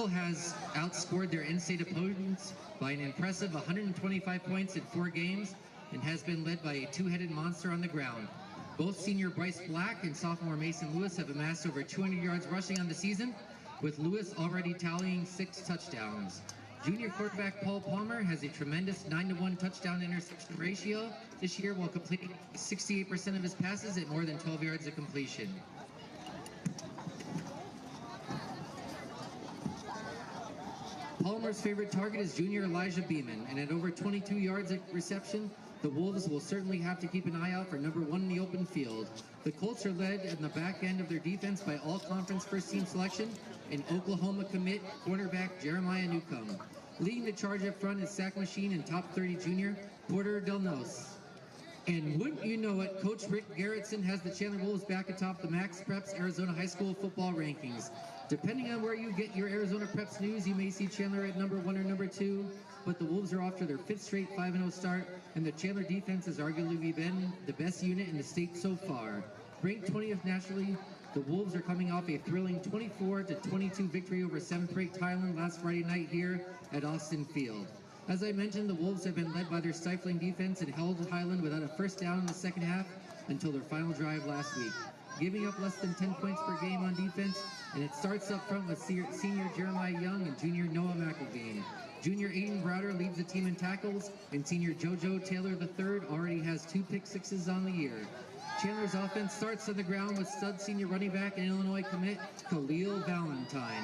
Casteel has outscored their in-state opponents by an impressive 125 points in 4 games and has been led by a two-headed monster on the ground. Both senior Bryce Black and sophomore Mason Lewis have amassed over 200 yards rushing on the season, with Lewis already tallying 6 touchdowns. Junior quarterback Paul Palmer has a tremendous 9-to-1 touchdown-interception ratio this year while completing 68% of his passes at more than 12 yards of completion. Palmer's favorite target is junior Elijah Beeman, and at over 22 yards of reception, the Wolves will certainly have to keep an eye out for number 1 in the open field. The Colts are led in the back end of their defense by all-conference first-team selection and Oklahoma commit cornerback Jeremiah Newcomb. Leading the charge up front is sack machine and top 30 junior Porter Delnos. And wouldn't you know it, Coach Rick Garrettson has the Chandler Wolves back atop the Max Preps Arizona High School football rankings. Depending on where you get your Arizona Preps news, you may see Chandler at number 1 or number 2, but the Wolves are off to their 5th straight 5-0 start, and the Chandler defense has arguably been the best unit in the state so far. Ranked 20th nationally, the Wolves are coming off a thrilling 24-22 victory over 7th-ranked Thailand last Friday night here at Austin Field. As I mentioned, the Wolves have been led by their stifling defense and held Highland without a first down in the second half until their final drive last week, giving up less than 10 points per game on defense, and it starts up front with senior Jeremiah Young and junior Noah McElveen. Junior Aiden Browder leads the team in tackles, and senior JoJo Taylor III already has 2 pick-sixes on the year. Chandler's offense starts on the ground with stud senior running back and Illinois commit Khalil Valentine.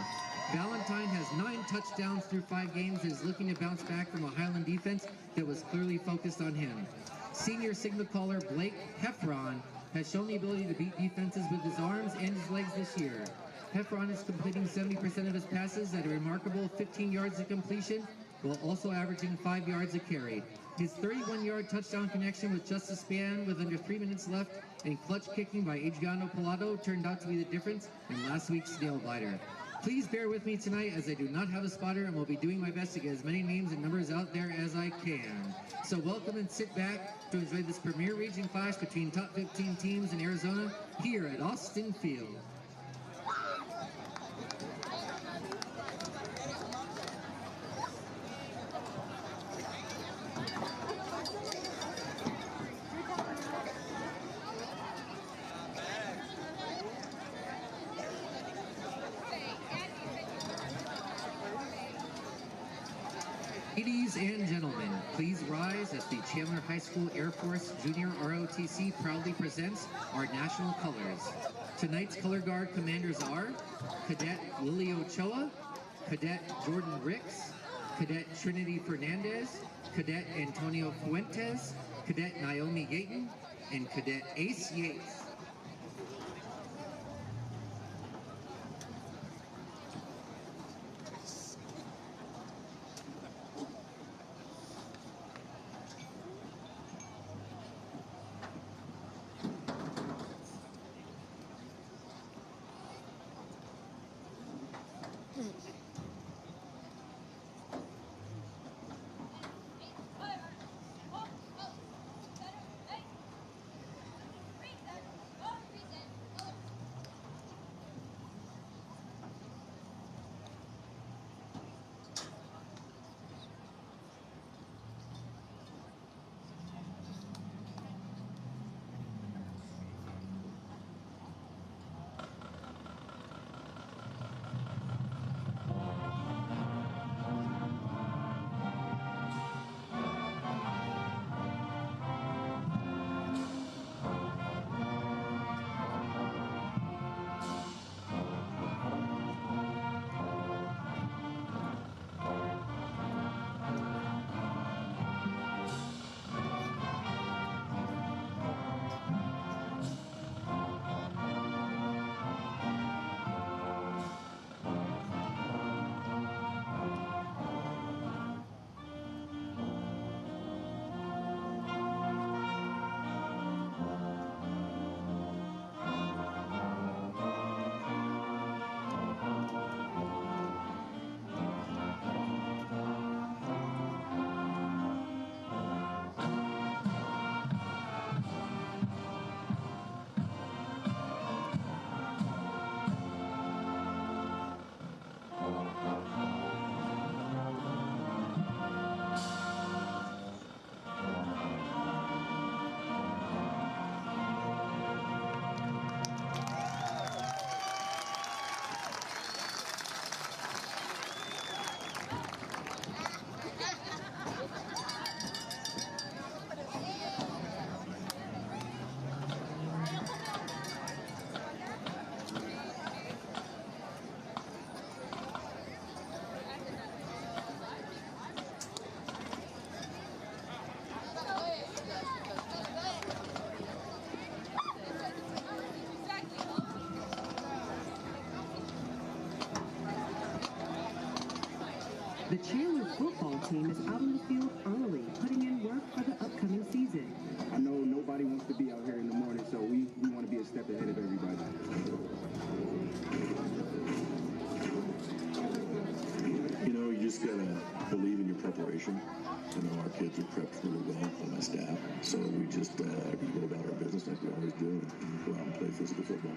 Valentine has 9 touchdowns through 5 games and is looking to bounce back from a Highland defense that was clearly focused on him. Senior signal caller Blake Heffron has shown the ability to beat defenses with his arms and his legs this year. Heffron is completing 70% of his passes at a remarkable 15 yards of completion, while also averaging 5 yards a carry. His 31-yard touchdown connection with just a span with under 3 minutes left and clutch kicking by Adriano Pilato turned out to be the difference in last week's nail biter. Please bear with me tonight as I do not have a spotter and will be doing my best to get as many names and numbers out there as I can. So welcome and sit back to enjoy this premier region clash between top 15 teams in Arizona here at Austin Field. Ladies and gentlemen, please rise as the Chandler High School Air Force Junior ROTC proudly presents our national colors. Tonight's color guard commanders are Cadet Lily Ochoa, Cadet Jordan Ricks, Cadet Trinity Fernandez, Cadet Antonio Fuentes, Cadet Naomi Yaten, and Cadet Ace Yates. The Chandler football team is out on the field early, putting in work for the upcoming season. I know nobody wants to be out here in the morning, so we want to be a step ahead of everybody. You know, you just gotta believe in your preparation. You know, our kids are prepped really well on my staff, so we just go about our business like we always do and go out and play physical football.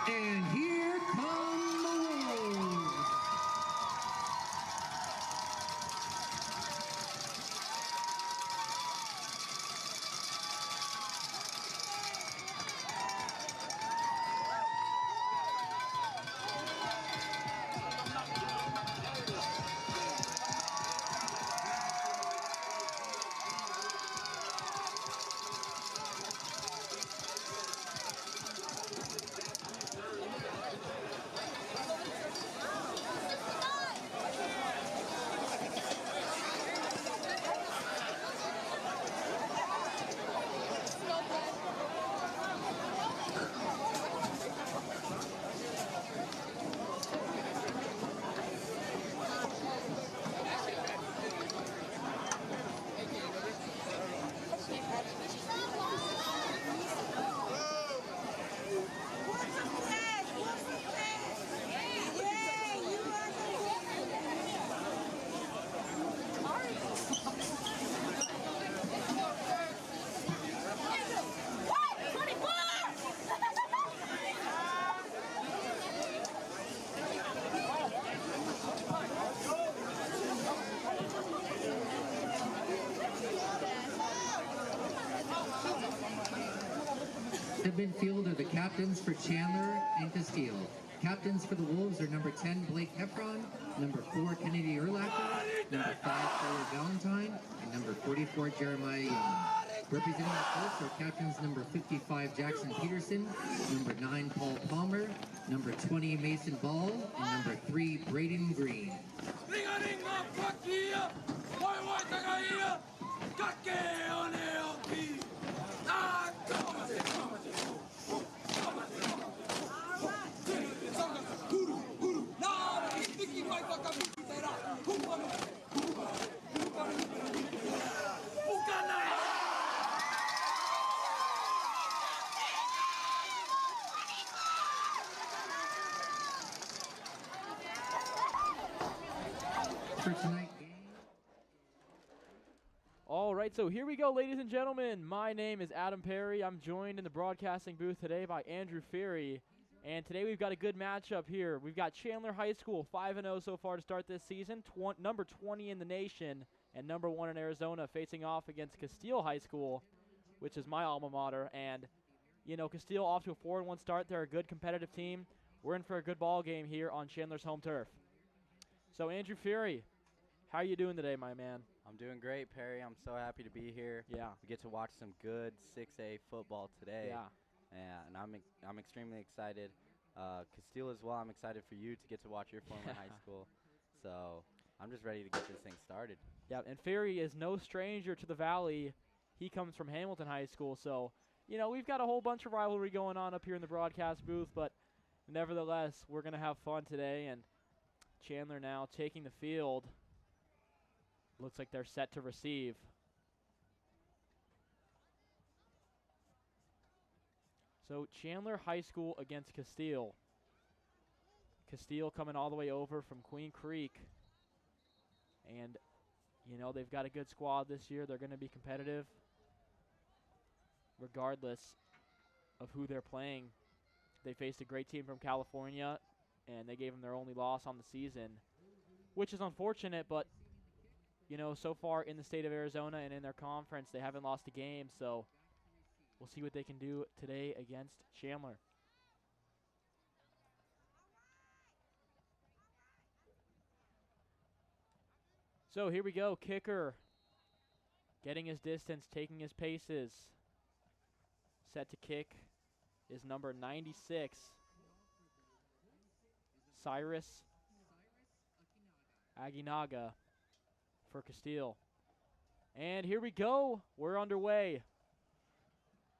And here come the Wolves. The midfield are the captains for Chandler and Casteel. Captains for the Wolves are number 10, Blake Heffron, number 4, Kennedy Urlacher, number 5, Tyler Valentine, and number 44, Jeremiah Young. Representing the Colts are captains number 55, Jackson Peterson, number 9, Paul Palmer, number 20, Mason Ball, and number 3, Braden Green. For tonight's game. All right, so here we go, ladies and gentlemen. My name is Adam Perry. I'm joined in the broadcasting booth today by Andrew Ferry. And today we've got a good matchup here. We've got Chandler High School, 5-0 so far to start this season, number 20 in the nation and number 1 in Arizona, facing off against Casteel High School, which is my alma mater. And, you know, Casteel off to a 4-1 start. They're a good competitive team. We're in for a good ball game here on Chandler's home turf. So, Andrew Ferry, how are you doing today, my man? I'm doing great, Perry. I'm so happy to be here. Yeah. We get to watch some good 6A football today. Yeah. And I'm extremely excited. Casteel as well, I'm excited for you to get to watch your former high school. So I'm just ready to get this thing started. Yeah, and Ferry is no stranger to the Valley. He comes from Hamilton High School. So, you know, we've got a whole bunch of rivalry going on up here in the broadcast booth. But nevertheless, we're going to have fun today. And Chandler now taking the field. Looks like they're set to receive. So Chandler High School against Casteel. Casteel coming all the way over from Queen Creek. And, you know, they've got a good squad this year. They're going to be competitive regardless. of who they're playing. They faced a great team from California, and they gave them their only loss on the season, which is unfortunate, but, you know, so far in the state of Arizona and in their conference, they haven't lost a game, so we'll see what they can do today against Chandler. So here we go, kicker, getting his distance, taking his paces. Set to kick is number 96, Cyrus Aguinaga for Casteel. And here we go, we're underway.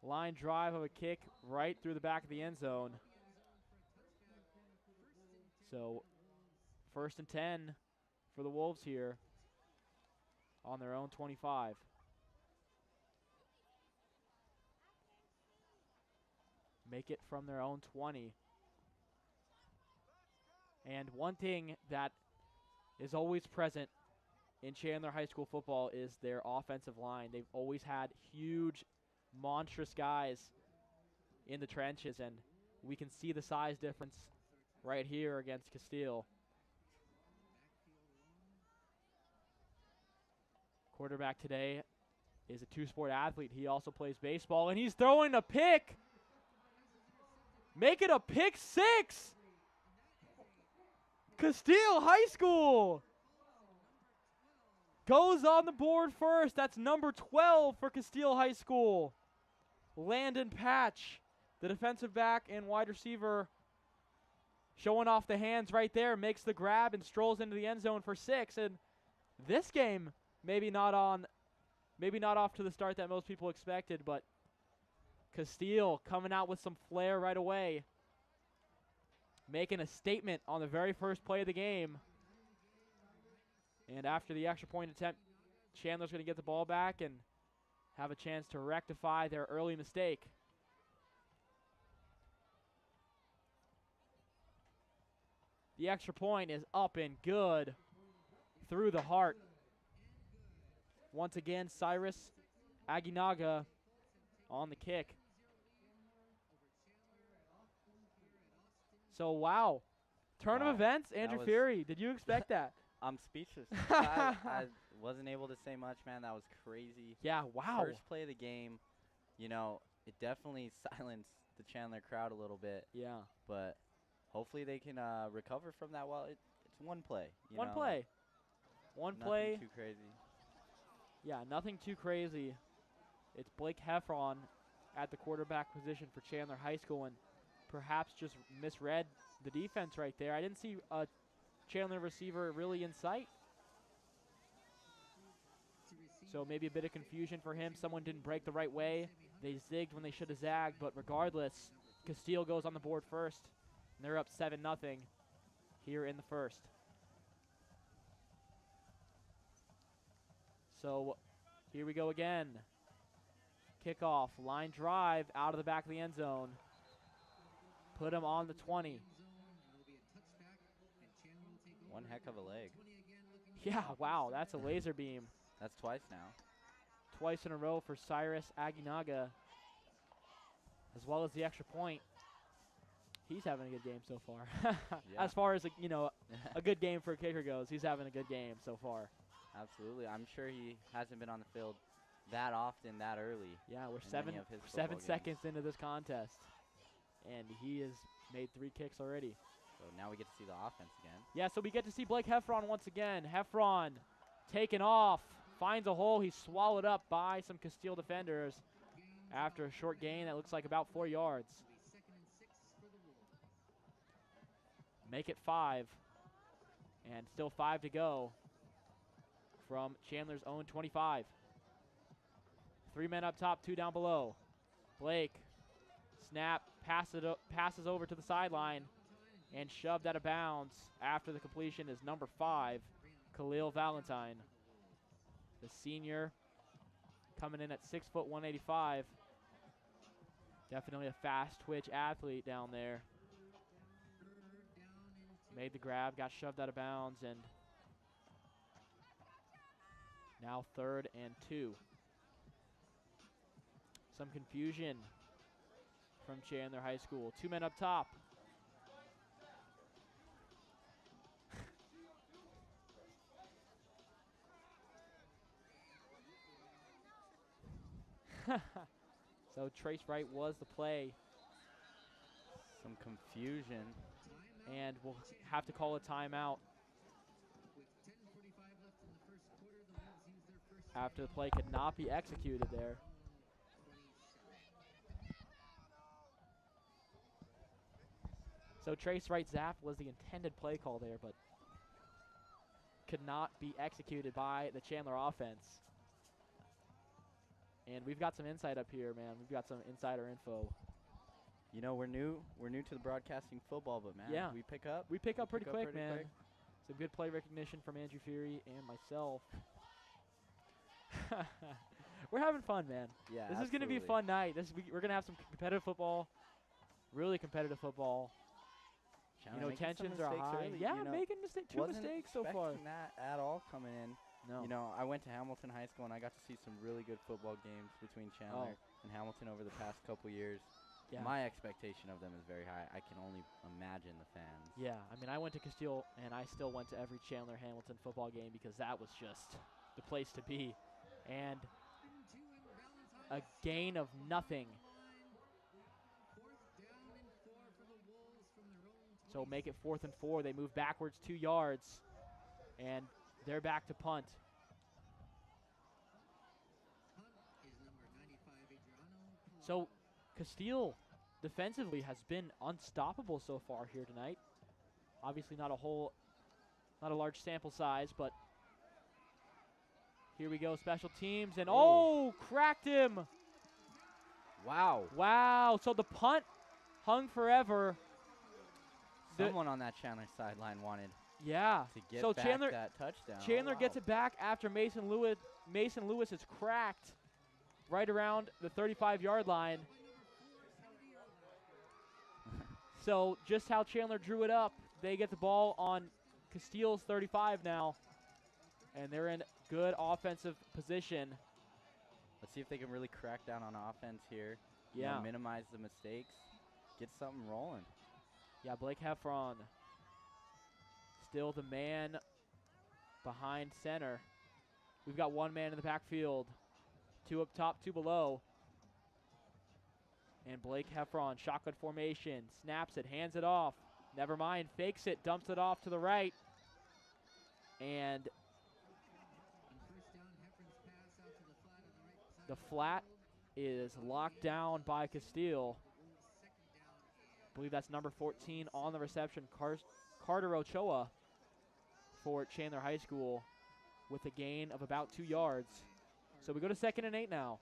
Line drive of a kick right through the back of the end zone. So 1st and 10 for the Wolves here on their own 25. Make it from their own 20. And one thing that is always present in Chandler High School football is their offensive line. They've always had huge, monstrous guys in the trenches, and we can see the size difference right here against Casteel. Quarterback today is a two-sport athlete. He also plays baseball, and he's throwing a pick. Make it a pick six. Casteel High School goes on the board first. That's number 12 for Casteel High School. Landon Patch, the defensive back and wide receiver, showing off the hands right there, makes the grab and strolls into the end zone for 6. And this game maybe not off to the start that most people expected, but Casteel coming out with some flair right away, making a statement on the very first play of the game. And after the extra point attempt, Chandler's going to get the ball back and have a chance to rectify their early mistake. The extra point is up and good through the heart. Once again, Cyrus Aguinaga on the kick. So, wow. Turn of events, Andrew Fury. Did you expect that? I'm speechless. I wasn't able to say much, man. That was crazy. Yeah, wow. First play of the game, you know, it definitely silenced the Chandler crowd a little bit. Yeah. But hopefully they can recover from that. Well, it's one play. One play. Nothing too crazy. Yeah, nothing too crazy. It's Blake Heffron at the quarterback position for Chandler High School, and perhaps just misread the defense right there. I didn't see a Chandler receiver really in sight. So maybe a bit of confusion for him. Someone didn't break the right way. They zigged when they should have zagged, but regardless, Casteel goes on the board first, and they're up 7-0 here in the first. So here we go again. Kickoff, line drive out of the back of the end zone. Put him on the 20. One heck of a leg. Yeah, wow, that's a laser beam. That's twice now. Twice in a row for Cyrus Aguinaga, as well as the extra point. He's having a good game so far. Yeah. As far as a good game for a kicker goes, he's having a good game so far. Absolutely. I'm sure he hasn't been on the field that often, that early. Yeah, we're in many of his 7 football seconds games. into this contest, and he has made 3 kicks already. So now we get to see the offense again. Yeah, so we get to see Blake Heffron once again. Heffron taken off, finds a hole. He's swallowed up by some Casteel defenders after a short gain that looks like about 4 yards. Make it 5, and still 5 to go from Chandler's own 25. 3 men up top, 2 down below. Blake, snap, passes over to the sideline, and shoved out of bounds after the completion is number 5, Khalil Valentine. The senior coming in at 6 foot 185. Definitely a fast twitch athlete down there. Made the grab, got shoved out of bounds, and now 3rd and 2. Some confusion from Chandler High School. 2 men up top. So Trace Wright was the play, Some confusion. and we'll have to call a timeout after the play could not be executed there. So Trace Wright zap was the intended play call there, but could not be executed by the Chandler offense. And we've got some insight up here, man. We've got some insider info. You know, we're new to the broadcasting football, but man, Yeah. we pick up. We pick up pretty quick, pretty man. quick. Some good play recognition from Andrew Fury and myself. We're having fun, man. Yeah, This is going to be a fun night. We're going to have some competitive football, really competitive football. Chandler You know, making some tensions are mistakes high. early, Yeah, you know. making two Wasn't mistakes so far. expecting that at all coming in. No. You know, I went to Hamilton High School and I got to see some really good football games between Chandler and Hamilton over the past couple years. Yeah. My expectation of them is very high. I can only imagine the fans. Yeah, I mean, I went to Casteel, and I still went to every Chandler-Hamilton football game because that was just the place to be. And a gain of nothing. So make it 4th and 4. They move backwards 2 yards, and they're back to punt. So Casteel defensively has been unstoppable so far here tonight. Obviously not a large sample size, but here we go, special teams, and cracked him. Wow. Wow, so the punt hung forever. Someone on that Chandler sideline wanted Yeah. to get So back Chandler that touchdown. Chandler Oh, gets wow. it back after Mason Lewis is cracked right around the 35-yard line. So just how Chandler drew it up, they get the ball on Casteel's 35 now, and they're in good offensive position. Let's see if they can really crack down on offense here. You Yeah. know, minimize the mistakes. Get something rolling. Yeah, Blake Heffron still the man behind center. We've got 1 man in the backfield, 2 up top, 2 below. And Blake Heffron, shotgun formation, snaps it, hands it off. Never mind, fakes it, dumps it off to the right. And the flat is locked down by Casteel. I believe that's number 14 on the reception, Carter Ochoa for Chandler High School with a gain of about 2 yards. So we go to 2nd and 8 now.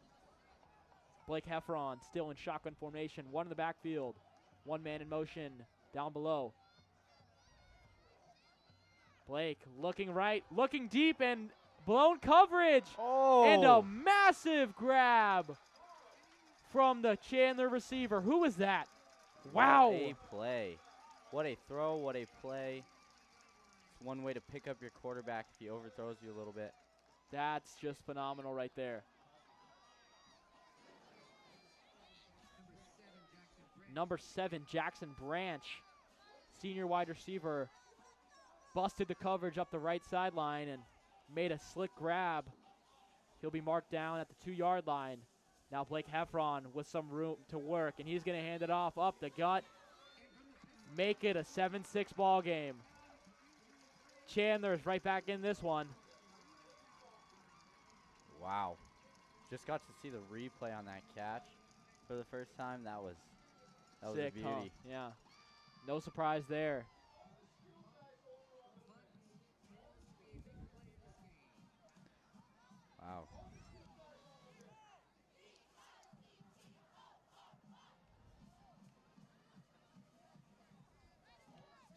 Blake Heffron still in shotgun formation, 1 in the backfield, 1 man in motion down below. Blake looking right, looking deep, and blown coverage. And a massive grab from the Chandler receiver. Who was that? Wow. What a play. What a throw, what a play. It's one way to pick up your quarterback if he overthrows you a little bit. That's just phenomenal right there. Number 7, Jackson Branch, senior wide receiver, busted the coverage up the right sideline and made a slick grab. He'll be marked down at the 2-yard line. Now Blake Heffron with some room to work, and he's going to hand it off up the gut. Make it a 7-6 ball game. Chandler is right back in this one. Wow. Just got to see the replay on that catch for the first time. That was Sick, a beauty. huh? Yeah. No surprise there. Wow.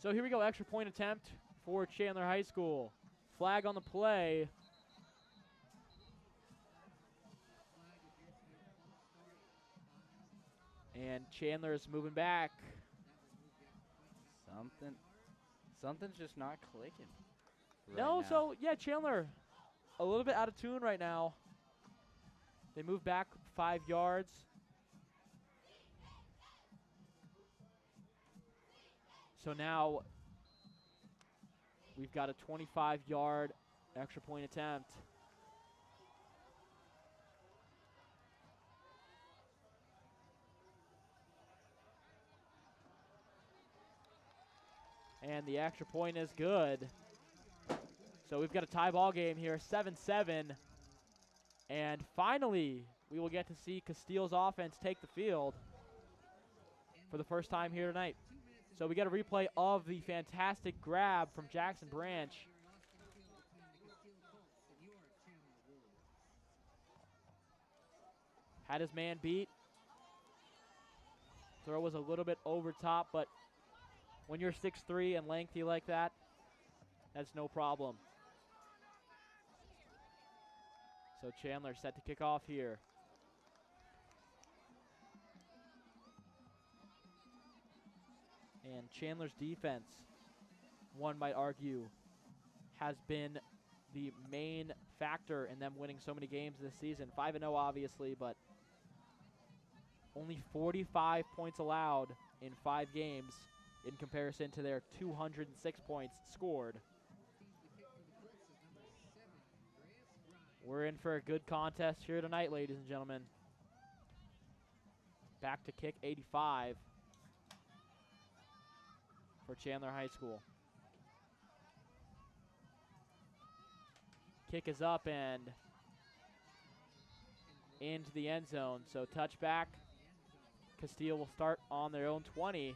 So here we go, extra point attempt for Chandler High School. Flag on the play. And Chandler is moving back. Something's just not clicking. Right No, now. so yeah, Chandler a little bit out of tune right now. They move back 5 yards. So now we've got a 25-yard extra point attempt. And the extra point is good. So we've got a tie ball game here, 7-7. And finally, we will get to see Casteel's offense take the field for the first time here tonight. So we got a replay of the fantastic grab from Jackson Branch. Had his man beat. Throw was a little bit over top, but when you're 6'3" and lengthy like that, that's no problem. So Chandler set to kick off here. And Chandler's defense, one might argue, has been the main factor in them winning so many games this season. 5-0 obviously, but only 45 points allowed in 5 games in comparison to their 206 points scored. We're in for a good contest here tonight, ladies and gentlemen. Back to kick 85 for Chandler High School. Kick is up and into the end zone. So touchback. Casteel will start on their own 20.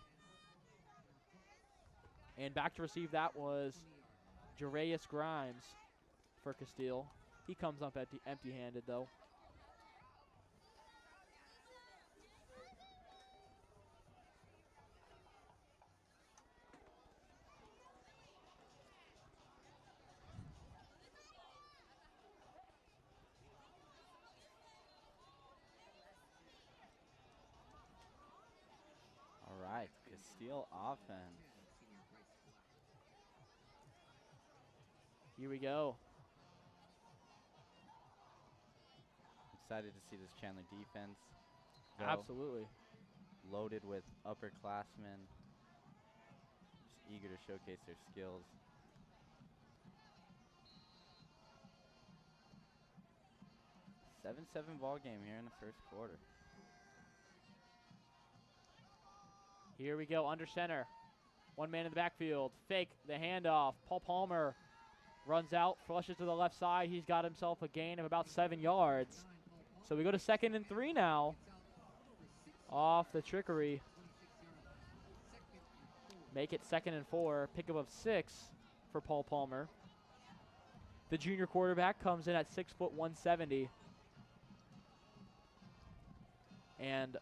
And back to receive that was Jarius Grimes for Casteel. He comes up empty-handed, though. All right, Casteel offense. Here we go. Excited to see this Chandler defense go. Absolutely. Loaded with upperclassmen. Just eager to showcase their skills. A 7-7 ball game here in the first quarter. Here we go, under center. One man in the backfield. Fake the handoff. Paul Palmer runs out, flushes to the left side. He's got himself a gain of about 7 yards. So we go to 2nd and 3 now. Off the trickery. Make it 2nd and 4. Pickup of 6 for Paul Palmer. The junior quarterback comes in at 6 foot 170. And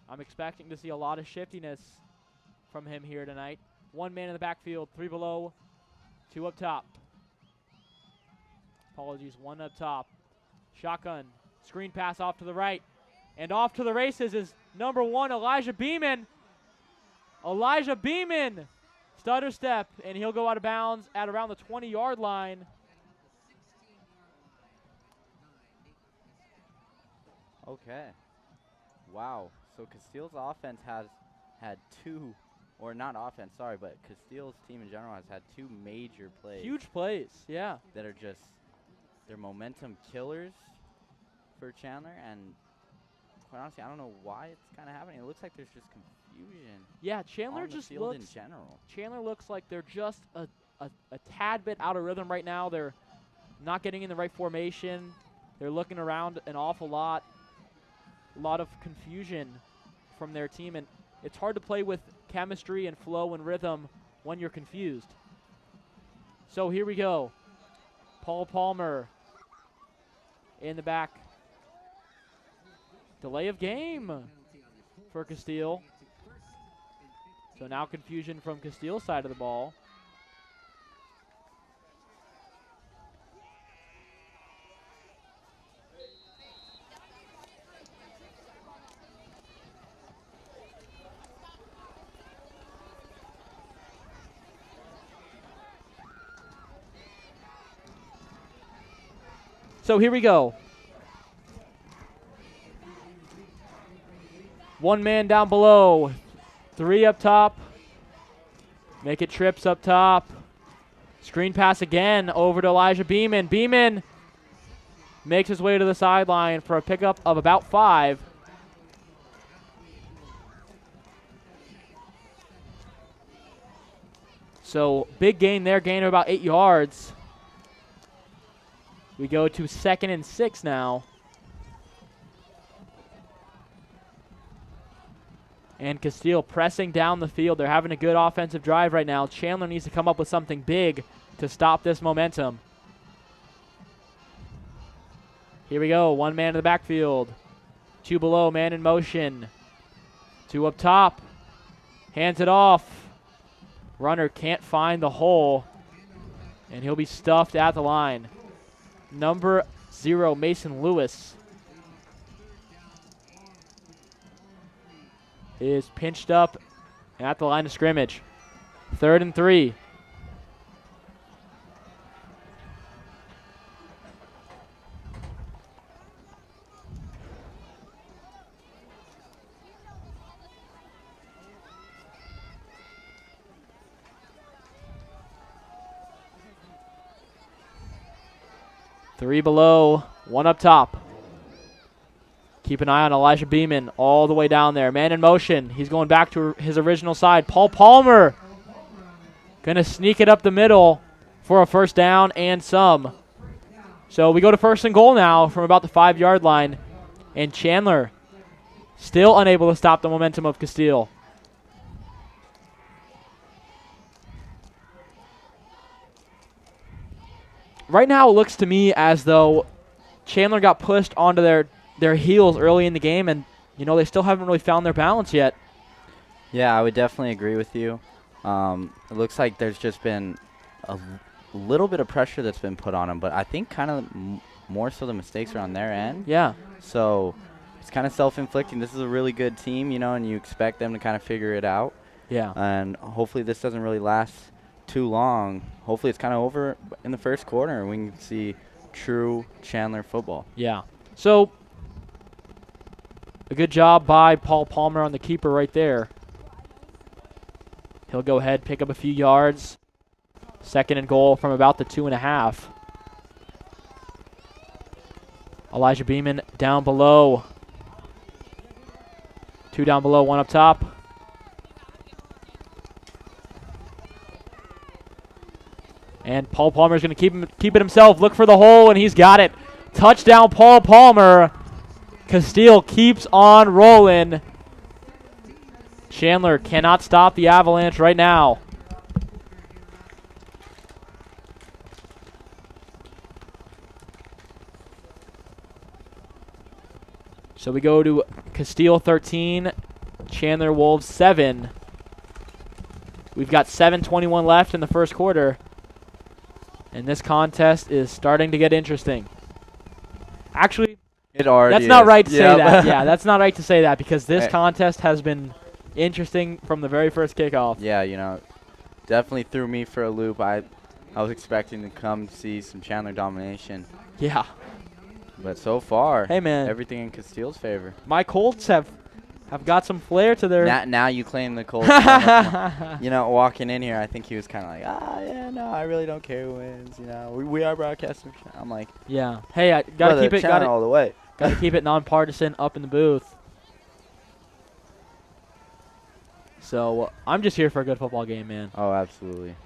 I'm expecting to see a lot of shiftiness from him here tonight. One man in the backfield, 3 below, 2 up top. Apologies, 1 up top. Shotgun, screen pass off to the right. And off to the races is number 1, Elijah Beeman. Elijah Beeman, stutter step, and he'll go out of bounds at around the 20-yard line. Okay. Wow. So Casteel's offense has had 2, or not offense, sorry, but Casteel's team in general has had 2 major plays. Huge plays, yeah. That are just, they're momentum killers for Chandler, and quite honestly, I don't know why it's kind of happening. It looks like there's just confusion. Yeah, Chandler on the just field looks, in general. Chandler looks like they're just a tad bit out of rhythm right now. They're not getting in the right formation. They're looking around an awful lot. A lot of confusion from their team, and it's hard to play with chemistry and flow and rhythm when you're confused. So here we go. Paul Palmer in the back. Delay of game for Casteel. So now confusion from Casteel's side of the ball. So here we go. One man down below, 3 up top. Make it trips up top. Screen pass again over to Elijah Beeman. Beeman makes his way to the sideline for a pickup of about 5. So big gain there, gain of about 8 yards. We go to 2nd and 6 now. And Casteel pressing down the field. They're having a good offensive drive right now. Chandler needs to come up with something big to stop this momentum. Here we go. 1 man in the backfield. 2 below, man in motion. 2 up top. Hands it off. Runner can't find the hole. And he'll be stuffed at the line. Number 0, Mason Lewis, is pinched up at the line of scrimmage. 3rd and 3. Three below, 1 up top. Keep an eye on Elijah Beeman all the way down there. Man in motion. He's going back to his original side. Paul Palmer going to sneak it up the middle for a first down and some. So we go to 1st and goal now from about the 5-yard line. And Chandler still unable to stop the momentum of Casteel. Right now it looks to me as though Chandler got pushed onto their heels early in the game, and they still haven't really found their balance yet. Yeah, I would definitely agree with you. It looks like there's just been a little bit of pressure that's been put on them, but I think kind of more so the mistakes are on their end. Yeah. So it's kind of self-inflicting. This is a really good team, and you expect them to kind of figure it out. Yeah. And hopefully this doesn't really last too long. Hopefully it's kind of over in the first quarter and we can see true Chandler football. Yeah. So a good job by Paul Palmer on the keeper right there. He'll go ahead, pick up a few yards. 2nd and goal from about the 2.5. Elijah Beeman down below. 2 down below, 1 up top. And Paul Palmer's going to keep it himself. Look for the hole, and he's got it. Touchdown, Paul Palmer. Casteel keeps on rolling. Chandler cannot stop the Avalanche right now. So we go to Casteel 13, Chandler Wolves 7. We've got 7:21 left in the first quarter. And this contest is starting to get interesting. Actually, that's not right to say that. Yeah, that's not right to say that because this contest has been interesting from the very first kickoff. Yeah, definitely threw me for a loop. I was expecting to come see some Chandler domination. Yeah. But so far, hey man, everything in Casteel's favor. My Colts have got some flair to their... Now you claim the Colts. Walking in here, I think he was kind of like, I really don't care who wins. We are broadcasting. I'm like, yeah. Hey, I gotta keep it all the way. Gotta keep it nonpartisan up in the booth. So I'm just here for a good football game, man. Oh, absolutely.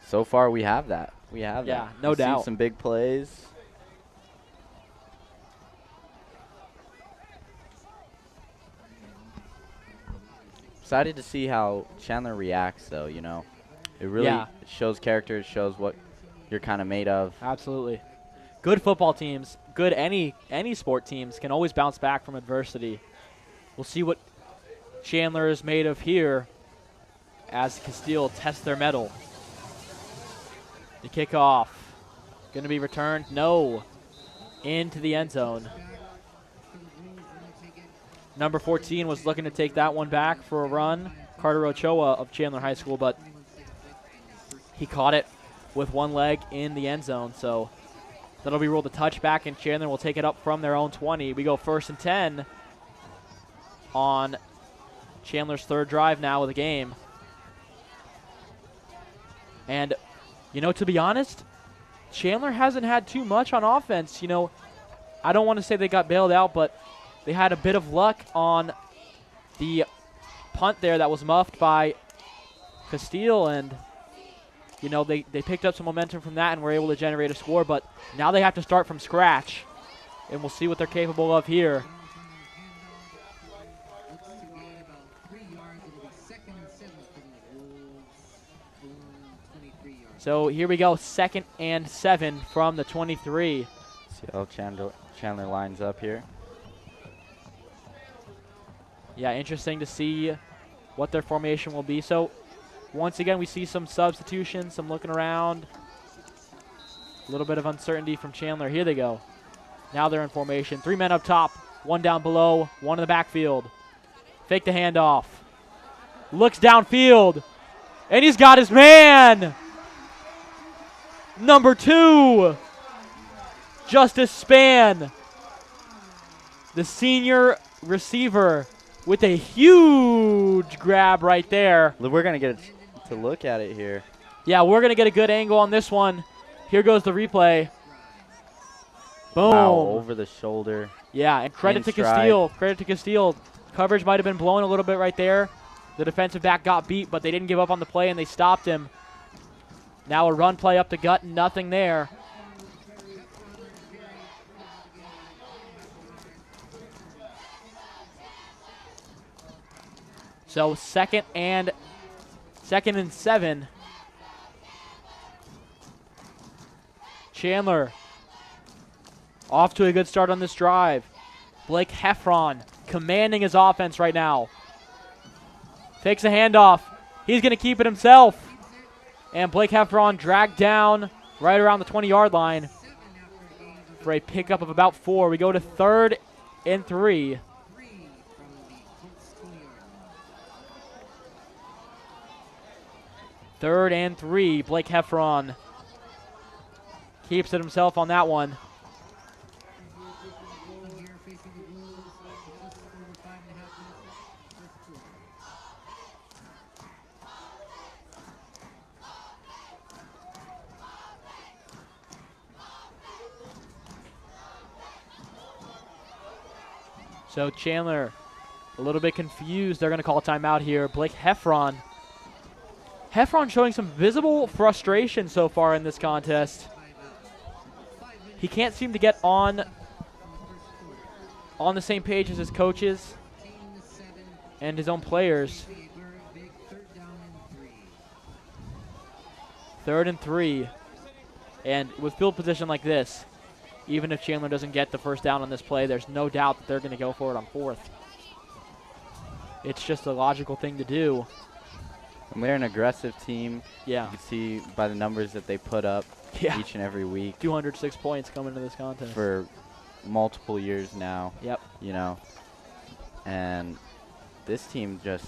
So far, we have that. Yeah, no doubt. See some big plays. Excited to see how Chandler reacts, though. It really shows character. It shows what you're kind of made of. Absolutely. Good football teams, good any sport teams can always bounce back from adversity. We'll see what Chandler is made of here as Casteel tests their mettle. The kickoff going to be returned. No. Into the end zone. Number 14 was looking to take that one back for a run. Carter Ochoa of Chandler High School, but he caught it with one leg in the end zone. So that'll be ruled a touchback, and Chandler will take it up from their own 20. We go 1st and 10 on Chandler's third drive now of the game. And, you know, to be honest, Chandler hasn't had too much on offense. You know, I don't want to say they got bailed out, but they had a bit of luck on the punt there that was muffed by Casteel, and, you know, they picked up some momentum from that and were able to generate a score, but now they have to start from scratch, and we'll see what they're capable of here. So here we go, 2nd and 7 from the 23. See how Chandler lines up here. Yeah, interesting to see what their formation will be. So once again, we see some substitutions, some looking around. A little bit of uncertainty from Chandler. Here they go. Now they're in formation. 3 men up top, 1 down below, 1 in the backfield. Fake the handoff. Looks downfield, and he's got his man. Number 2, Justice Spann, the senior receiver, with a huge grab right there. We're going to get to look at it here. Yeah, we're going to get a good angle on this one. Here goes the replay. Boom. Wow, over the shoulder. Yeah, and credit to stride. Casteel. Credit to Casteel. Coverage might have been blown a little bit right there. The defensive back got beat, but they didn't give up on the play, and they stopped him. Now a run play up the gut, nothing there. So second and 7. Chandler off to a good start on this drive. Blake Heffron commanding his offense right now. Fakes a handoff. He's going to keep it himself. And Blake Heffron dragged down right around the 20-yard line for a pickup of about 4. We go to 3rd and 3. Third and 3. Blake Heffron keeps it himself on that one. So Chandler, a little bit confused. They're going to call a timeout here. Blake Heffron. Heffron showing some visible frustration so far in this contest. He can't seem to get on the same page as his coaches and his own players. 3rd and 3. And with field position like this, even if Chandler doesn't get the first down on this play, there's no doubt that they're going to go for it on 4th. It's just a logical thing to do. And they're an aggressive team. Yeah. You can see by the numbers that they put up each and every week. 206 points coming into this contest. For multiple years now. Yep. You know. And this team just,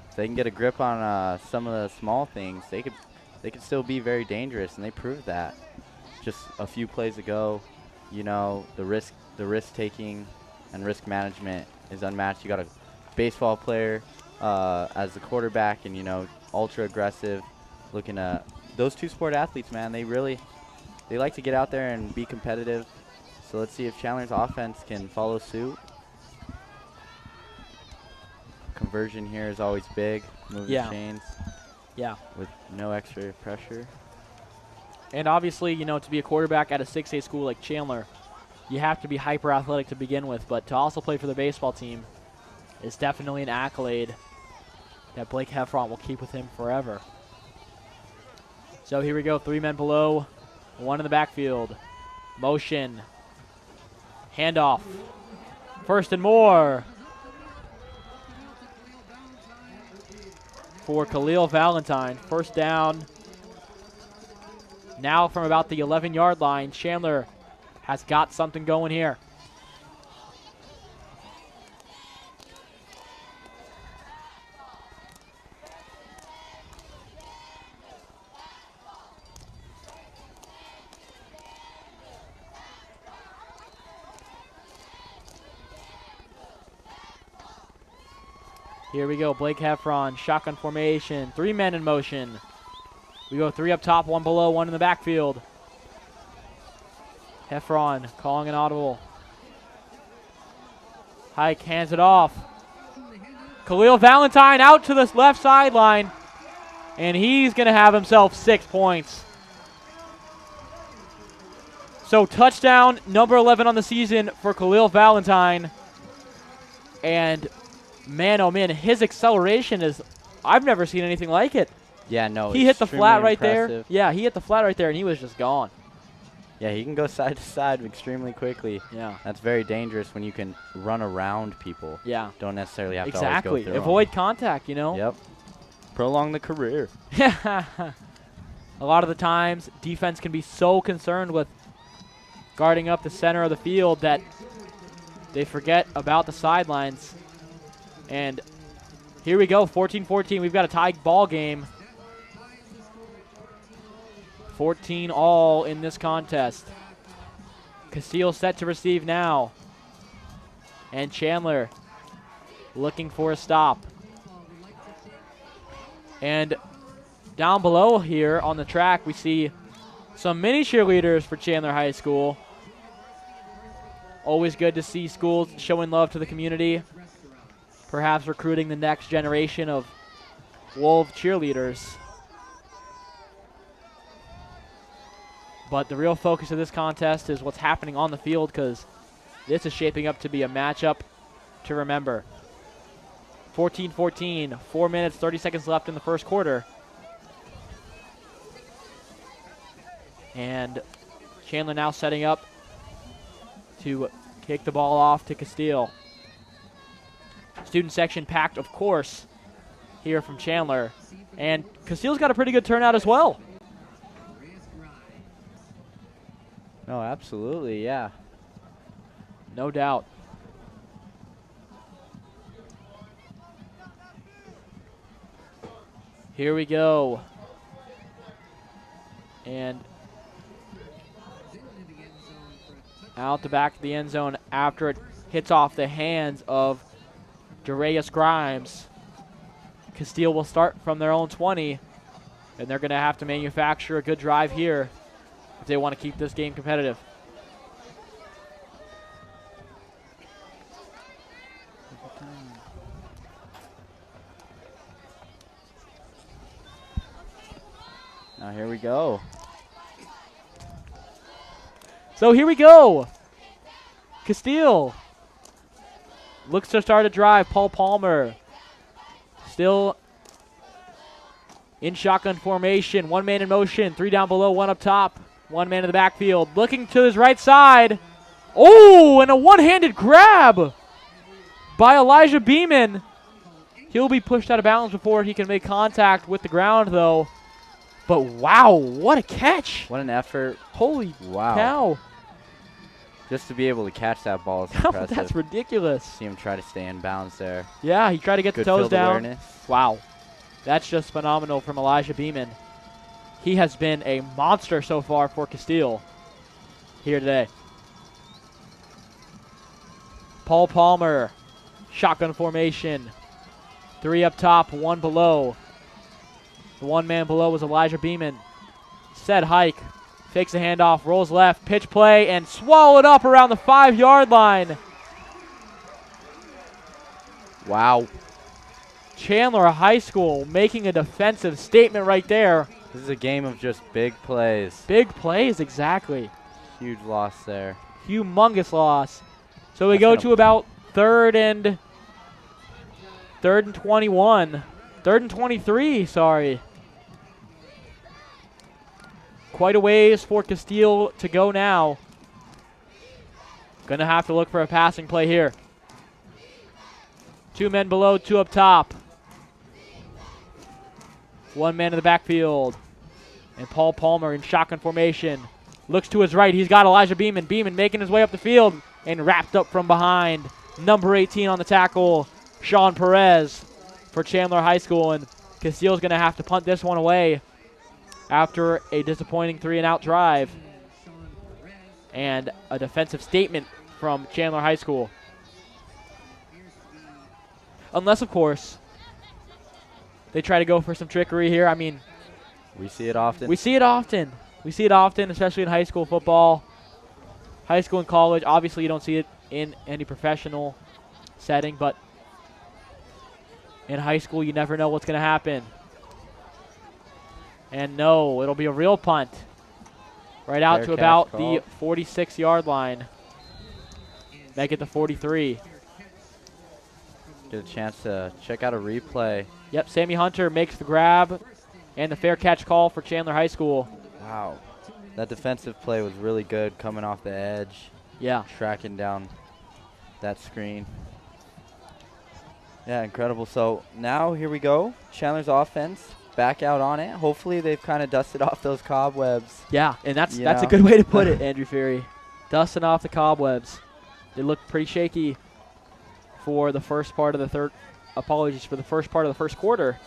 if they can get a grip on some of the small things, they could still be very dangerous, and they proved that. Just a few plays ago, you know, the risk taking and risk management is unmatched. You got a baseball player as the quarterback, and, you know, ultra aggressive. Looking at those 2 sport athletes, man, they like to get out there and be competitive. So let's see if Chandler's offense can follow suit. Conversion here is always big. Moving chains. Yeah. With no extra pressure. And obviously, you know, to be a quarterback at a 6A school like Chandler, you have to be hyper athletic to begin with, but to also play for the baseball team is definitely an accolade that Blake Heffron will keep with him forever. So here we go, 3 men below, 1 in the backfield. Motion. Handoff. 1st and more for Khalil Valentine. 1st down. Now from about the 11-yard line, Chandler has got something going here. Here we go. Blake Heffron, shotgun formation. 3 men in motion. We go 3 up top, 1 below, 1 in the backfield. Heffron calling an audible. Hike hands it off. Khalil Valentine out to the left sideline. And he's going to have himself 6 points. So touchdown, number 11 on the season for Khalil Valentine. And man, oh man, his acceleration is, I've never seen anything like it. Yeah, no. He hit the flat right impressive. there. Yeah, he hit the flat right there, and he was just gone. Yeah, he can go side to side extremely quickly. Yeah. That's very dangerous when you can run around people. Yeah. Don't necessarily have to Exactly. always go through Avoid contact, you know? them. Yep. Prolong the career. A lot of the times, defense can be so concerned with guarding up the center of the field that they forget about the sidelines. And here we go, 14-14. We've got a tied ball game. 14 all in this contest. Casteel set to receive now. And Chandler looking for a stop. And down below here on the track, we see some mini cheerleaders for Chandler High School. Always good to see schools showing love to the community. Perhaps recruiting the next generation of Wolf cheerleaders. But the real focus of this contest is what's happening on the field, because this is shaping up to be a matchup to remember. 14-14, 4 minutes, 30 seconds left in the first quarter. And Chandler now setting up to kick the ball off to Casteel. Student section packed, of course, here from Chandler. And Casteel's got a pretty good turnout as well. No, absolutely, yeah. No doubt. Here we go. And out the back of the end zone after it hits off the hands of Darius Grimes. Casteel will start from their own 20, and they're going to have to manufacture a good drive here if they want to keep this game competitive. Now here we go. So here we go. Casteel looks to start a drive. Paul Palmer still in shotgun formation. 1 man in motion. 3 down below, 1 up top. 1 man in the backfield. Looking to his right side. Oh, and a one-handed grab by Elijah Beeman. He'll be pushed out of bounds before he can make contact with the ground, though. But wow, what a catch. What an effort. Holy Wow. cow. Just to be able to catch that ball is impressive. That's ridiculous. See him try to stay in bounds there. Yeah, he tried to get Good the toes field down. awareness. Wow. That's just phenomenal from Elijah Beeman. He has been a monster so far for Casteel here today. Paul Palmer, shotgun formation. 3 up top, 1 below. The 1 man below was Elijah Beeman. Set hike, fakes a handoff, rolls left, pitch play, and swallowed up around the 5-yard line. Wow. Chandler High School making a defensive statement right there. This is a game of just big plays. Big plays, exactly. Huge loss there. Humongous loss. So we That's go gonna- to about third and 21. 3rd and 23, sorry. Quite a ways for Casteel to go now. Gonna have to look for a passing play here. 2 men below, 2 up top. 1 man in the backfield. And Paul Palmer in shotgun formation. Looks to his right. He's got Elijah Beeman. Beeman making his way up the field and wrapped up from behind. Number 18 on the tackle, Sean Perez for Chandler High School. And Casteel's going to have to punt this one away after a disappointing 3-and-out drive. And a defensive statement from Chandler High School. Unless, of course, they try to go for some trickery here. I mean, We see it often. we see it often. We see it often, especially in high school football, high school and college. Obviously, you don't see it in any professional setting, but in high school, you never know what's going to happen. And no, it'll be a real punt. Right out Fair to catch about call. the 46-yard line. Make it the 43. Get a chance to check out a replay. Yep, Sammy Hunter makes the grab and the fair catch call for Chandler High School. Wow. That defensive play was really good, coming off the edge, Yeah. tracking down that screen. Yeah, incredible. So now here we go. Chandler's offense back out on it. Hopefully they've kind of dusted off those cobwebs. Yeah, and that's You a know? good way to put it, Andrew Ferry. Dusting off the cobwebs. They looked pretty shaky for the first part of the third. Apologies for the first part of the first quarter.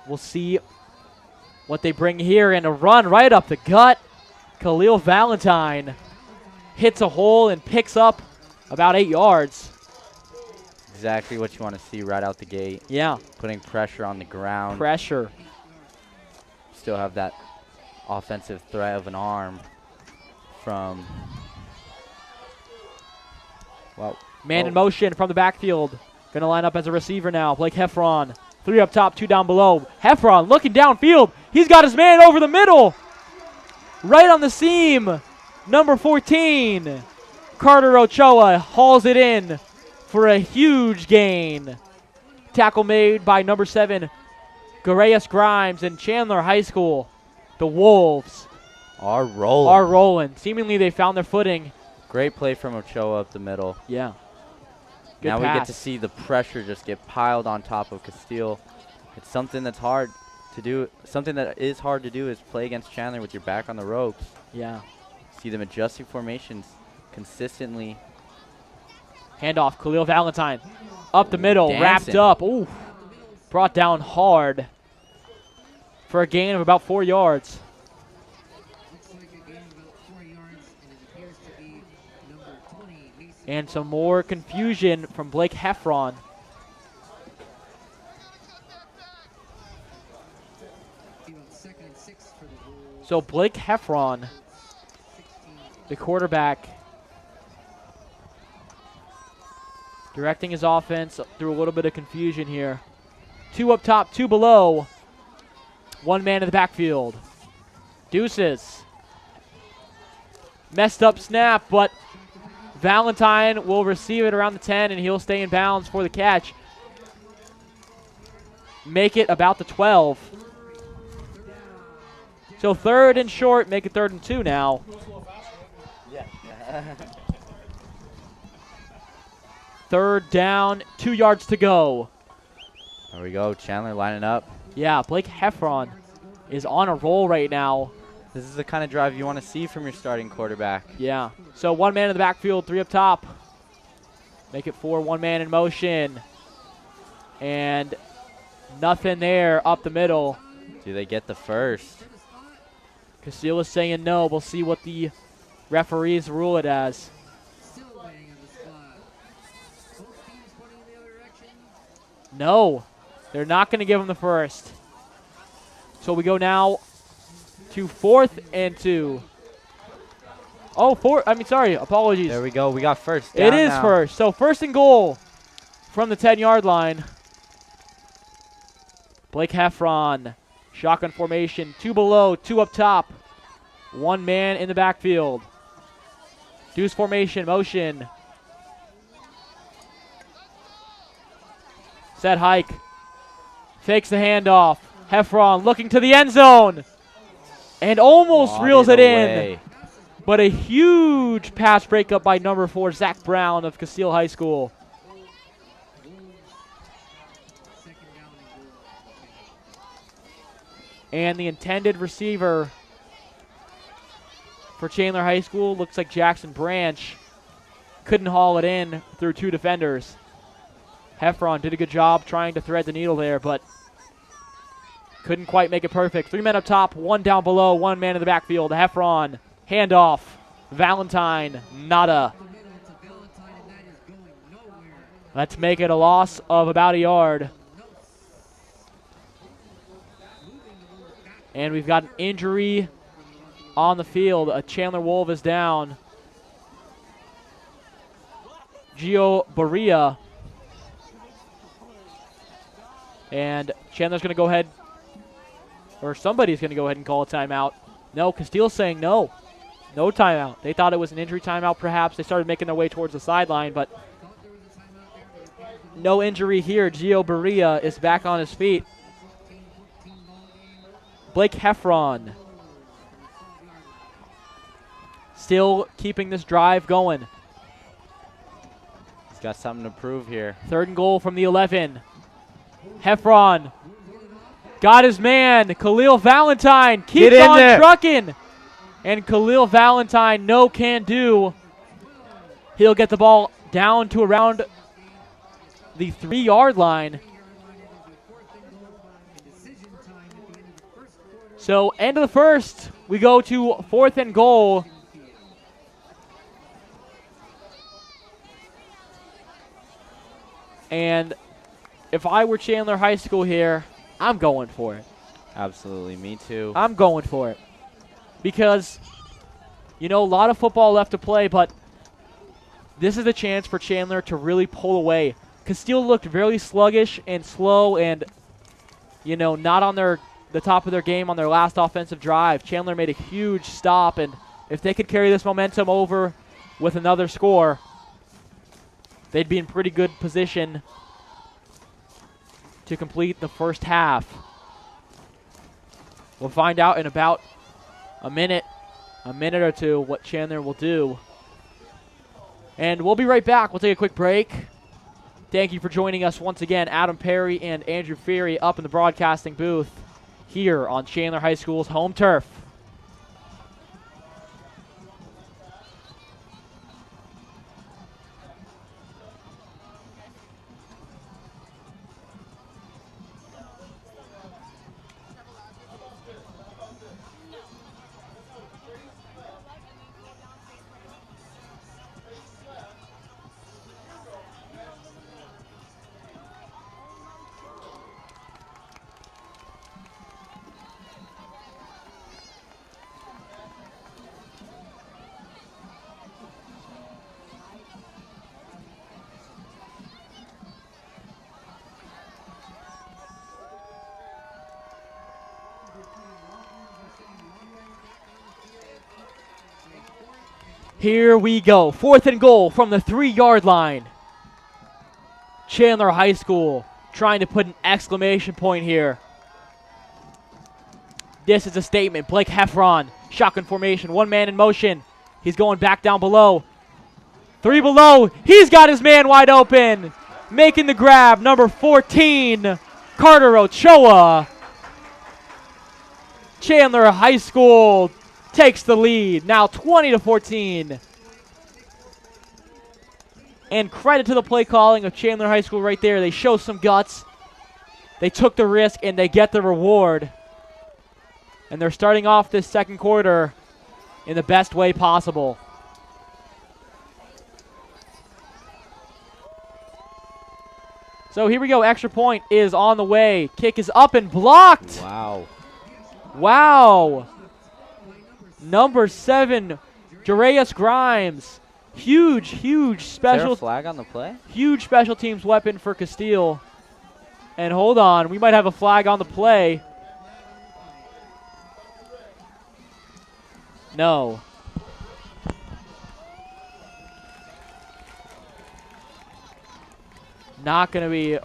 We'll see what they bring here, and a run right up the gut. Khalil Valentine hits a hole and picks up about 8 yards. Exactly what you want to see right out the gate. Yeah, Putting pressure on the ground. pressure. Still have that offensive threat of an arm from. Wow. Man in motion from the backfield. Going to line up as a receiver now. Blake Heffron. 3 up top, 2 down below. Heffron looking downfield. He's got his man over the middle. Right on the seam. Number 14. Carter Ochoa hauls it in for a huge gain. Tackle made by number 7, Gareas Grimes, and Chandler High School. The Wolves Are rolling. are rolling. Seemingly they found their footing. Great play from Ochoa up the middle. Yeah. Good Now we get pass. to see the pressure just get piled on top of Casteel. It's something that's hard to do. Something that is hard to do is play against Chandler with your back on the ropes. Yeah. See them adjusting formations consistently. Handoff, Khalil Valentine. Up the middle, wrapped dancing. up. Ooh. Brought down hard for a gain of about 4 yards. Looks like a gain of about 4 yards, and it appears to be number 20, Mason. And some more confusion from Blake Heffron. About 2nd and 6 for the Wolves. So Blake Heffron, 16. the quarterback, directing his offense through a little bit of confusion here. 2 up top, 2 below. 1 man in the backfield. Deuces. Messed up snap, but Valentine will receive it around the 10, and he'll stay in bounds for the catch. Make it about the 12. So 3rd and short, make it 3rd and 2 now. Third down, 2 yards to go. There we go. Chandler lining up. Yeah, Blake Heffron is on a roll right now. This is the kind of drive you want to see from your starting quarterback. Yeah. So 1 man in the backfield, 3 up top. Make it 4, 1 man in motion. And nothing there up the middle. Do they get the first? Casteel is saying no. We'll see what the referees rule it as. Still waiting on the spot. Both teams pointing in the other direction. No, they're not going to give him the first. So we go now to 4th and 2. Oh, sorry, apologies. There we go. We got first It down is now. first. So 1st and goal from the 10-yard line. Blake Heffron, shotgun formation, 2 below, 2 up top. 1 man in the backfield. Deuce formation, motion. Set hike. Fakes the handoff. Heffron looking to the end zone. And almost Swatted reels it in. away. But a huge pass breakup by number 4, Zach Brown of Casteel High School. 2nd down and goal. And the intended receiver for Chandler High School looks like Jackson Branch. Couldn't haul it in through 2 defenders. Heffron did a good job trying to thread the needle there, but couldn't quite make it perfect. 3 men up top, 1 down below, 1 man in the backfield. Heffron, handoff. Valentine, nada. The middle to Valentine, and that is going nowhere. Let's make it a loss of about a yard. And we've got an injury on the field. A Chandler Wolf is down. Gio Barria. And Chandler's going to go ahead, or somebody's going to go ahead and call a timeout. No, Casteel's saying no. No timeout. They thought it was an injury timeout perhaps. They started making their way towards the sideline, but no injury here. Gio Barria is back on his feet. Blake Heffron still keeping this drive going. He's got something to prove here. 3rd and goal from the 11. Heffron got his man. Khalil Valentine keeps on trucking. And Khalil Valentine, no can do. He'll get the ball down to around the 3-yard line. So end of the first, we go to 4th and goal. And if I were Chandler High School here, I'm going for it. Absolutely, me too. I'm going for it. Because, you know, a lot of football left to play, but this is a chance for Chandler to really pull away. Casteel looked very sluggish and slow and, you know, not on the top of their game on their last offensive drive. Chandler made a huge stop, and if they could carry this momentum over with another score, they'd be in pretty good position to complete the first half. We'll find out in about a minute or two what Chandler will do. And we'll be right back. We'll take a quick break. Thank you for joining us once again. Adam Perry and Andrew Feary up in the broadcasting booth here on Chandler High School's home turf. Here we go. 4th and goal from the 3-yard line. Chandler High School trying to put an exclamation point here. This is a statement. Blake Heffron, shotgun formation, 1 man in motion. He's going back down below. 3 below. He's got his man wide open. Making the grab, number 14, Carter Ochoa. Chandler High School takes the lead, now 20-14. And credit to the play calling of Chandler High School right there. They show some guts. They took the risk, and they get the reward. And they're starting off this second quarter in the best way possible. So here we go. Extra point is on the way. Kick is up and blocked. Wow. Wow. Number 7, Jarius Grimes. Huge Is there a special flag on the play? huge special teams weapon for Casteel. And hold on, we might have a flag on the play. No. Not gonna be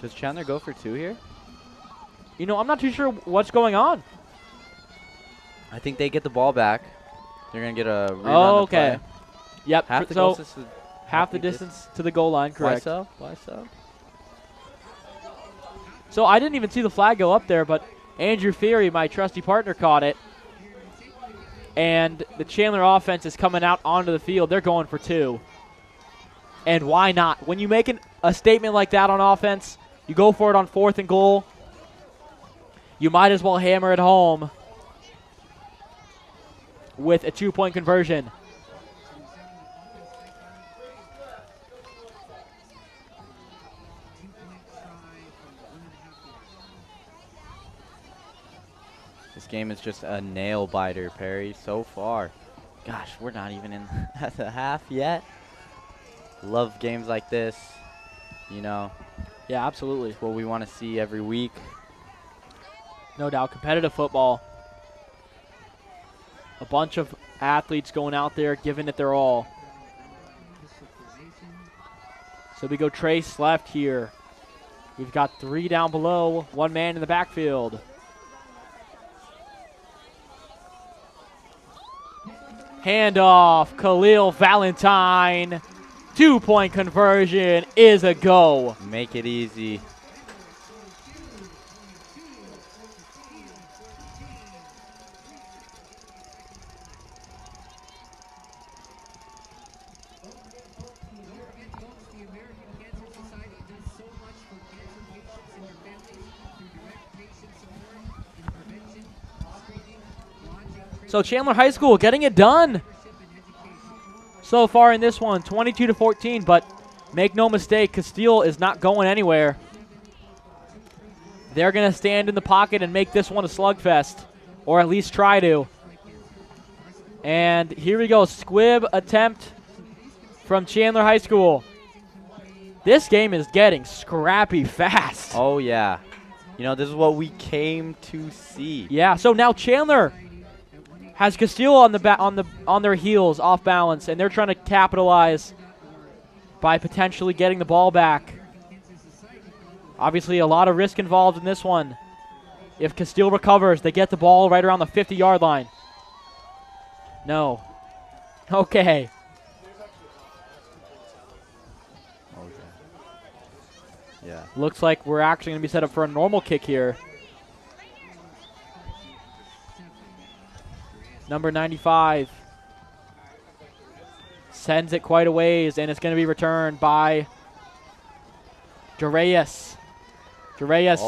Does Chandler go for 2 here? you know, I'm not too sure what's going on. I think they get the ball back. They're going to get a rerun Oh, the play. okay. Yep. Half the so goal distance. half the distance to the goal line, correct. Why so? So I didn't even see the flag go up there, but Andrew Feary, my trusty partner, caught it. And the Chandler offense is coming out onto the field. They're going for 2. And why not? When you make a statement like that on offense, you go for it on 4th and goal. You might as well hammer it home with a 2-point conversion. This game is just a nail biter, Perry, so far. Gosh, we're not even in at the half yet. Love games like this, you know. Yeah, absolutely. It's what we want to see every week. No doubt. Competitive football. A bunch of athletes going out there giving it their all. So we go trace left here. We've got 3 down below, 1 man in the backfield. Handoff, Khalil Valentine. 2-point conversion is a go. Make it easy. So Chandler High School getting it done so far in this one, 22-14, but make no mistake, Casteel is not going anywhere. They're going to stand in the pocket and make this one a slugfest, or at least try to. And here we go, squib attempt from Chandler High School. This game is getting scrappy fast. Oh, yeah. You know, this is what we came to see. Yeah, so now Chandler has Casteel on their heels, off balance, and they're trying to capitalize by potentially getting the ball back. Obviously, a lot of risk involved in this one. If Casteel recovers, they get the ball right around the 50-yard line. No. Okay. Yeah. Looks like we're actually going to be set up for a normal kick here. Number 95 sends it quite a ways, and it's going to be returned by Darius. Darius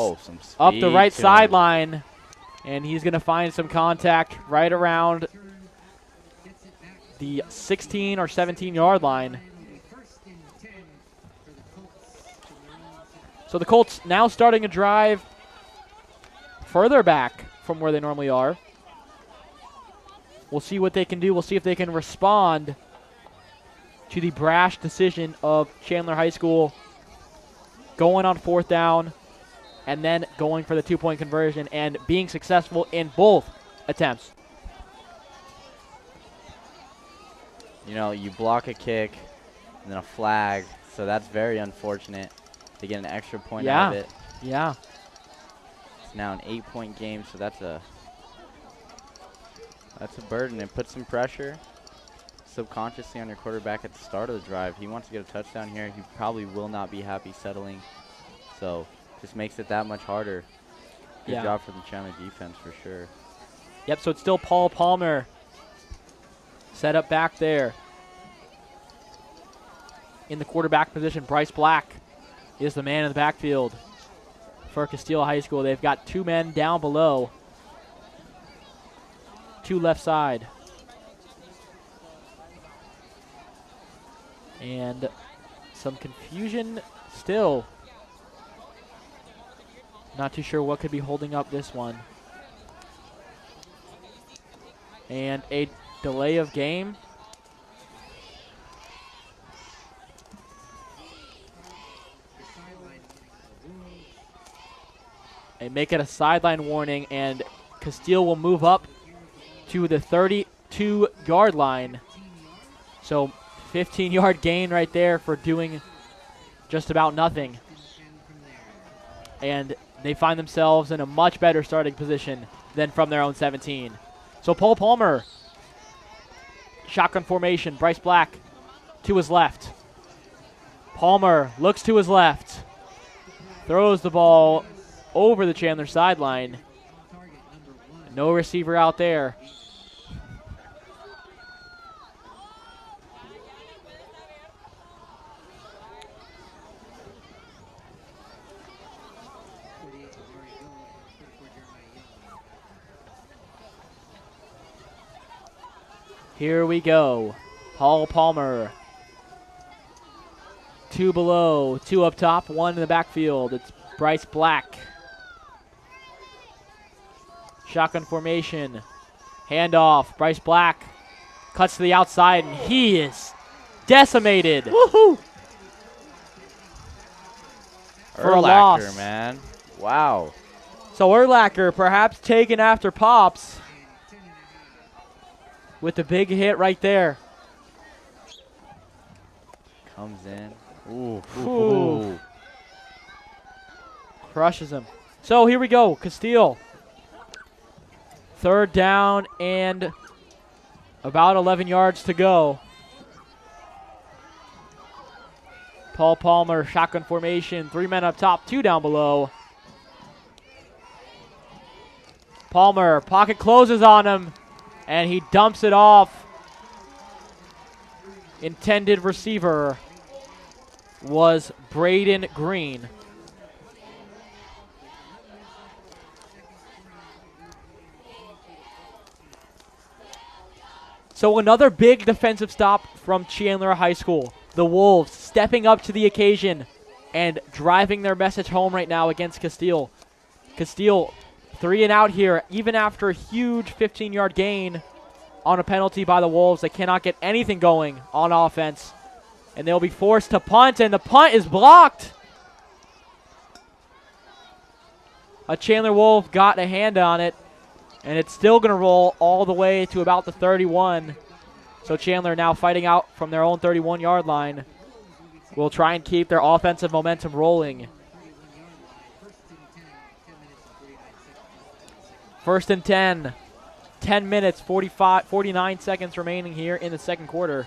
up the right sideline, and he's going to find some contact right around the 16 or 17-yard line. So the Colts now starting a drive further back from where they normally are. We'll see what they can do. We'll see if they can respond to the brash decision of Chandler High School going on 4th down and then going for the 2-point conversion and being successful in both attempts. You know, you block a kick and then a flag, so that's very unfortunate. They get an extra point out of it. Yeah. It's now an 8-point game, so that's a burden. It puts some pressure subconsciously on your quarterback at the start of the drive. He wants to get a touchdown here. He probably will not be happy settling. So just makes it that much harder. Good job for the Chandler defense for sure. Yep, so it's still Paul Palmer set up back there. In the quarterback position, Bryce Black is the man in the backfield for Casteel High School. They've got 2 men down below. 2 left side. And some confusion still. Not too sure what could be holding up this one. And a delay of game. And make it a sideline warning, and Casteel will move up to the 32-yard line. So 15-yard gain right there for doing just about nothing. And they find themselves in a much better starting position than from their own 17. So Paul Palmer, shotgun formation, Bryce Black to his left. Palmer looks to his left, throws the ball over the Chandler sideline. No receiver out there. Here we go. Paul Palmer. 2 below, 2 up top, 1 in the backfield. It's Bryce Black. Shotgun formation. Handoff. Bryce Black cuts to the outside, and he is decimated. Woohoo! For a loss. Urlacher, man. Wow. So Urlacher perhaps taken after Pops with the big hit right there. Comes in. Ooh. Ooh. Crushes him. So here we go. Casteel. 3rd down and about 11 yards to go. Paul Palmer, shotgun formation. 3 men up top, 2 down below. Palmer, pocket closes on him, and he dumps it off. Intended receiver was Braden Green. So another big defensive stop from Chandler High School. The Wolves stepping up to the occasion and driving their message home right now against Casteel. Casteel 3 and out here, even after a huge 15-yard gain on a penalty by the Wolves. They cannot get anything going on offense, and they'll be forced to punt, and the punt is blocked. A Chandler Wolf got a hand on it, and it's still going to roll all the way to about the 31. So Chandler now fighting out from their own 31-yard line. Will try and keep their offensive momentum rolling. 1st and 10. 10 minutes, 49 seconds remaining here in the second quarter.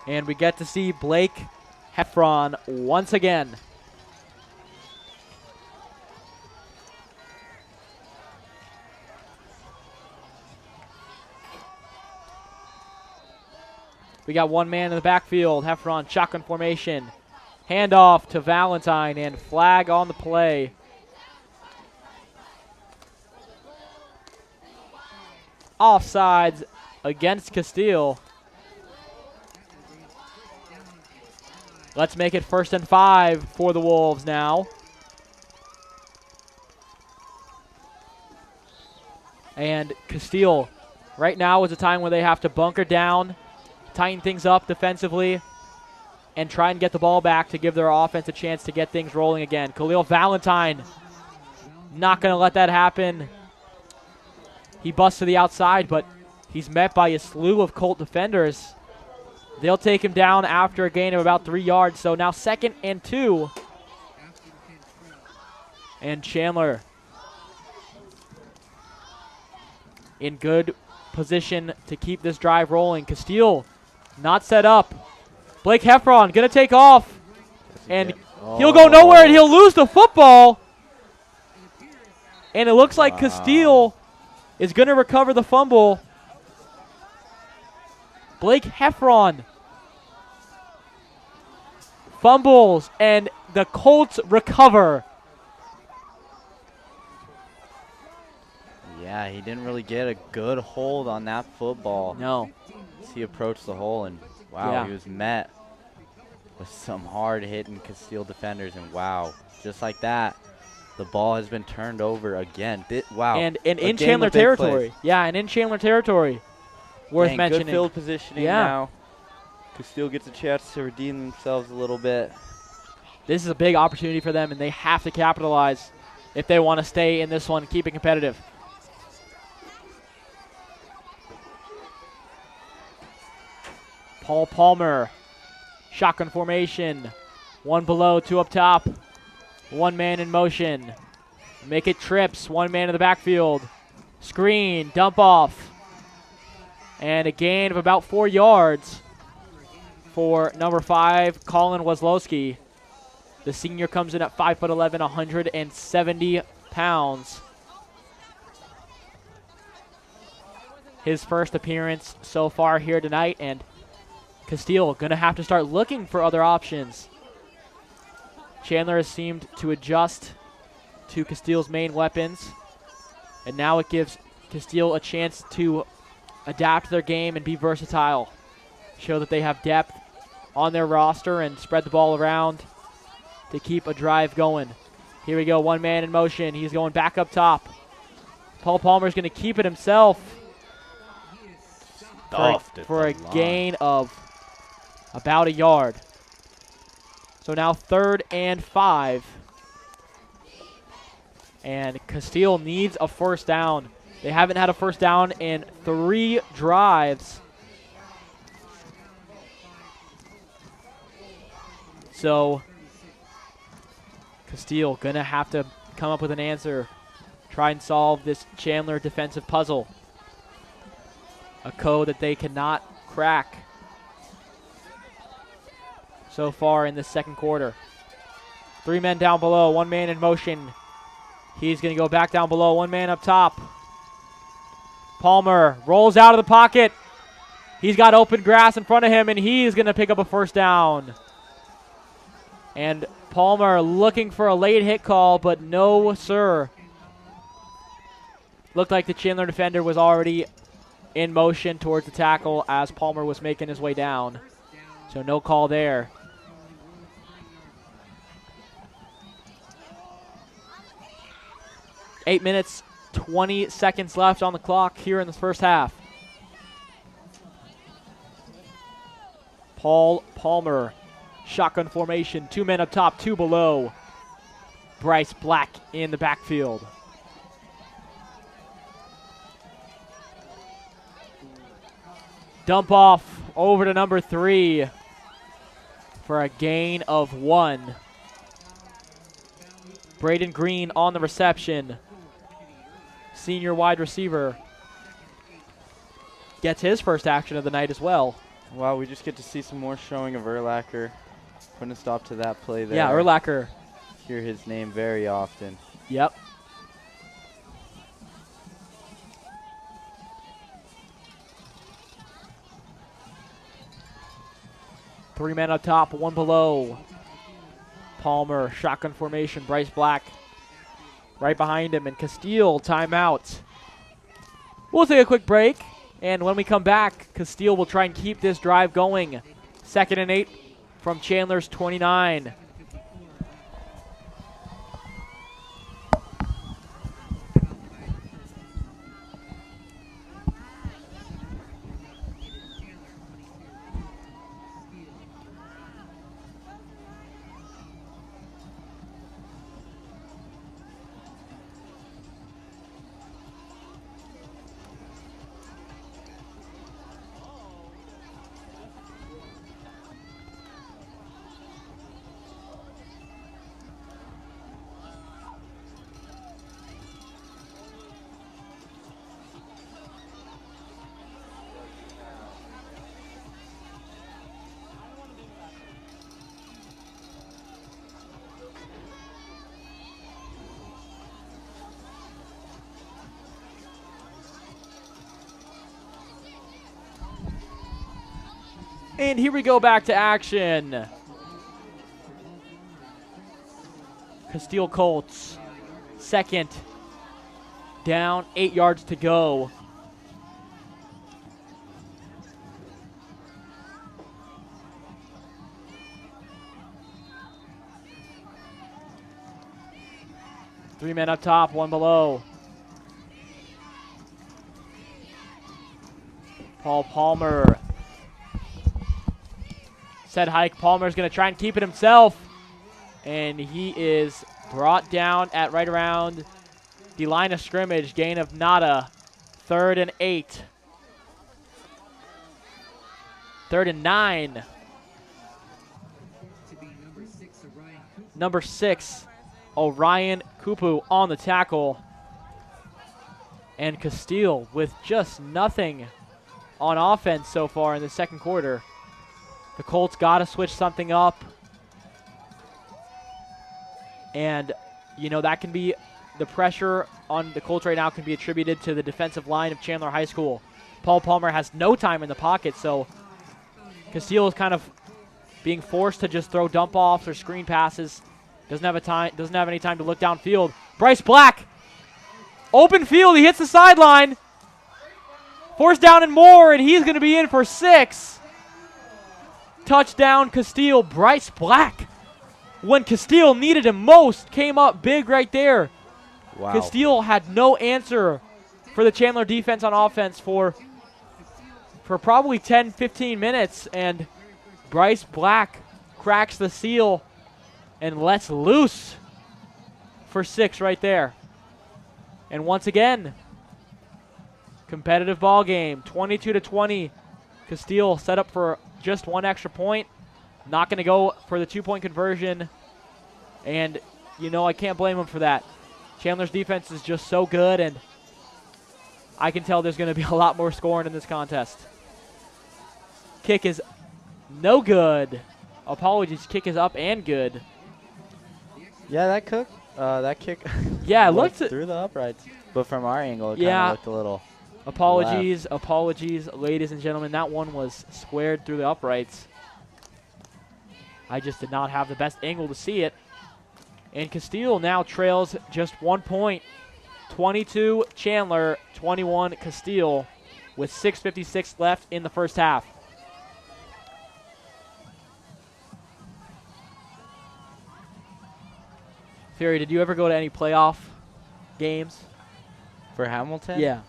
And we get to see Blake Heffron once again. We got 1 man in the backfield. Heffron, shotgun formation. Handoff to Valentine, and flag on the play. Offsides against Casteel. Let's make it 1st and 5 for the Wolves now. And Casteel, right now is a time where they have to bunker down, tighten things up defensively, and try and get the ball back to give their offense a chance to get things rolling again. Khalil Valentine, not going to let that happen. He busts to the outside, but he's met by a slew of Colt defenders. They'll take him down after a gain of about 3 yards. So now 2nd and 2. And Chandler in good position to keep this drive rolling. Casteel not set up. Blake Heffron going to take off. And he'll go nowhere, and he'll lose the football. And it looks like Casteel is going to recover the fumble. Blake Heffron fumbles, and the Colts recover. Yeah, he didn't really get a good hold on that football. No. He approached the hole, and wow, Yeah. he was met with some hard-hitting Casteel defenders, and wow, just like that, the ball has been turned over again. Wow. And in Chandler territory. Plays. Yeah, and in Chandler territory. Worth Dang, mentioning. Good field positioning now. Casteel gets a chance to redeem themselves a little bit. This is a big opportunity for them, and they have to capitalize if they want to stay in this one and keep it competitive. Paul Palmer, shotgun formation. 1 below, 2 up top. 1 man in motion. Make it trips. 1 man in the backfield. Screen, dump off. And a gain of about 4 yards for number 5, Colin Weslowski. The senior comes in at 5'11", 170 pounds. His first appearance so far here tonight, and Casteel going to have to start looking for other options. Chandler has seemed to adjust to Casteel's main weapons, and now it gives Casteel a chance to adapt their game and be versatile. Show that they have depth on their roster and spread the ball around. to keep a drive going. Here we go, one man in motion. He's going back up top. Paul Palmer's going to keep it himself for a gain of about a yard. So now 3rd and 5. And Casteel needs a first down. They haven't had a first down in 3 drives. So Casteel going to have to come up with an answer. Try and solve this Chandler defensive puzzle. A code that they cannot crack so far in the second quarter. 3 men down below, 1 man in motion. He's going to go back down below, 1 man up top. Palmer rolls out of the pocket. He's got open grass in front of him, and he's going to pick up a first down. And Palmer looking for a late hit call, but no, sir. Looked like the Chandler defender was already in motion towards the tackle as Palmer was making his way down. So no call there. Eight minutes, 20 seconds left on the clock here in the first half. Paul Palmer, shotgun formation, 2 men up top, 2 below. Bryce Black in the backfield. Dump off over to number 3 for a gain of 1. Braden Green on the reception. Senior wide receiver gets his first action of the night as well. Wow, we just get to see some more showing of Urlacher. Putting a stop to that play there. Yeah, Urlacher. Hear his name very often. Yep. Three men up top, 1 below. Palmer, shotgun formation, Bryce Black right behind him, and Casteel timeout. We'll take a quick break, and when we come back, Casteel will try and keep this drive going. 2nd and 8 from Chandler's 29. And here we go back to action. Casteel Colts, 2nd down, 8 yards to go. Three men up top, 1 below. Paul Palmer. Said hike. Palmer's going to try and keep it himself. And he is brought down at right around the line of scrimmage. Gain of nada. 3rd and 8. 3rd and 9. Number 6, Orion Kupu on the tackle. And Casteel with just nothing on offense so far in the second quarter. The Colts got to switch something up. And, you know, that can be the pressure on the Colts right now can be attributed to the defensive line of Chandler High School. Paul Palmer has no time in the pocket, so Casteel is kind of being forced to just throw dump offs or screen passes. Doesn't have any time to look downfield. Bryce Black, open field, he hits the sideline. 4th down and more, and he's going to be in for 6. Touchdown Casteel, Bryce Black when Casteel needed him most, came up big right there. Wow. Casteel had no answer for the Chandler defense on offense for probably 10, 15 minutes, and Bryce Black cracks the seal and lets loose for 6 right there. And once again, competitive ball game, 22-20. Casteel set up for just 1 extra point. Not going to go for the 2-point conversion, and I can't blame him for that. Chandler's defense is just so good, and I can tell there's going to be a lot more scoring in this contest. Kick is no good. Apologies, kick is up and good. Yeah, that kick. Yeah, it looked through the uprights, but from our angle, it kind Yeah. of looked a little. Apologies, ladies and gentlemen. That one was squared through the uprights. I just did not have the best angle to see it. And Casteel now trails just 1 point. 22 Chandler, 21 Casteel, with 6:56 left in the first half. Fury, did you ever go to any playoff games? For Hamilton? Yeah.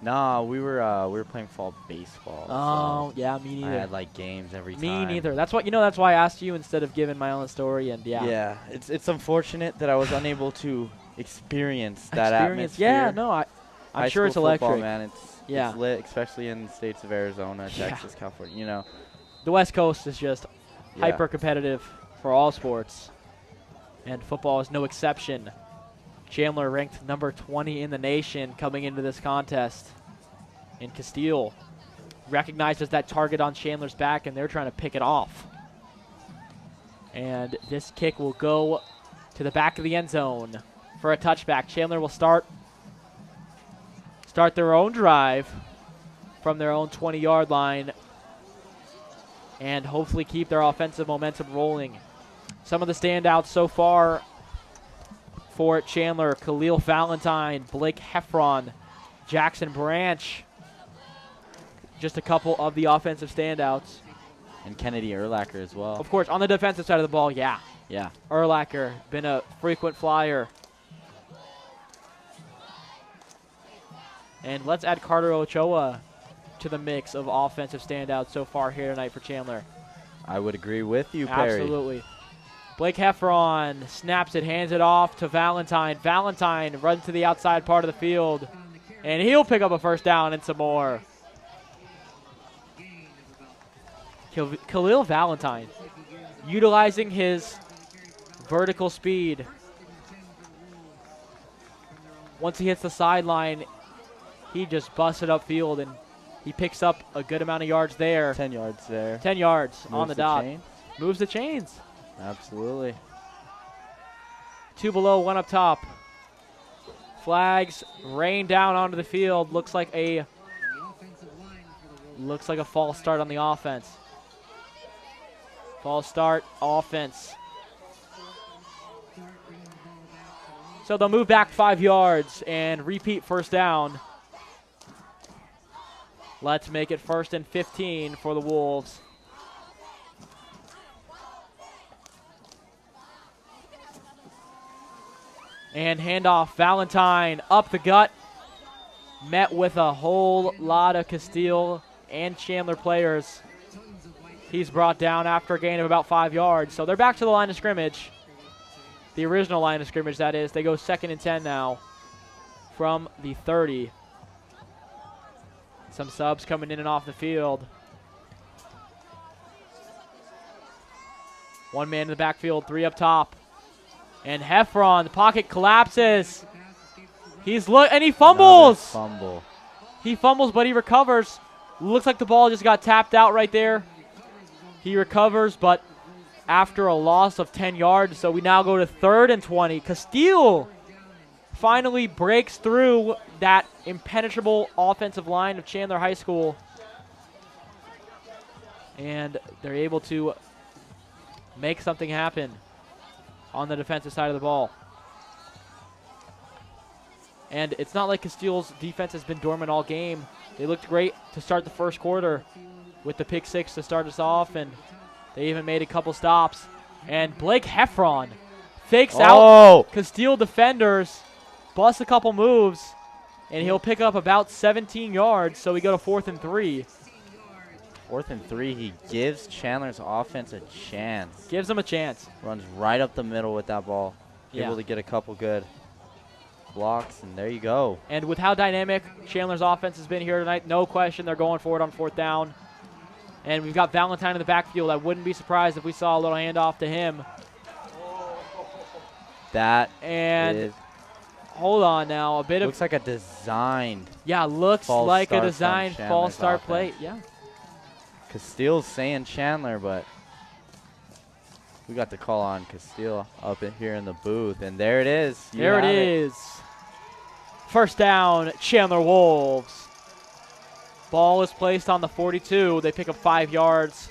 No, we were playing fall baseball. Oh, so yeah, me I neither. had like games every time. Me neither. That's that's why I asked you instead of giving my own story. And yeah. Yeah, it's unfortunate that I was unable to experience that atmosphere. Yeah, no, I'm High sure it's school football, electric. man. Yeah. It's lit, especially in the states of Arizona, Yeah. Texas, California. The West Coast is just Yeah. hyper competitive for all sports, and football is no exception. Chandler ranked number 20 in the nation coming into this contest. And Casteel recognized as that target on Chandler's back, and they're trying to pick it off. And this kick will go to the back of the end zone for a touchback. Chandler will start their own drive from their own 20-yard line and hopefully keep their offensive momentum rolling. Some of the standouts so far for Chandler: Khalil Valentine, Blake Heffron, Jackson Branch. Just a couple of the offensive standouts. And Kennedy Urlacher as well. Of course, on the defensive side of the ball, yeah. Yeah. Urlacher, been a frequent flyer. And let's add Carter Ochoa to the mix of offensive standouts so far here tonight for Chandler. I would agree with you, Perry. Absolutely. Blake Heffron snaps it, hands it off to Valentine. Valentine runs to the outside part of the field, and he'll pick up a first down and some more. Khalil Valentine, utilizing his vertical speed. Once he hits the sideline, he just busts it upfield, and he picks up a good amount of yards there. 10 yards there. 10 yards on the dot. Chain. Moves the chains. Absolutely. 2 below, 1 up top. Flags rain down onto the field. Looks like a false start on the offense. False start, offense. So they'll move back 5 yards and repeat first down. Let's make it 1st and 15 for the Wolves. And handoff, Valentine up the gut. Met with a whole lot of Casteel and Chandler players. He's brought down after a gain of about 5 yards. So they're back to the line of scrimmage. The original line of scrimmage, that is. They go 2nd and 10 now from the 30. Some subs coming in and off the field. 1 man in the backfield, 3 up top. And Heffron, the pocket collapses. And he fumbles. Fumble. He fumbles, but he recovers. Looks like the ball just got tapped out right there. He recovers, but after a loss of 10 yards, so we now go to 3rd and 20. Casteel finally breaks through that impenetrable offensive line of Chandler High School. And they're able to make something happen on the defensive side of the ball. And it's not like Casteel's defense has been dormant all game. They looked great to start the first quarter with the pick 6 to start us off, and they even made a couple stops. And Blake Heffron fakes Oh. out Casteel defenders, busts a couple moves, and he'll pick up about 17 yards, so we go to 4th and 3. 4th and 3, he gives Chandler's offense a chance. Gives him a chance. Runs right up the middle with that ball. Yeah. Able to get a couple good blocks, and there you go. And with how dynamic Chandler's offense has been here tonight, no question they're going for it on 4th down. And we've got Valentine in the backfield. I wouldn't be surprised if we saw a little handoff to him. That And is, hold on now, a bit of looks like a designed. yeah, looks false like a start from designed Chandler's false start play. offense. Yeah. Casteel's saying Chandler, but we got the call on Casteel up in here in the booth, and there it is. You There it have is. First down, Chandler Wolves. Ball is placed on the 42. They pick up 5 yards,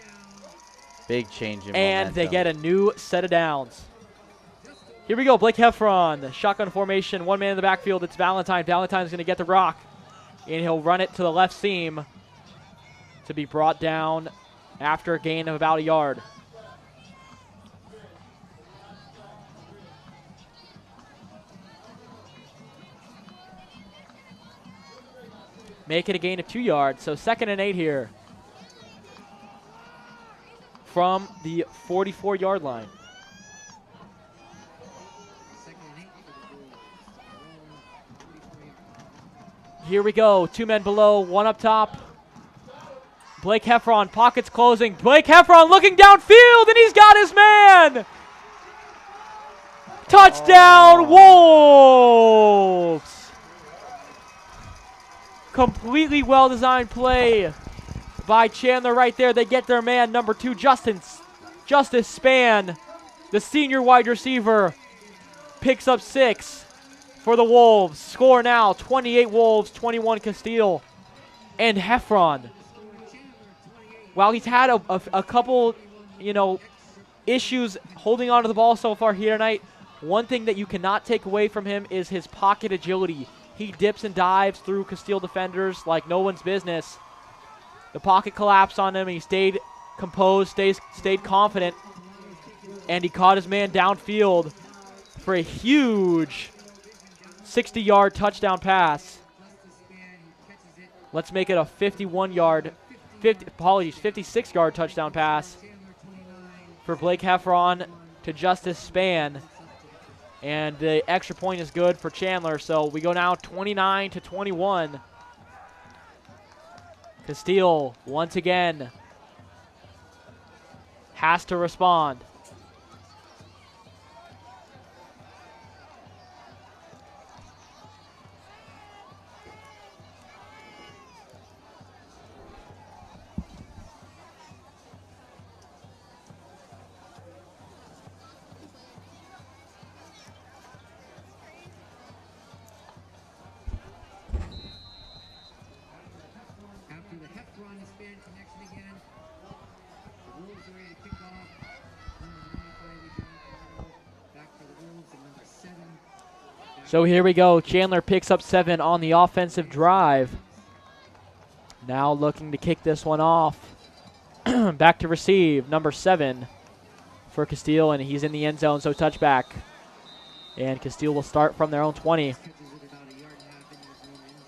Big change in and they momentum. get a new set of downs. Here we go, Blake Heffron. Shotgun formation, 1 man in the backfield. It's Valentine. Valentine's going to get the rock, and he'll run it to the left seam to be brought down after a gain of about a yard. Make it a gain of 2 yards, so 2nd and 8 here from the 44-yard line. Here we go, 2 men below, 1 up top. Blake Heffron, pockets closing. Blake Heffron looking downfield, and he's got his man. Touchdown, Wolves. Completely well-designed play by Chandler right there. They get their man, number 2, Justice Spann, the senior wide receiver, picks up 6 for the Wolves. Score now, 28 Wolves, 21 Casteel. And Heffron, while he's had a couple, issues holding onto the ball so far here tonight, one thing that you cannot take away from him is his pocket agility. He dips and dives through Casteel defenders like no one's business. The pocket collapsed on him, and he stayed composed, stayed confident, and he caught his man downfield for a huge 60-yard touchdown pass. Let's make it a 56-yard touchdown pass for Blake Heffron to Justice Spann. And the extra point is good for Chandler, so we go now 29-21. Casteel, once again, has to respond. After the Heffron and Spann connection again, the Wolves are ready to kick off. Number 95, back for the Wolves, and number 7. So here we go. Chandler picks up 7 on the offensive drive. Now looking to kick this one off. Back to receive, number 7 for Casteel, and he's in the end zone, so touchback. And Casteel will start from their own 20.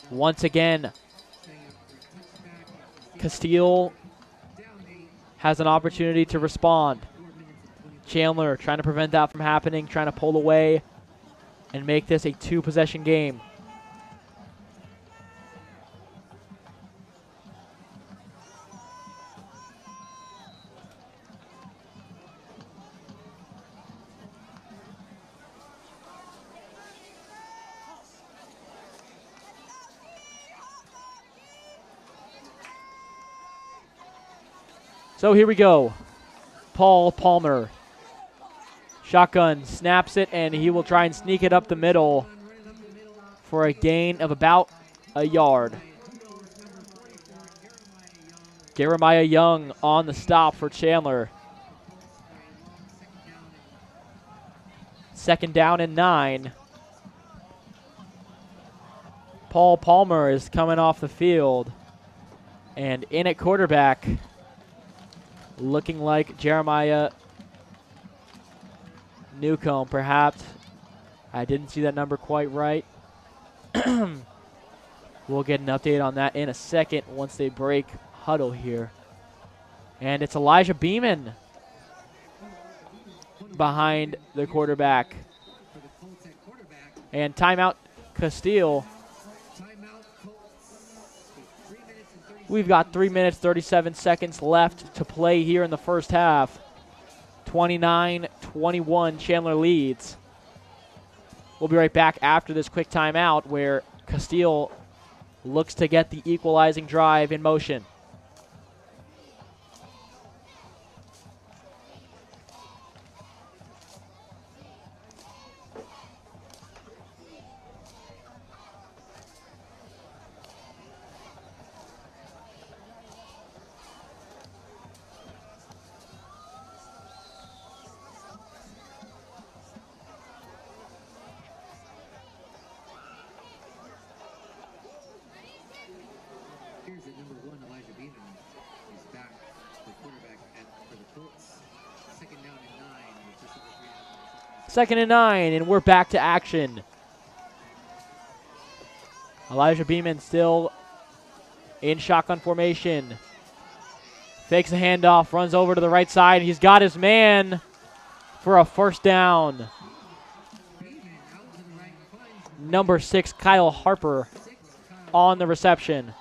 Once again, Casteel has an opportunity to respond. Chandler trying to prevent that from happening, trying to pull away and make this a 2-possession game. So here we go. Paul Palmer. Shotgun, snaps it, and he will try and sneak it up the middle for a gain of about a yard. Jeremiah Young on the stop for Chandler. 2nd down and 9. Paul Palmer is coming off the field. And in at quarterback, looking like Jeremiah Newcomb, perhaps. I didn't see that number quite right. We'll get an update on that in a second once they break huddle here. And it's Elijah Beeman behind the quarterback. For the Colts at quarterback. And timeout, Casteel. Timeout, Colts. With 3 minutes and 30 We've got 3 minutes, 37 seconds left to play here in the first half. 29-21, Chandler leads. We'll be right back after this quick timeout where Casteel looks to get the equalizing drive in motion. Here's at number 1, Elijah Beeman is back, the quarterback for the Colts. Second down and 9 with just over 3 minutes. 2nd and 9, and we're back to action. Elijah Beeman still in shotgun formation. Fakes the handoff, runs over to the right side. He's got his man for a first down. Number 6, Kyle Harper on the reception.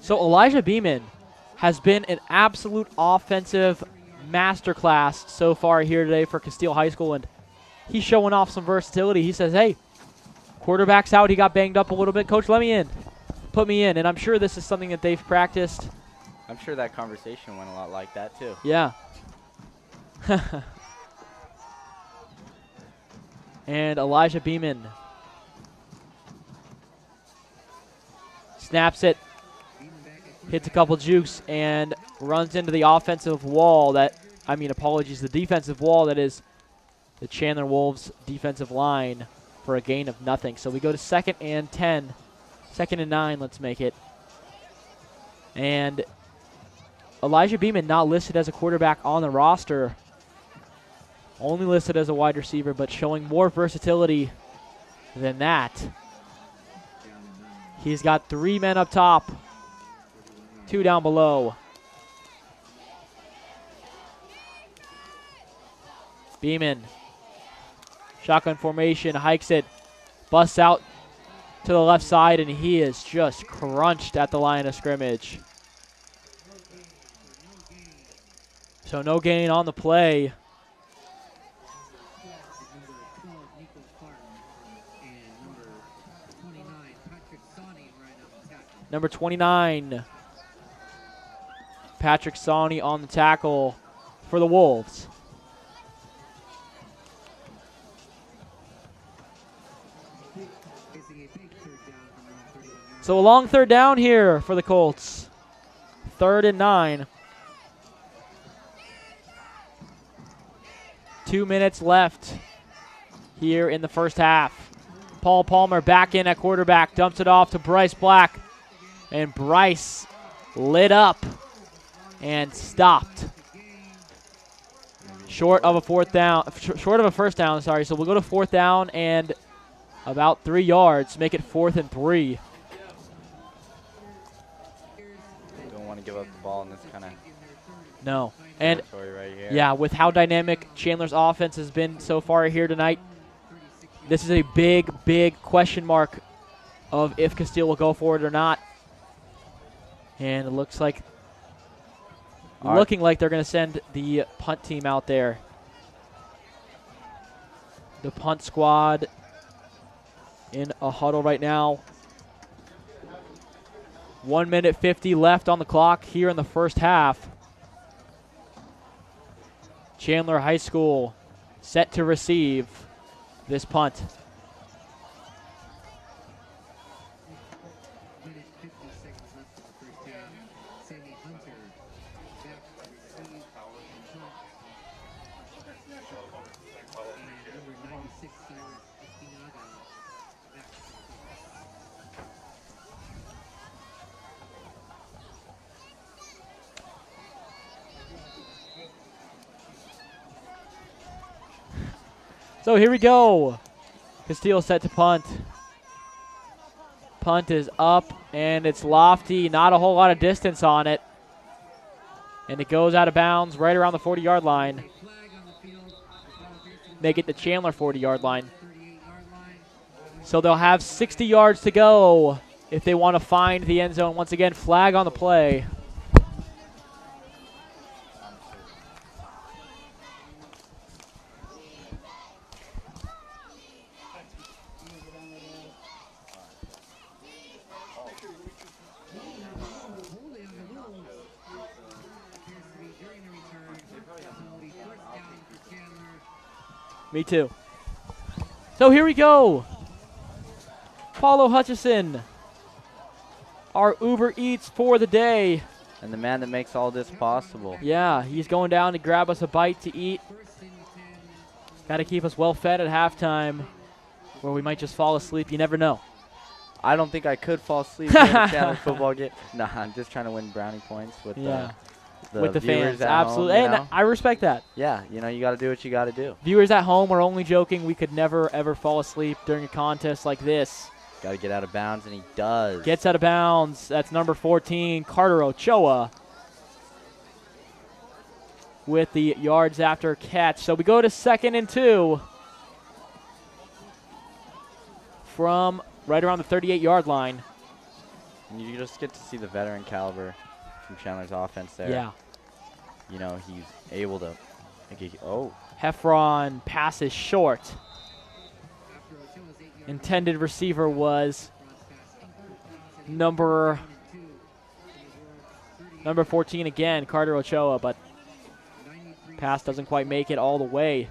So Elijah Beeman has been an absolute offensive masterclass so far here today for Casteel High School, and he's showing off some versatility. He says, hey, quarterback's out. He got banged up a little bit. Coach, let me in. Put me in. And I'm sure this is something that they've practiced. I'm sure that conversation went a lot like that, too. Yeah. And Elijah Beeman snaps it, hits a couple jukes, and runs into the offensive wall the defensive wall that is the Chandler Wolves defensive line for a gain of nothing. So we go to 2nd and 10. 2nd and 9, let's make it. And Elijah Beeman not listed as a quarterback on the roster. Only listed as a wide receiver, but showing more versatility than that. He's got 3 men up top, 2 down below. Beeman, shotgun formation, hikes it, busts out to the left side, and he is just crunched at the line of scrimmage. So no gain on the play. Number 29, Patrick Sawney on the tackle for the Wolves. So a long 3rd down here for the Colts. 3rd and 9. 2 minutes left here in the first half. Paul Palmer back in at quarterback, dumps it off to Bryce Black. And Bryce lit up and stopped. Short of a first down, sorry. So we'll go to 4th down and about 3 yards, make it 4th and 3. Don't want to give up the ball in this kind of No. And right here. yeah, with how dynamic Chandler's offense has been so far here tonight, this is a big, big question mark of if Casteel will go for it or not. And it looks like, looking like they're going to send the punt team out there. The punt squad in a huddle right now. 1 minute 50 left on the clock here in the first half. Chandler High School set to receive this punt. So here we go. Casteel set to punt. Punt is up, and it's lofty. Not a whole lot of distance on it. And it goes out of bounds right around the 40-yard line. Make it the Chandler 40-yard line. So they'll have 60 yards to go if they want to find the end zone. Once again, flag on the play. Me too. So here we go. Paulo Hutchison, our Uber Eats for the day. And the man that makes all this possible. Yeah, he's going down to grab us a bite to eat. Got to keep us well fed at halftime, where we might just fall asleep. You never know. I don't think I could fall asleep during a Chandler football game. Nah, I'm just trying to win brownie points with with the viewers fans. at Absolutely. home, And I respect that. Yeah, you know, you got to do what you got to do. Viewers at home are only joking. We could never, ever fall asleep during a contest like this. Got to get out of bounds, and he does. Gets out of bounds. That's number 14, Carter Ochoa, with the yards after catch. So we go to 2nd and 2 from right around the 38-yard line. And you just get to see the veteran caliber from Chandler's offense there. Yeah. You know, he's able to. Heffron passes short. Intended receiver was number 14 again, Carter Ochoa, but pass doesn't quite make it all the way.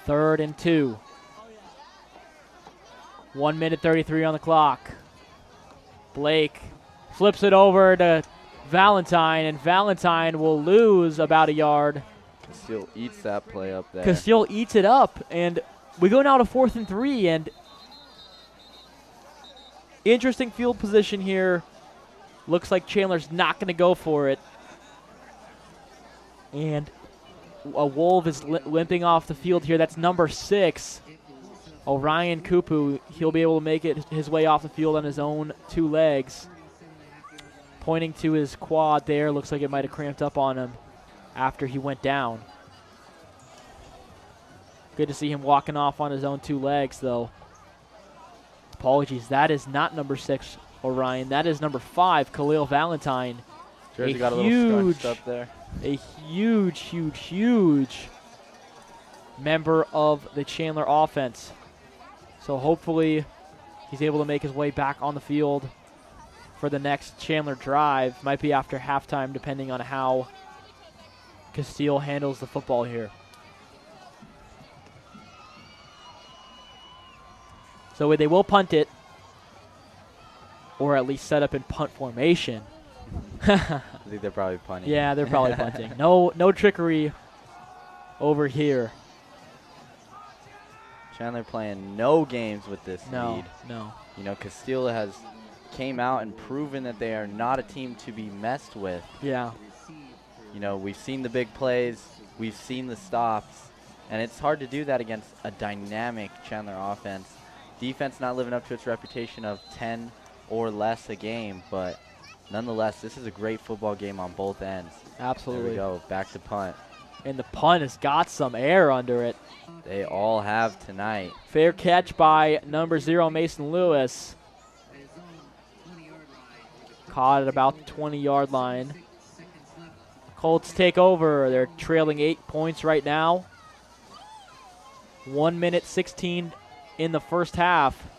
3rd and 2. 1 minute 33 on the clock. Blake flips it over to Valentine, and Valentine will lose about a yard. Casteel eats that play up there. Casteel eats it up, and we go now to 4th and 3, and interesting field position here. Looks like Chandler's not going to go for it. And a Wolf is limping off the field here. That's number 6, Orion Kupu. He'll be able to make it his way off the field on his own 2 legs. Pointing to his quad there. Looks like it might have cramped up on him after he went down. Good to see him walking off on his own 2 legs, though. Apologies, that is not number 6, Orion. That is number 5, Khalil Valentine. Jersey got a little scrunched up there. A huge, huge, huge member of the Chandler offense. So hopefully he's able to make his way back on the field for the next Chandler drive. Might be after halftime, depending on how Casteel handles the football here. So they will punt it, or at least set up in punt formation. I think they're probably punting. Yeah, they're probably punting. No trickery over here. Chandler playing no games with this lead. No. You know, Casteel has came out and proven that they are not a team to be messed with. Yeah. You know, we've seen the big plays, we've seen the stops, and it's hard to do that against a dynamic Chandler offense. Defense not living up to its reputation of 10 or less a game, but nonetheless, this is a great football game on both ends. Absolutely. There we go, back to punt. And the punt has got some air under it. They all have tonight. Fair catch by number 0, Mason Lewis. Caught at about the 20-yard line. Colts take over. They're trailing 8 points right now. 1 minute 16 in the first half.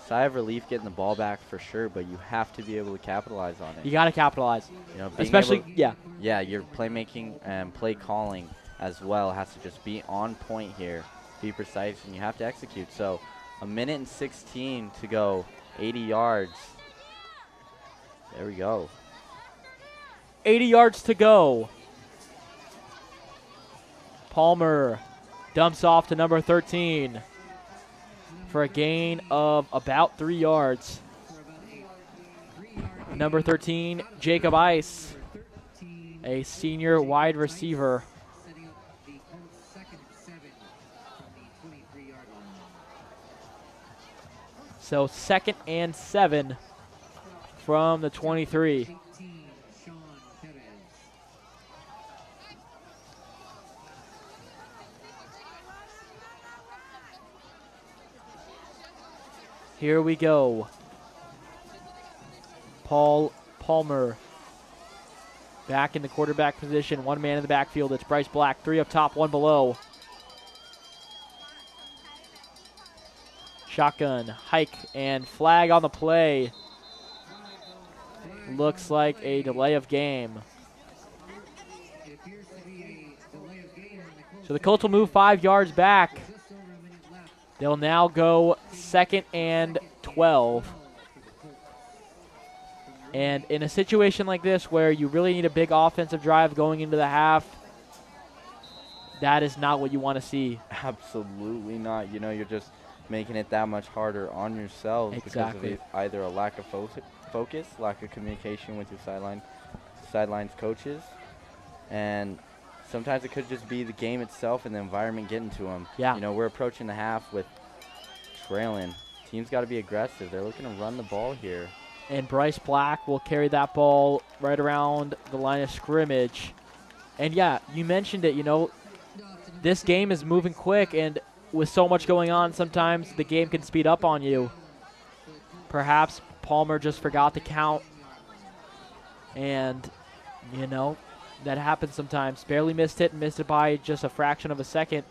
Sigh of relief getting the ball back for sure, but you have to be able to capitalize on it. You got to capitalize. You know, especially, yeah. Yeah, your playmaking and play calling as well has to just be on point here, be precise, and you have to execute. So 1 minute and 16 to go, 80 yards. There we go. 80 yards to go. Palmer dumps off to number 13 for a gain of about 3 yards. Number 13, Jacob Ice. a senior wide receiver. Setting up the Colts' 2nd and 7 from the 23-yard line. So 2nd and 7 from the 23. 18, Sean Perez. Here we go. Palmer back in the quarterback position. One man in the backfield. It's Bryce Black. 3 up top, 1 below. Shotgun, hike, and flag on the play. Looks like a delay of game. It appears to be a delay of game when the Colts So the Colts will move 5 yards back. just over a minute left. They'll now go 2nd and 12. And in a situation like this where you really need a big offensive drive going into the half, that is not what you want to see. Absolutely not. You know, you're just making it that much harder on yourselves Exactly. because of either a lack of focus, lack of communication with your sidelines coaches, and sometimes it could just be the game itself and the environment getting to them. Yeah. You know, we're approaching the half with trailing. Team's got to be aggressive. They're looking to run the ball here. And Bryce Black will carry that ball right around the line of scrimmage. And yeah, you mentioned it, you know, this game is moving quick, and with so much going on, sometimes the game can speed up on you. Perhaps Palmer just forgot to count. And, you know, that happens sometimes. Barely missed it and missed it by just a fraction of a second.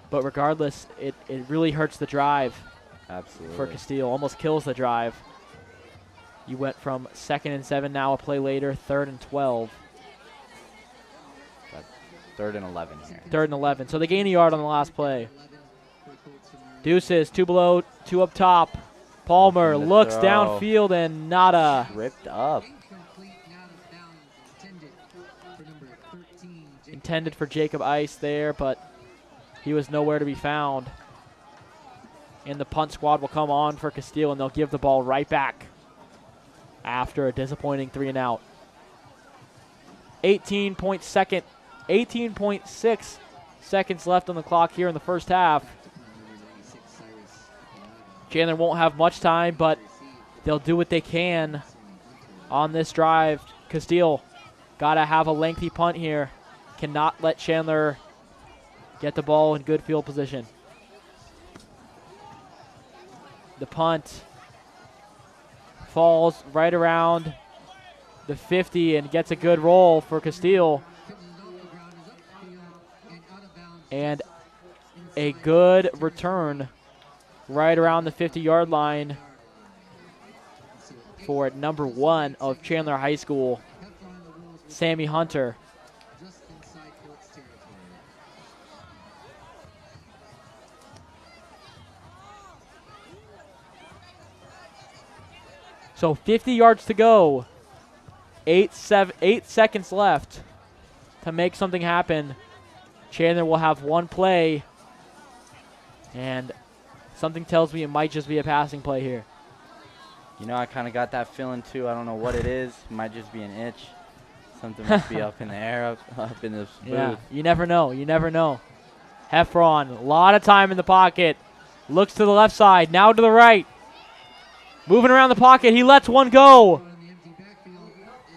But regardless, it really hurts the drive Absolutely. for Casteel. Almost kills the drive. You went from 2nd and 7 now, a play later, 3rd and 12. Got 3rd and 11 here. 3rd and 11. So they gain a yard on the last play. Deuces, 2 below, 2 up top. Palmer Looking to looks throw. downfield and nada. Ripped up. Incomplete and out of bounds, intended for number 13, Jacob. Intended for Jacob Ice there, but he was nowhere to be found. And the punt squad will come on for Casteel, and they'll give the ball right back after a disappointing 3 and out. 18.6 seconds left on the clock here in the first half. Chandler won't have much time, but they'll do what they can on this drive. Casteel got to have a lengthy punt here. Cannot let Chandler get the ball in good field position. The punt falls right around the 50 and gets a good roll for Casteel. And a good return right around the 50-yard line for number 1 of Chandler High School, Sammy Hunter. Just inside Colts territory. So 50 yards to go. 8 seconds left to make something happen. Chandler will have one play, and something tells me it might just be a passing play here. You know, I kind of got that feeling too. I don't know what it is. It might just be an itch. Something must be up in the air, up in this booth. Yeah, you never know. You never know. Heffron, a lot of time in the pocket. Looks to the left side, now to the right. Moving around the pocket, he lets one go.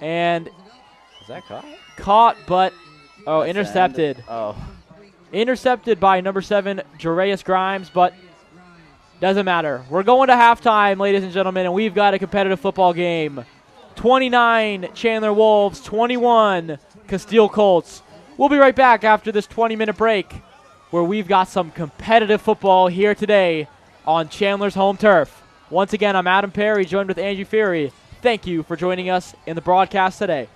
And Is that caught? caught, but, oh, That's the end. intercepted. Oh, Intercepted by number 7, Jarius Grimes, but doesn't matter. We're going to halftime, ladies and gentlemen, and we've got a competitive football game. 29 Chandler Wolves, 21 Casteel Colts. We'll be right back after this 20-minute break where we've got some competitive football here today on Chandler's home turf. Once again, I'm Adam Perry, joined with Andrew Fury. Thank you for joining us in the broadcast today.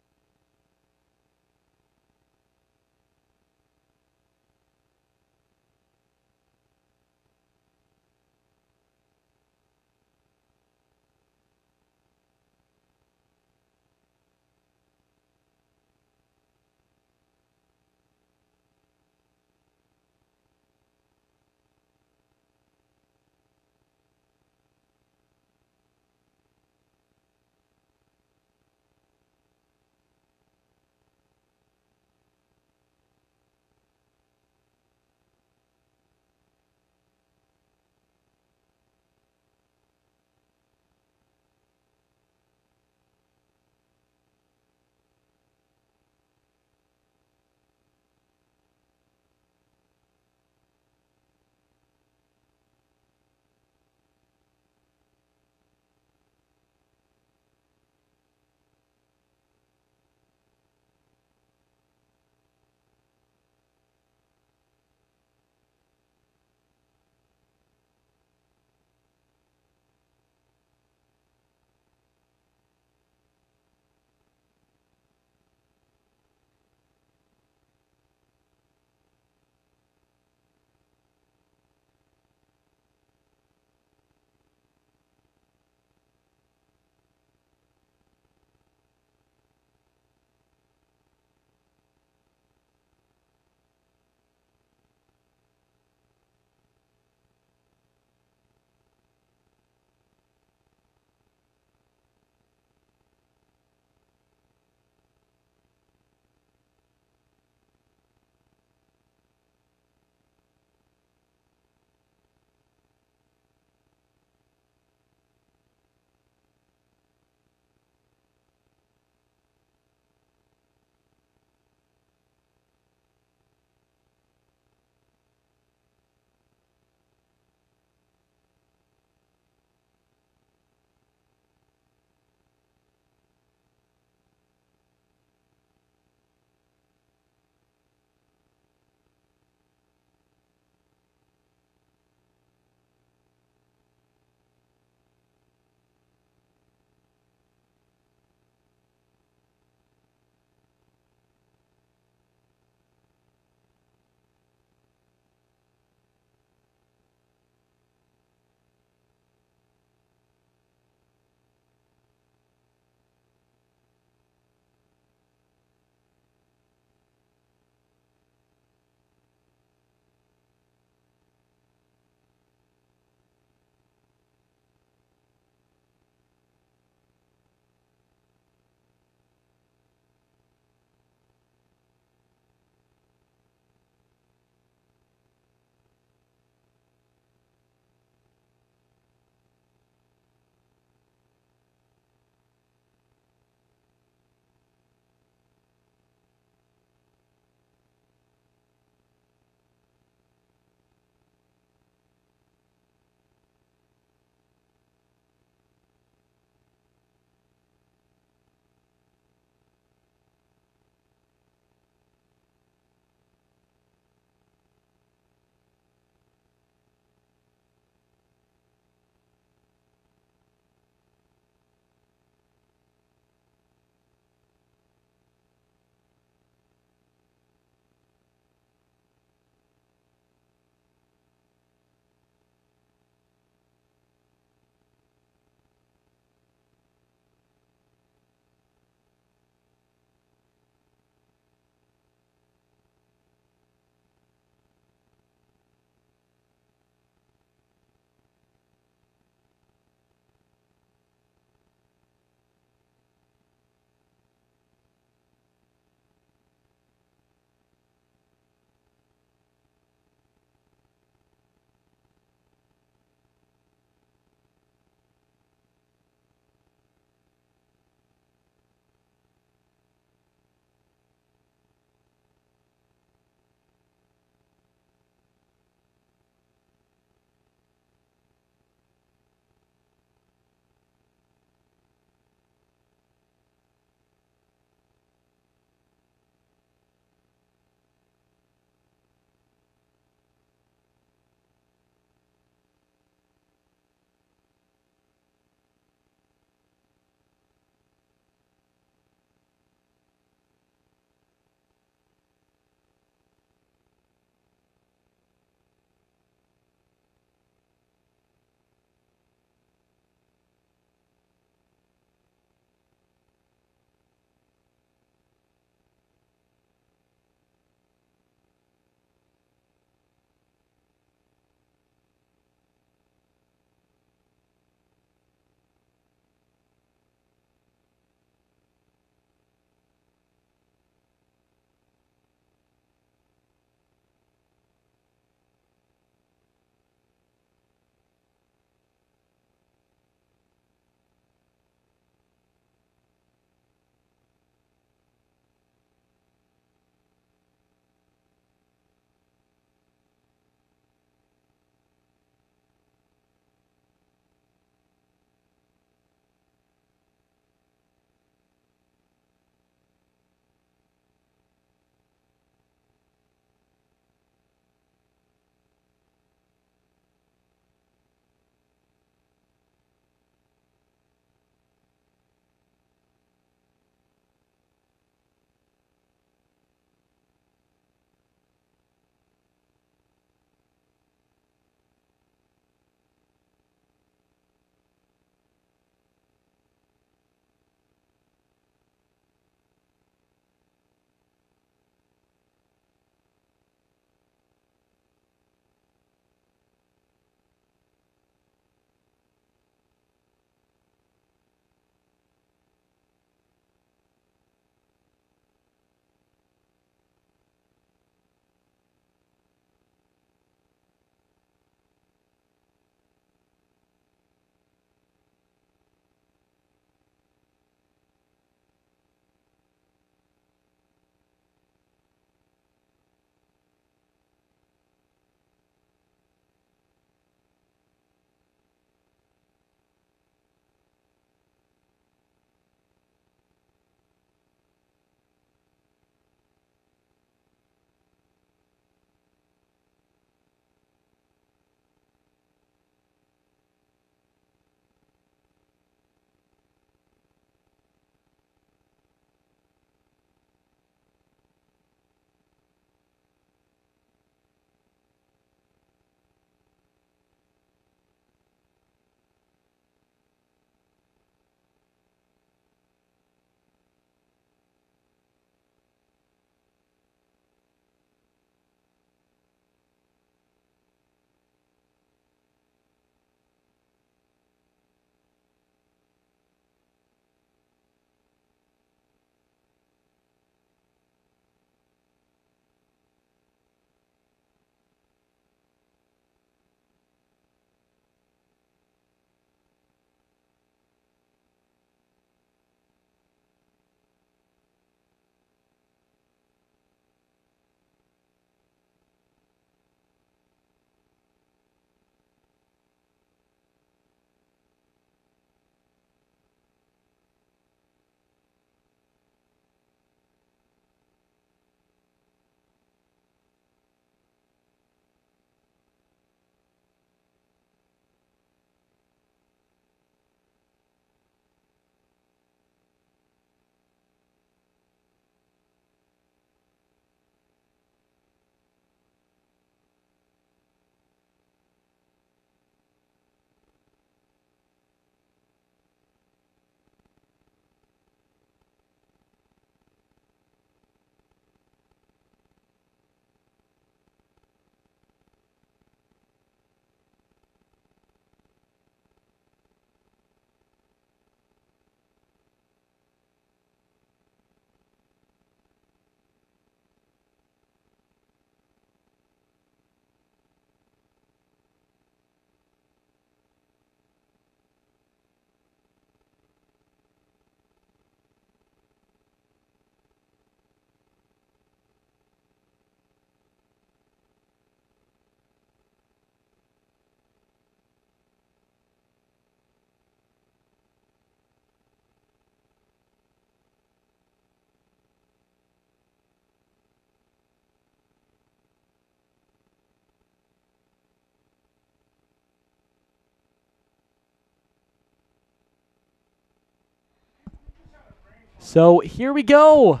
So here we go.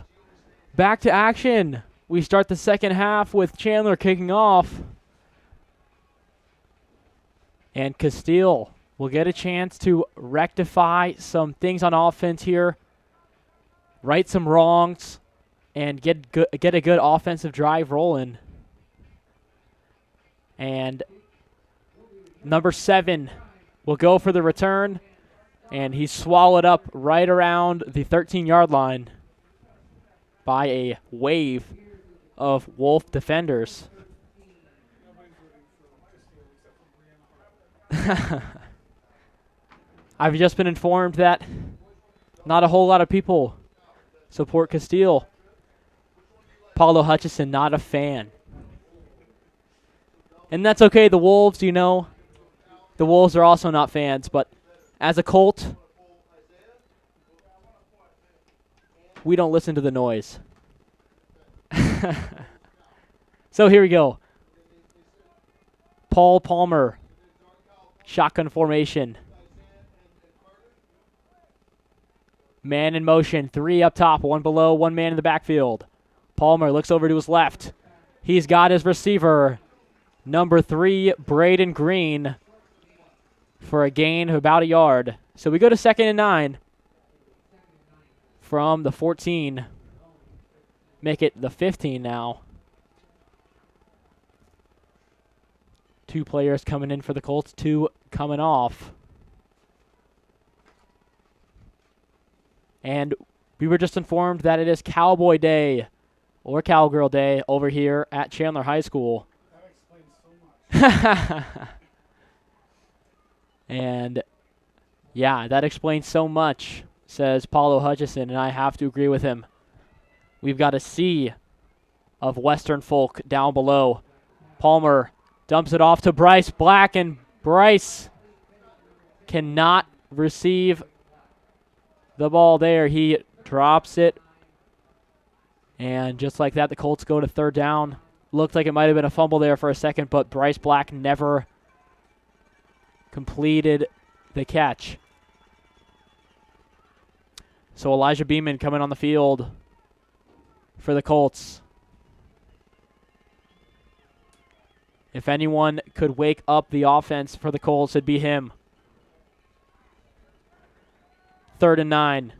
Back to action. We start the second half with Chandler kicking off. And Casteel will get a chance to rectify some things on offense here, right some wrongs, and get a good offensive drive rolling. And number 7 will go for the return, and he's swallowed up right around the 13-yard line by a wave of Wolf defenders. I've just been informed that not a whole lot of people support Casteel. Paulo Hutchison, not a fan. And that's okay. The Wolves, you know, the Wolves are also not fans. But as a Colt, we don't listen to the noise. So here we go. Paul Palmer, shotgun formation. Man in motion, 3 up top, 1 below, 1 man in the backfield. Palmer looks over to his left. He's got his receiver, number 3, Braden Green, for a gain of about a yard. So we go to 2nd and 9 from the 14. Make it the 15 now. 2 players coming in for the Colts, 2 coming off. And we were just informed that it is Cowboy Day or Cowgirl Day over here at Chandler High School. That explains so much. And yeah, that explains so much, says Paulo Hutchison, and I have to agree with him. We've got a sea of Western folk down below. Palmer dumps it off to Bryce Black, and Bryce cannot receive the ball there. He drops it. And just like that, the Colts go to 3rd down. Looked like it might have been a fumble there for a second, but Bryce Black never completed the catch. So Elijah Beeman coming on the field for the Colts. If anyone could wake up the offense for the Colts, it'd be him. 3rd and 9.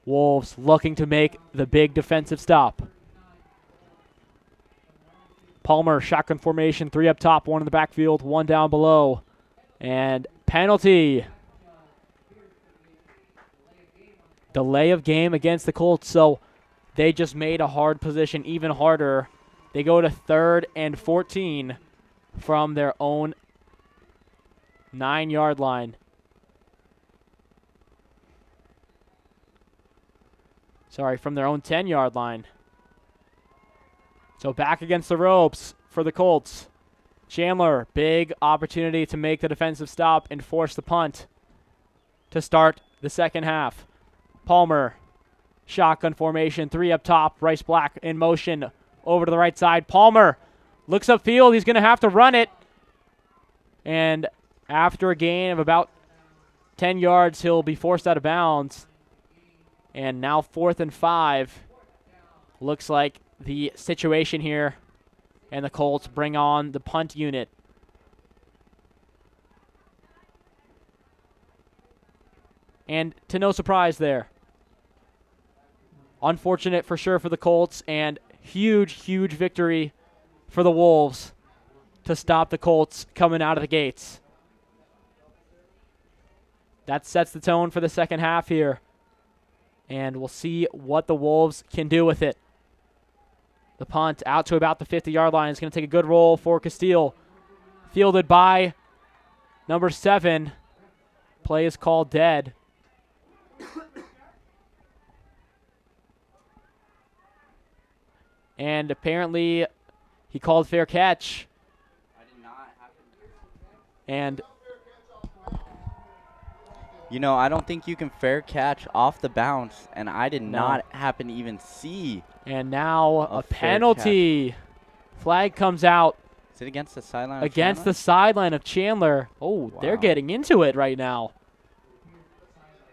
Wolves looking to make the big defensive stop. Palmer, shotgun formation, 3 up top, 1 in the backfield, 1 down below. And penalty. Delay of game against the Colts, so they just made a hard position even harder. They go to 3rd and 14 from their own 9-yard line. Sorry, from their own 10-yard line. So back against the ropes for the Colts. Chandler, big opportunity to make the defensive stop and force the punt to start the second half. Palmer, shotgun formation, 3 up top. Bryce Black in motion over to the right side. Palmer looks upfield. He's going to have to run it. And after a gain of about 10 yards, he'll be forced out of bounds. And now 4th and 5. Looks like the situation here. And the Colts bring on the punt unit. And to no surprise there. Unfortunate for sure for the Colts, and huge, huge victory for the Wolves to stop the Colts coming out of the gates. That sets the tone for the second half here. And we'll see what the Wolves can do with it. The punt out to about the 50-yard line. It's going to take a good roll for Casteel. Fielded by number 7. Play is called dead. And apparently he called fair catch. And you know, I don't think you can fair catch off the bounce, and I did not happen to even see. And now a penalty. Flag comes out. Is it against the sideline? Against the sideline of Chandler. Oh, they're Wow. getting into it right now.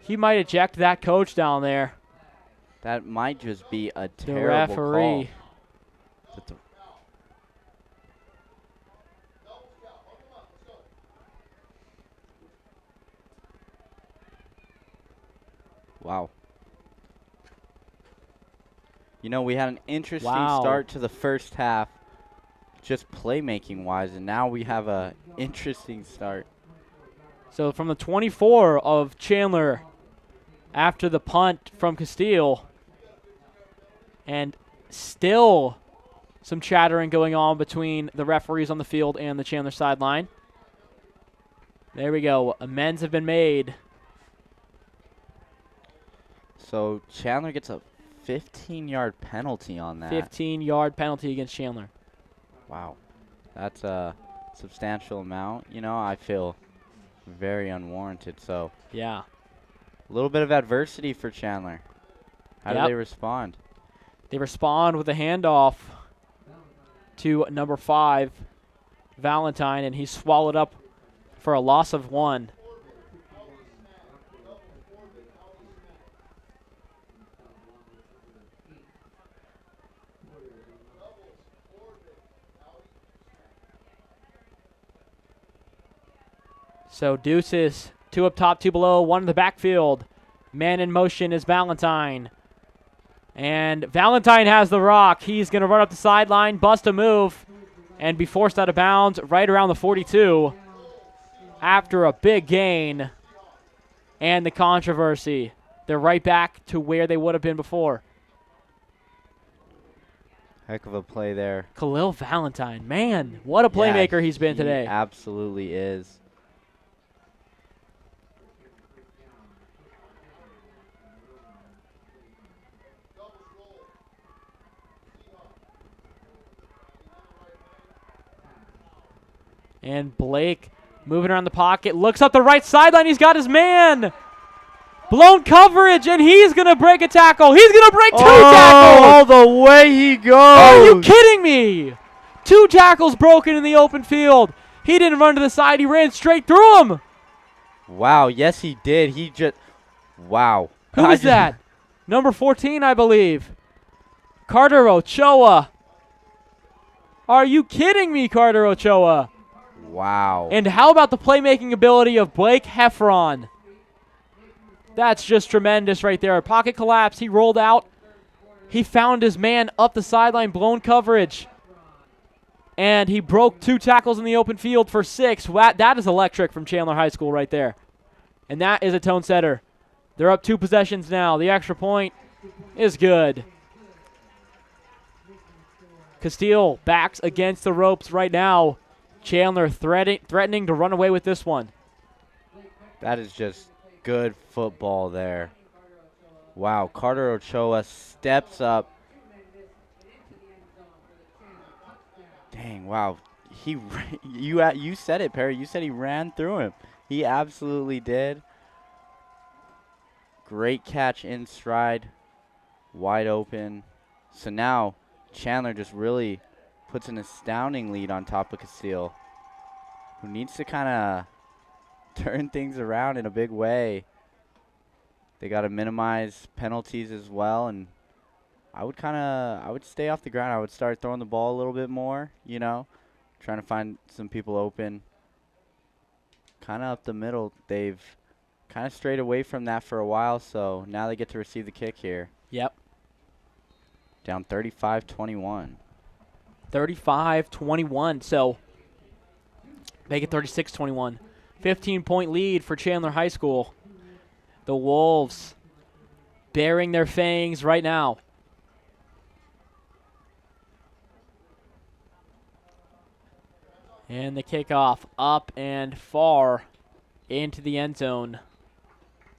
He might eject that coach down there. That might just be a The terrible call. referee. Wow. You know, we had an interesting Wow. start to the first half, just playmaking-wise, and now we have a interesting start. So from the 24 of Chandler after the punt from Casteel. And still some chattering going on between the referees on the field and the Chandler sideline. There we go. Amends have been made. So Chandler gets a 15-yard penalty on that. 15-yard penalty against Chandler. Wow. That's a substantial amount. You know, I feel very unwarranted. So Yeah. a little bit of adversity for Chandler. How do Yep. they respond? They respond with a handoff to number 5, Valentine, and he's swallowed up for a loss of 1. So deuces, 2 up top, 2 below, 1 in the backfield. Man in motion is Valentine. And Valentine has the rock. He's going to run up the sideline, bust a move, and be forced out of bounds right around the 42 after a big gain and the controversy. They're right back to where they would have been before. Heck of a play there. Khalil Valentine, man, what a playmaker he's been today. He absolutely is. And Blake moving around the pocket, looks up the right sideline. He's got his man. Blown coverage, and he's going to break a tackle. He's going to break 2 tackles. All the way he goes. Are you kidding me? 2 tackles broken in the open field. He didn't run to the side. He ran straight through him. Wow, yes he did. He just, wow. Who is that? Number 14, I believe. Carter Ochoa. Are you kidding me, Carter Ochoa? Wow. And how about the playmaking ability of Blake Heffron? That's just tremendous right there. Pocket collapse. He rolled out. He found his man up the sideline, blown coverage. And he broke 2 tackles in the open field for 6. That is electric from Chandler High School right there. And that is a tone setter. They're up 2 possessions now. The extra point is good. Casteel backs against the ropes right now. Chandler threatening to run away with this one. That is just good football there. Wow, Carter Ochoa steps up. Dang, wow. You said it, Perry. You said he ran through him. He absolutely did. Great catch in stride. Wide open. So now Chandler just really puts an astounding lead on top of Casteel, who needs to kind of turn things around in a big way. They got to minimize penalties as well, and I would stay off the ground. I would start throwing the ball a little bit more, you know, trying to find some people open. Kind of up the middle. They've kind of strayed away from that for a while, so now they get to receive the kick here. Yep. Down 35-21. 35-21. So make it 36-21. 15-point lead for Chandler High School. The Wolves baring their fangs right now. And the kickoff up and far into the end zone.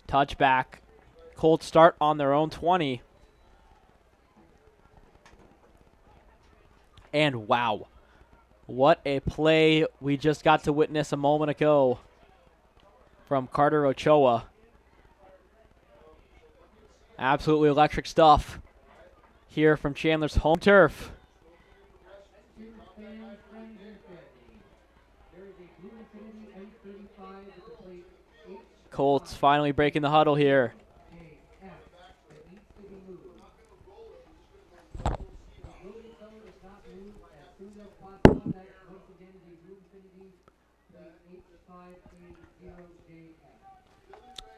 Touchback. Colts start on their own 20. And wow, what a play we just got to witness a moment ago from Carter Ochoa. Absolutely electric stuff here from Chandler's home turf. Colts finally breaking the huddle here.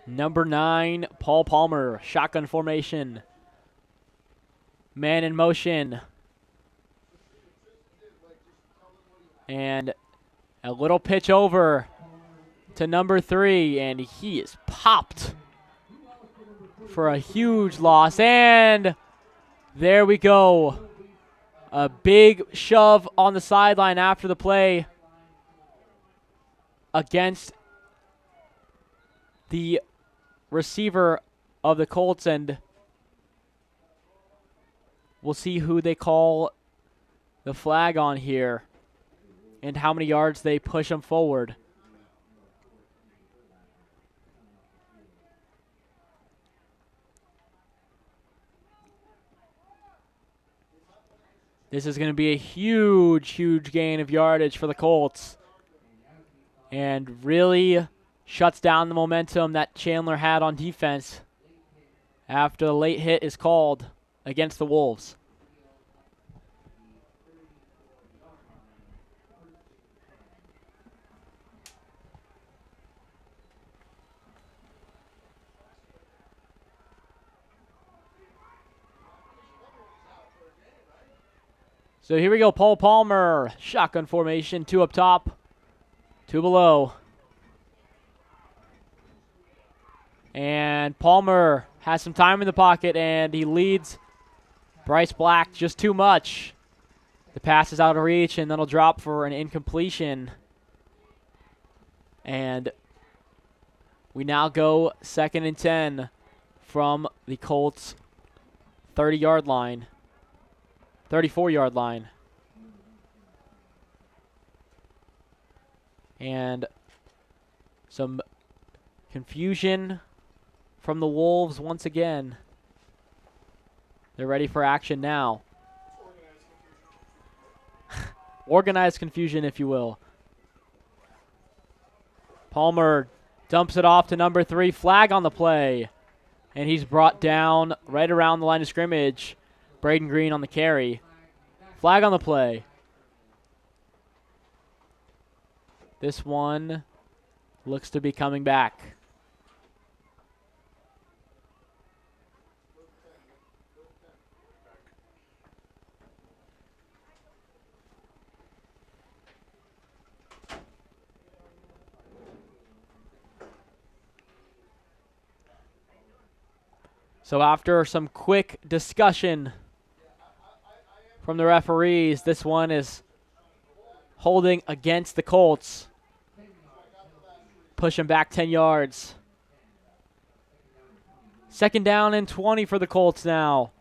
Number 9, Paul Palmer, shotgun formation. Man in motion. And a little pitch over to number 3, and he is popped for a huge loss. And there we go. A big shove on the sideline after the play against the receiver of the Colts, and we'll see who they call the flag on here and how many yards they push him forward. This is going to be a huge, huge gain of yardage for the Colts, and really shuts down the momentum that Chandler had on defense after the late hit is called against the Wolves. So here we go, Paul Palmer, shotgun formation, 2 up top, 2 below. And Palmer has some time in the pocket, and he leads Bryce Black just too much. The pass is out of reach, and that'll drop for an incompletion. And we now go 2nd and 10 from the Colts' 30-yard line. 34-yard line. And some confusion from the Wolves once again. They're ready for action now. Organized confusion, if you will. Palmer dumps it off to number 3. Flag on the play. And he's brought down right around the line of scrimmage. Braden Green on the carry. Flag on the play. This one looks to be coming back. So after some quick discussion from the referees, this one is holding against the Colts. Push him back 10 yards. 2nd down and 20 for the Colts now.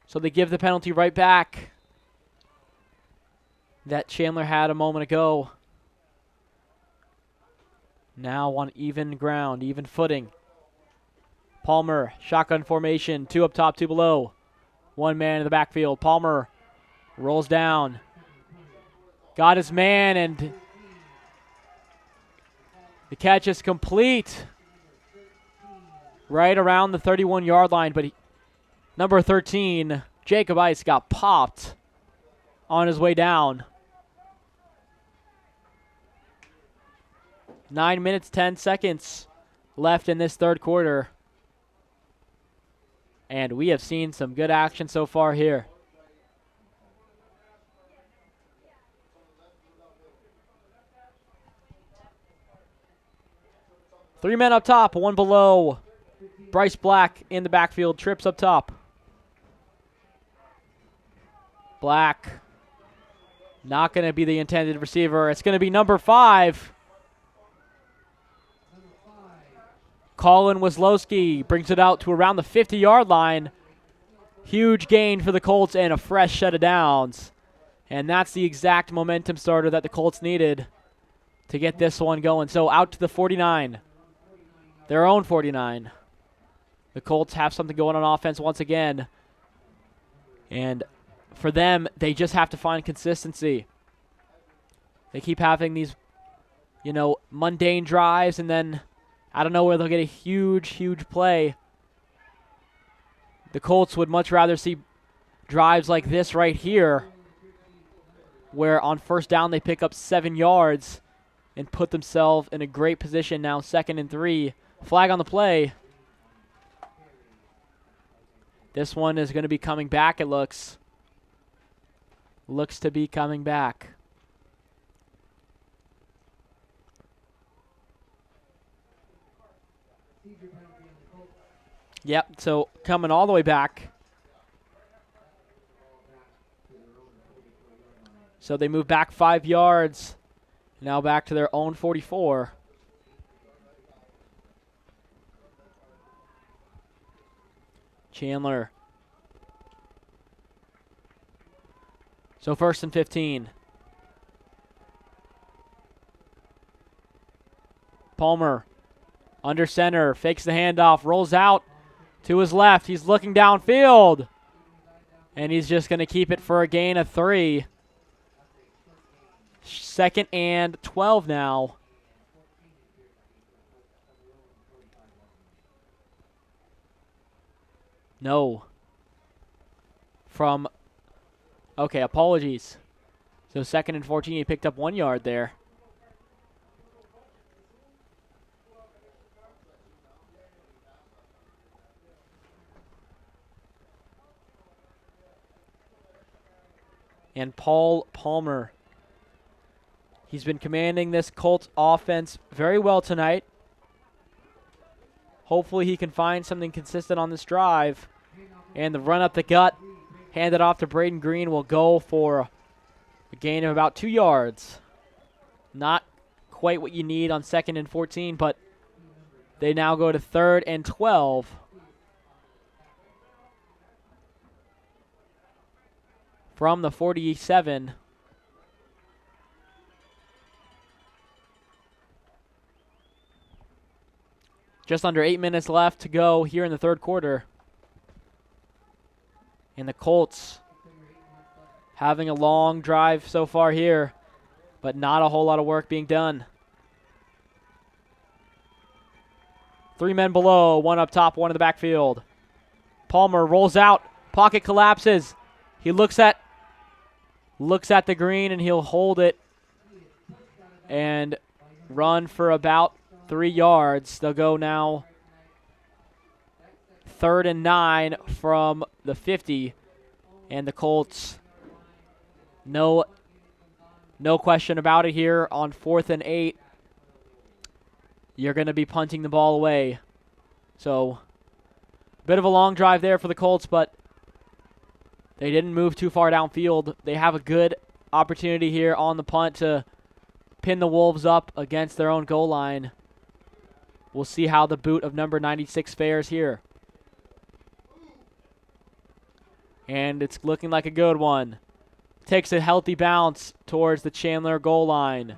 So they give the penalty right back that Chandler had a moment ago. Now on even ground, even footing. Palmer, shotgun formation, 2 up top, 2 below. 1 man in the backfield. Palmer rolls down. Got his man, and the catch is complete. Right around the 31-yard line, but number 13, Jacob Ice, got popped on his way down. 9 minutes, 10 seconds left in this 3rd quarter. And we have seen some good action so far here. Three men up top, 1 below. Bryce Black in the backfield, trips up top. Black, not going to be the intended receiver. It's going to be number 5. Colin Wislowski brings it out to around the 50-yard line. Huge gain for the Colts and a fresh set of downs. And that's the exact momentum starter that the Colts needed to get this one going. So out to the 49. Their own 49. The Colts have something going on offense once again. And for them, they just have to find consistency. They keep having these, mundane drives, and then Out of nowhere, they'll get a huge, huge play. The Colts would much rather see drives like this right here, where on first down they pick up 7 yards and put themselves in a great position now, 2nd and 3. Flag on the play. This one is going to be coming back, it looks. Looks to be coming back. Yep, so coming all the way back. So they move back 5 yards. Now back to their own 44. Chandler. So 1st and 15. Palmer under center, fakes the handoff, rolls out to his left. He's looking downfield. And he's just going to keep it for a gain of 3. 2nd and 12 now. No. Okay, apologies. So 2nd and 14, he picked up 1 yard there. And Paul Palmer. He's been commanding this Colts offense very well tonight. Hopefully he can find something consistent on this drive. And the run up the gut, handed off to Braden Green, will go for a gain of about 2 yards. Not quite what you need on 2nd and 14, but they now go to 3rd and 12. From the 47. Just under 8 minutes left to go here in the 3rd quarter. And the Colts having a long drive so far here, but not a whole lot of work being done. 3 men below, 1 up top, 1 in the backfield. Palmer rolls out, pocket collapses. He looks at the green and he'll hold it and run for about 3 yards. They'll go now 3rd and 9 from the 50, and the Colts, no question about it here on 4th and 8. You're going to be punting the ball away. So, bit of a long drive there for the Colts, but they didn't move too far downfield. They have a good opportunity here on the punt to pin the Wolves up against their own goal line. We'll see how the boot of number 96 fares here. And it's looking like a good one. Takes a healthy bounce towards the Chandler goal line.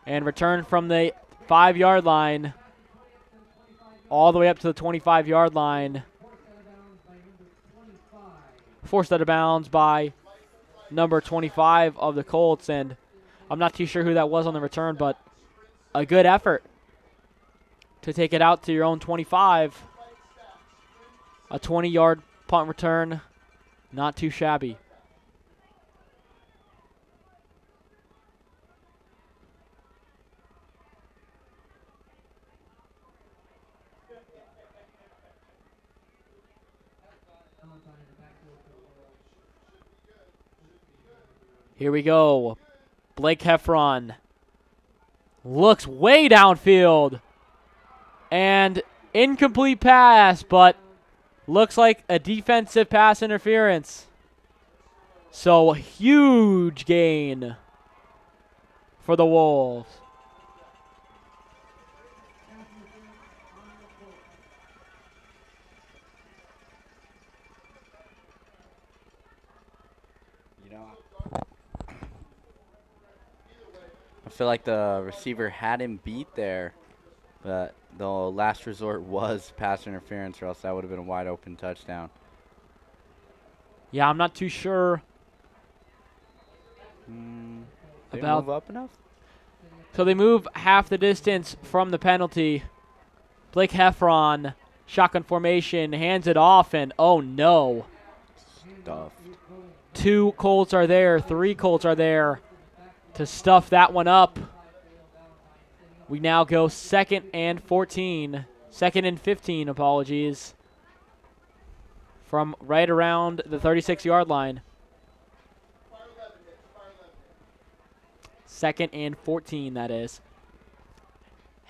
And return from the 5-yard line all the way up to the 25-yard line. Forced out of bounds by number 25 of the Colts. And I'm not too sure who that was on the return, but a good effort to take it out to your own 25. A 20-yard punt return. Not too shabby. Here we go. Blake Heffron looks way downfield. And incomplete pass, but looks like a defensive pass interference. So huge gain for the Wolves. I feel like the receiver had him beat there, but the last resort was pass interference, or else that would have been a wide open touchdown. Yeah, I'm not too sure They about move up enough? So they move half the distance from the penalty. Blake Heffron, shotgun formation, hands it off, and oh no. Stuffed. 2 Colts are there, 3 Colts are there to stuff that one up. We now go 2nd and 14. 2nd and 15, apologies. From right around the 36-yard line. 2nd and 14, that is.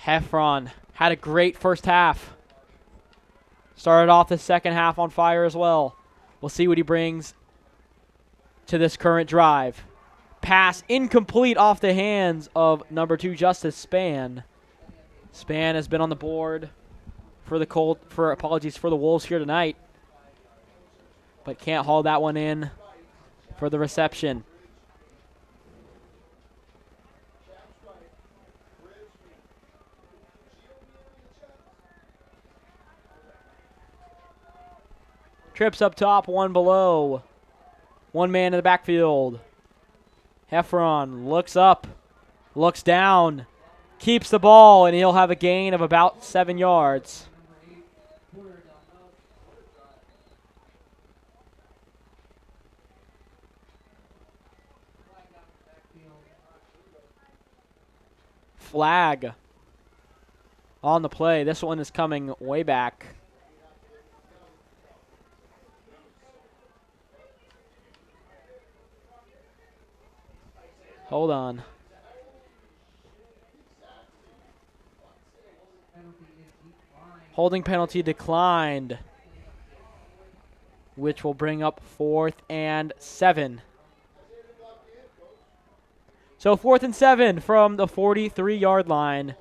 Heffron had a great first half. Started off the second half on fire as well. We'll see what he brings to this current drive. Pass incomplete off the hands of number 2, Justice Spann. Spann has been on the board for the the Wolves here tonight, but can't haul that one in for the reception. Trips up top, 1 below. 1 man in the backfield. Heffron looks up, looks down, keeps the ball, and he'll have a gain of about 7 yards. Flag on the play. This one is coming way back. Hold on. Holding penalty declined, which will bring up 4th and 7. So 4th and 7 from the 43-yard line.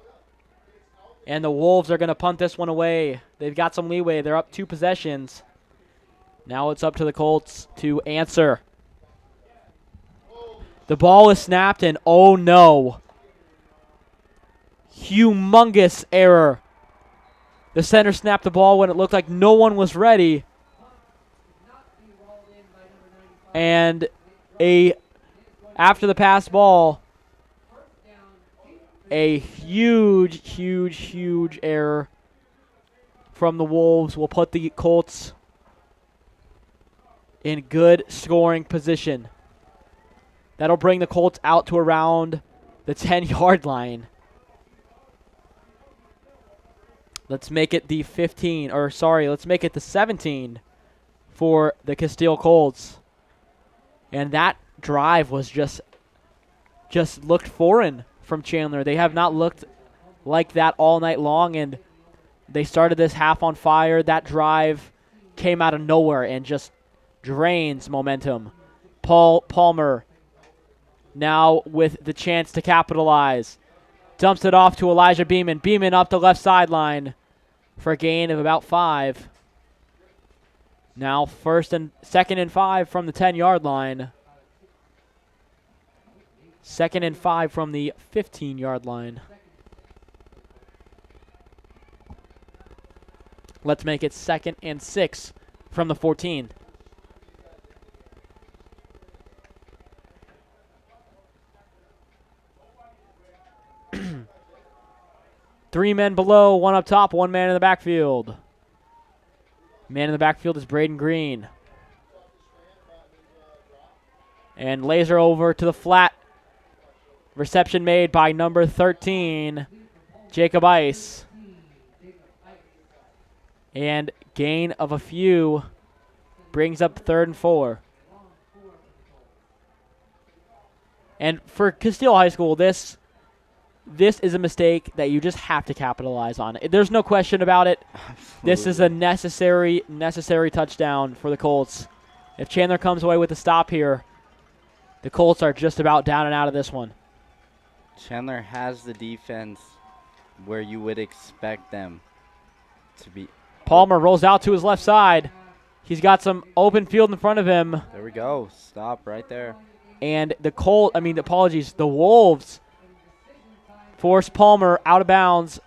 And the Wolves are going to punt this one away. They've got some leeway. They're up 2 possessions. Now it's up to the Colts to answer. The ball is snapped, and oh no. Humongous error. The center snapped the ball when it looked like no one was ready. And after the pass ball, a huge error from the Wolves will put the Colts in good scoring position. That'll bring the Colts out to around the 10-yard line. Let's make it the 15, or sorry, let's make it the 17 for the Casteel Colts. And that drive was just looked foreign from Chandler. They have not looked like that all night long, and they started this half on fire. That drive came out of nowhere and just drains momentum. Palmer now with the chance to capitalize. Dumps it off to Elijah Beeman. Beeman up the left sideline for a gain of about 5. Now 2nd and 5 from the 10-yard line. 2nd and 5 from the 15-yard line. Let's make it 2nd and 6 from the 14. Three men below, 1 up top, 1 man in the backfield. Man in the backfield is Braden Green. And laser over to the flat. Reception made by number 13, Jacob Ice. And gain of a few brings up 3rd and 4. And for Casteel High School, this is a mistake that you just have to capitalize on. There's no question about it. Absolutely. This is a necessary touchdown for the Colts. If Chandler comes away with a stop here, the Colts are just about down and out of this one. Chandler has the defense where you would expect them to be. Palmer rolls out to his left side. He's got some open field in front of him. There we go. Stop right there. And the Wolves force Palmer out of bounds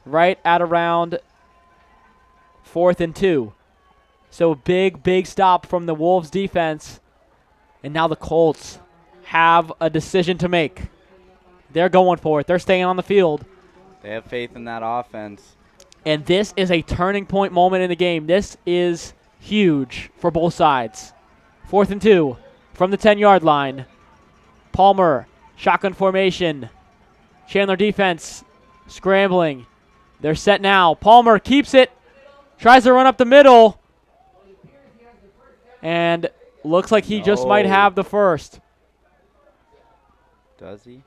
right at around 4th and 2. So big stop from the Wolves defense. And now the Colts have a decision to make. They're going for it. They're staying on the field. They have faith in that offense. And this is a turning point moment in the game. This is huge for both sides. 4th and 2 from the 10-yard line. Palmer, shotgun formation. Chandler defense scrambling. They're set now. Palmer keeps it. Tries to run up the middle. And looks like he just might have the first. Does he?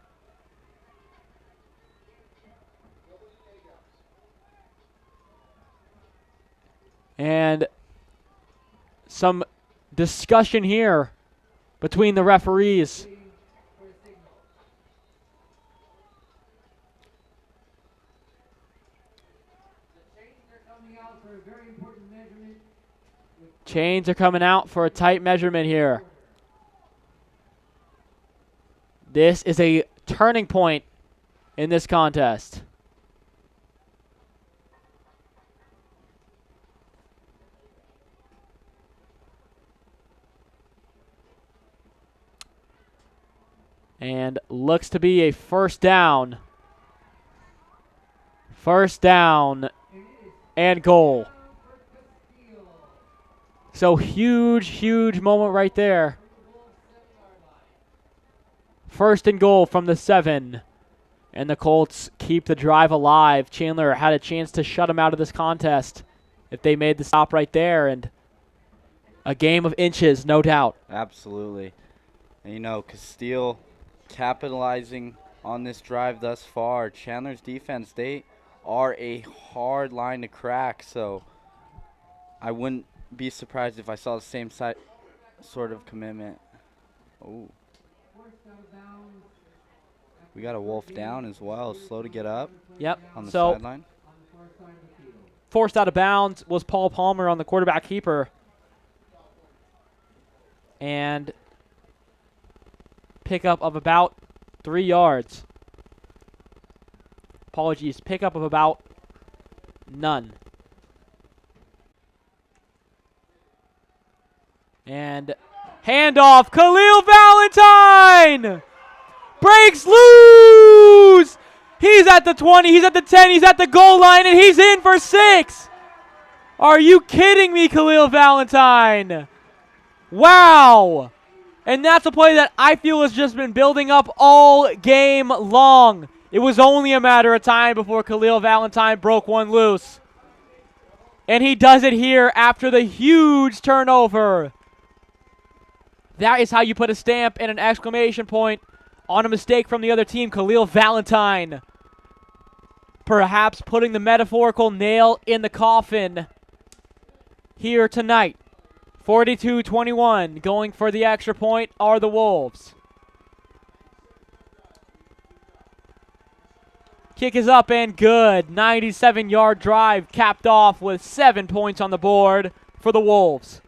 And some discussion here between the referees. Chains are coming out for a tight measurement here. This is a turning point in this contest. And looks to be a first down. First down and goal. So huge, huge moment right there. First and goal from the 7. And the Colts keep the drive alive. Chandler had a chance to shut him out of this contest if they made the stop right there. And a game of inches, no doubt. Absolutely. And, you know, Casteel capitalizing on this drive thus far. Chandler's defense, they are a hard line to crack. So I wouldn't be surprised if I saw the same sort of commitment. Oh. We got a Wolf down as well. Slow to get up. Yep. On the so sideline. Forced out of bounds was Paul Palmer on the quarterback keeper. And pickup of about 3 yards. Apologies. Pickup of about none. And handoff. Khalil Valentine breaks loose. He's at the 20. He's at the 10. He's at the goal line, and he's in for 6. Are you kidding me, Khalil Valentine? Wow. And that's a play that I feel has just been building up all game long. It was only a matter of time before Khalil Valentine broke one loose. And he does it here after the huge turnover. That is how you put a stamp and an exclamation point on a mistake from the other team. Khalil Valentine perhaps putting the metaphorical nail in the coffin here tonight. 42-21, going for the extra point are the Wolves. Kick is up and good. 97-yard drive capped off with 7 points on the board for the Wolves.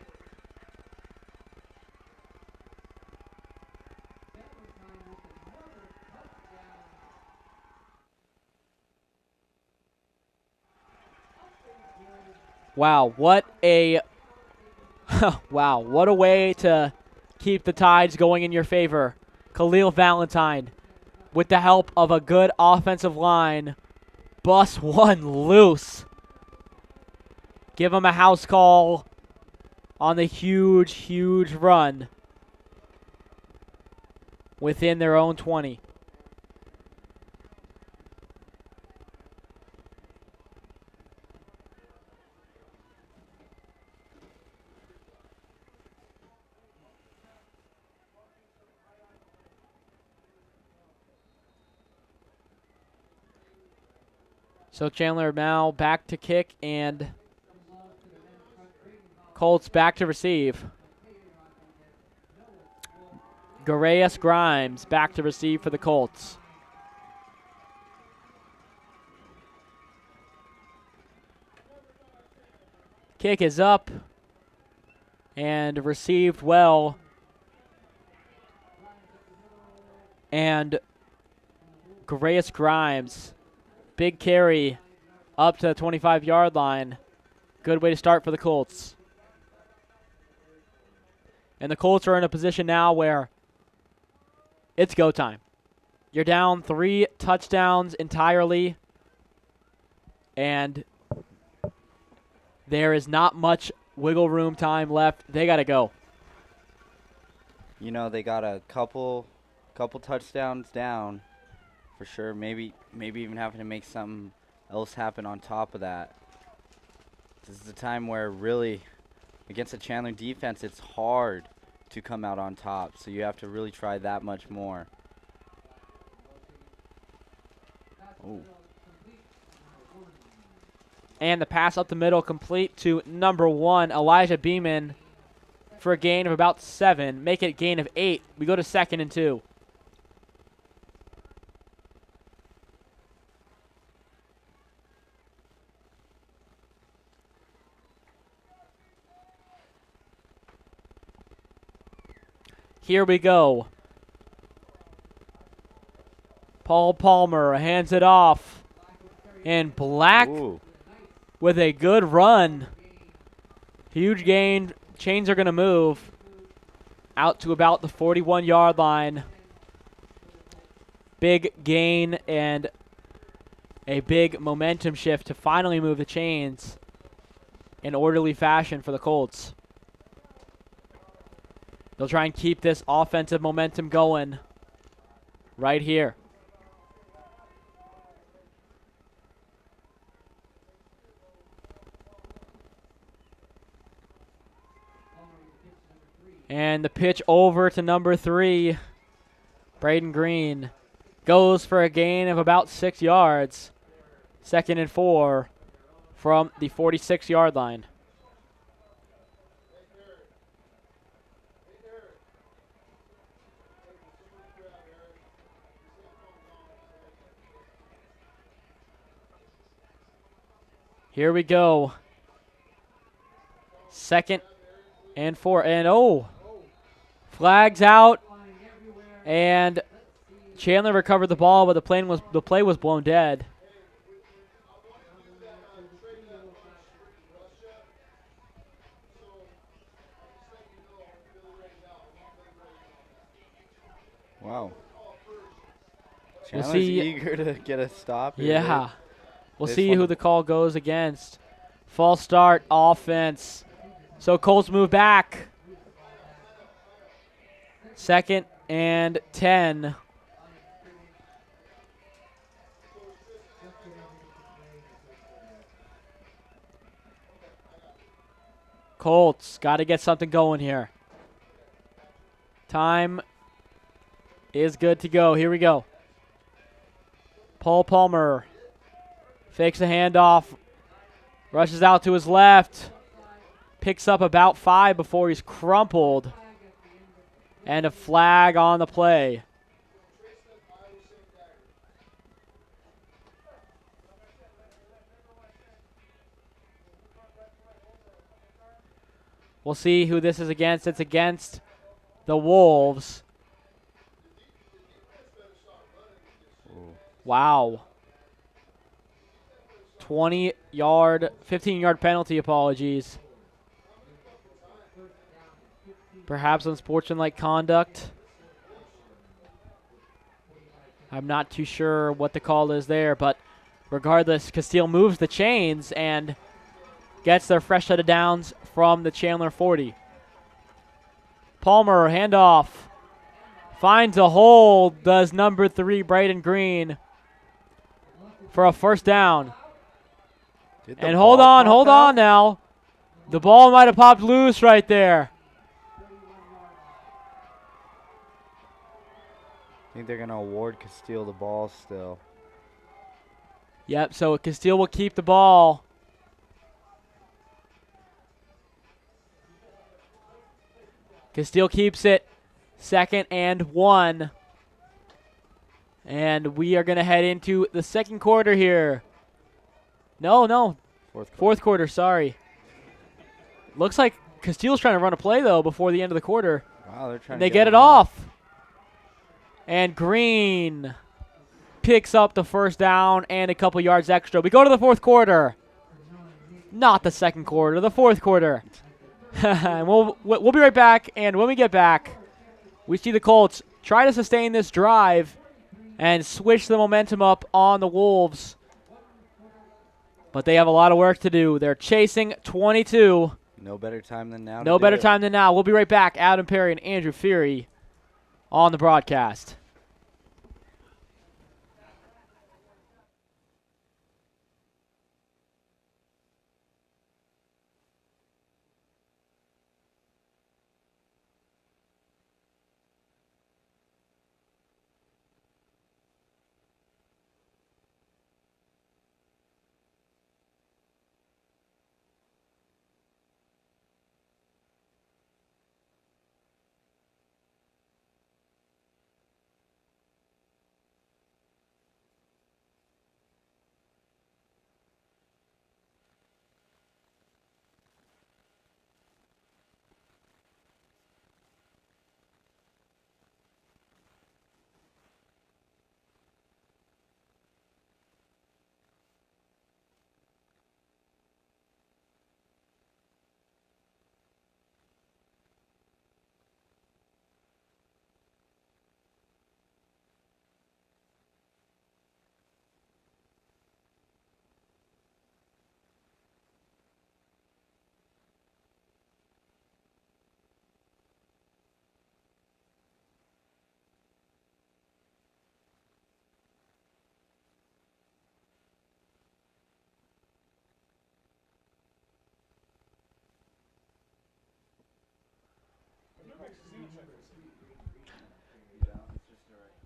Wow, what a wow, what a way to keep the tides going in your favor. Khalil Valentine, with the help of a good offensive line, bust one loose. Give him a house call on the huge, huge run within their own 20. So Chandler now back to kick and Colts back to receive. Gareas Grimes back to receive for the Colts. Kick is up and received well. And Gareas Grimes, big carry up to the 25-yard line. Good way to start for the Colts. And the Colts are in a position now where it's go time. You're down 3 touchdowns entirely. And There is not much wiggle room time left. They got to go. You know, they got a couple touchdowns down for sure. Maybe even having to make something else happen on top of that. This is the time where really, against a Chandler defense, it's hard to come out on top. So you have to really try that much more. Oh. And the pass up the middle complete to number 1, Elijah Beeman, for a gain of about 7. Make it a gain of 8. We go to 2nd and 2. Here we go. Paul Palmer hands it off. And Black Ooh. with a good run. Huge gain. Chains are going to move out to about the 41-yard line. Big gain and a big momentum shift to finally move the chains in orderly fashion for the Colts. They'll try and keep this offensive momentum going right here. And the pitch over to number 3, Braden Green. Goes for a gain of about 6 yards. 2nd and 4 from the 46-yard line. Here we go. 2nd and 4. And flags out. And Chandler recovered the ball, but the play was blown dead. Wow. We'll Chandler's see. eager to get a stop here. Yeah. We'll This see one- who the call goes against. False start offense. So Colts move back. 2nd and 10. Colts got to get something going here. Time is good to go. Here we go. Paul Palmer fakes a handoff. Rushes out to his left. Picks up about 5 before he's crumpled. And a flag on the play. We'll see who this is against. It's against the Wolves. Wow. 15-yard penalty, apologies. Perhaps unsportsmanlike conduct. I'm not too sure what the call is there, but regardless, Casteel moves the chains and gets their fresh set of downs from the Chandler 40. Palmer, handoff. Finds a hole, does number 3, Braden Green, for a first down. And hold on now. The ball might have popped loose right there. I think they're going to award Casteel the ball still. Yep, so Casteel will keep the ball. Casteel keeps it. 2nd and 1. And we are going to head into the second quarter here. No. Fourth quarter, sorry. Looks like Casteel's trying to run a play, though, before the end of the quarter. Wow, they're trying And to they get it off. And Green picks up the first down and a couple yards extra. We go to the fourth quarter. Not the second quarter, the fourth quarter. And we'll be right back, and when we get back, we see the Colts try to sustain this drive and switch the momentum up on the Wolves. But they have a lot of work to do. They're chasing 22. No better time than now. No better time than now. We'll be right back. Adam Perry and Andrew Fury on the broadcast.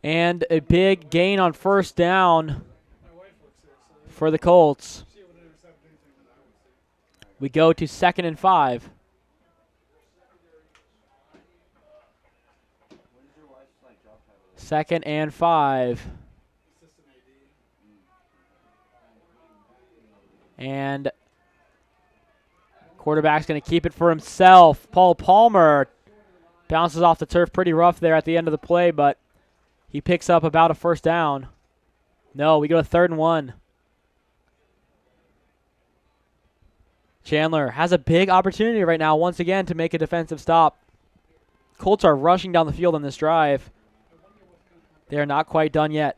And a big gain on first down for the Colts. We go to 2nd and 5. Second and 5. And quarterback's going to keep it for himself. Paul Palmer bounces off the turf pretty rough there at the end of the play, but he picks up about a first down. No, we go to 3rd and 1. Chandler has a big opportunity right now once again to make a defensive stop. Colts are rushing down the field on this drive. They are not quite done yet.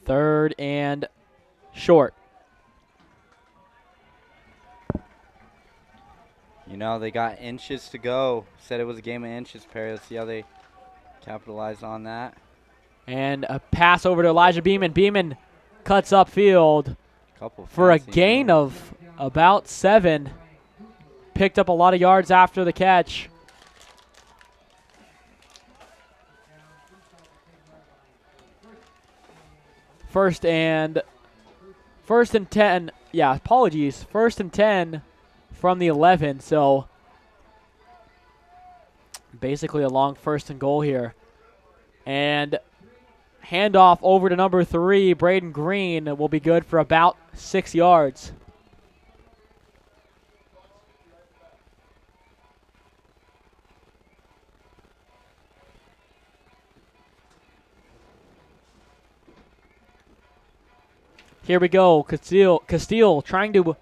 Third and short. You know, they got inches to go. Said it was a game of inches, Perry. Let's see how they capitalize on that. And a pass over to Elijah Beeman. Beeman cuts upfield for a gain of about 7. Picked up a lot of yards after the catch. First and 10. Yeah, apologies. 1st and 10 from the 11. So basically a long 1st and goal here. And handoff over to number 3, Braden Green, will be good for about 6 yards. Here we go. Casteel trying to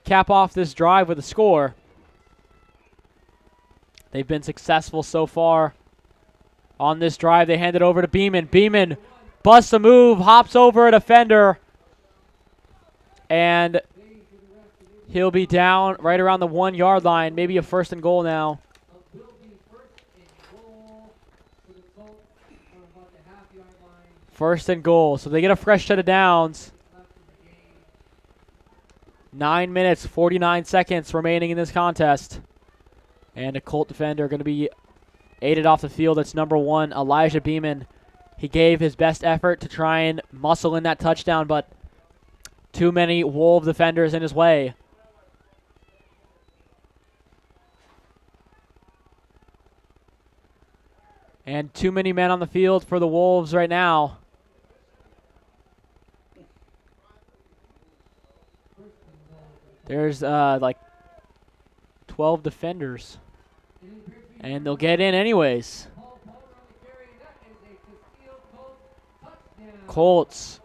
cap off this drive with a score. They've been successful so far on this drive. They hand it over to Beeman. Beeman busts a move, hops over a defender, and he'll be down right around the 1 yard line. Maybe a 1st and goal now. First and goal. So they get a fresh set of downs. 9 minutes, 49 seconds remaining in this contest. And a Colt defender going to be aided off the field. That's number 1, Elijah Beeman. He gave his best effort to try and muscle in that touchdown, but too many Wolves defenders in his way. And too many men on the field for the Wolves right now. There's like 12 defenders. And they'll get in anyways. Colts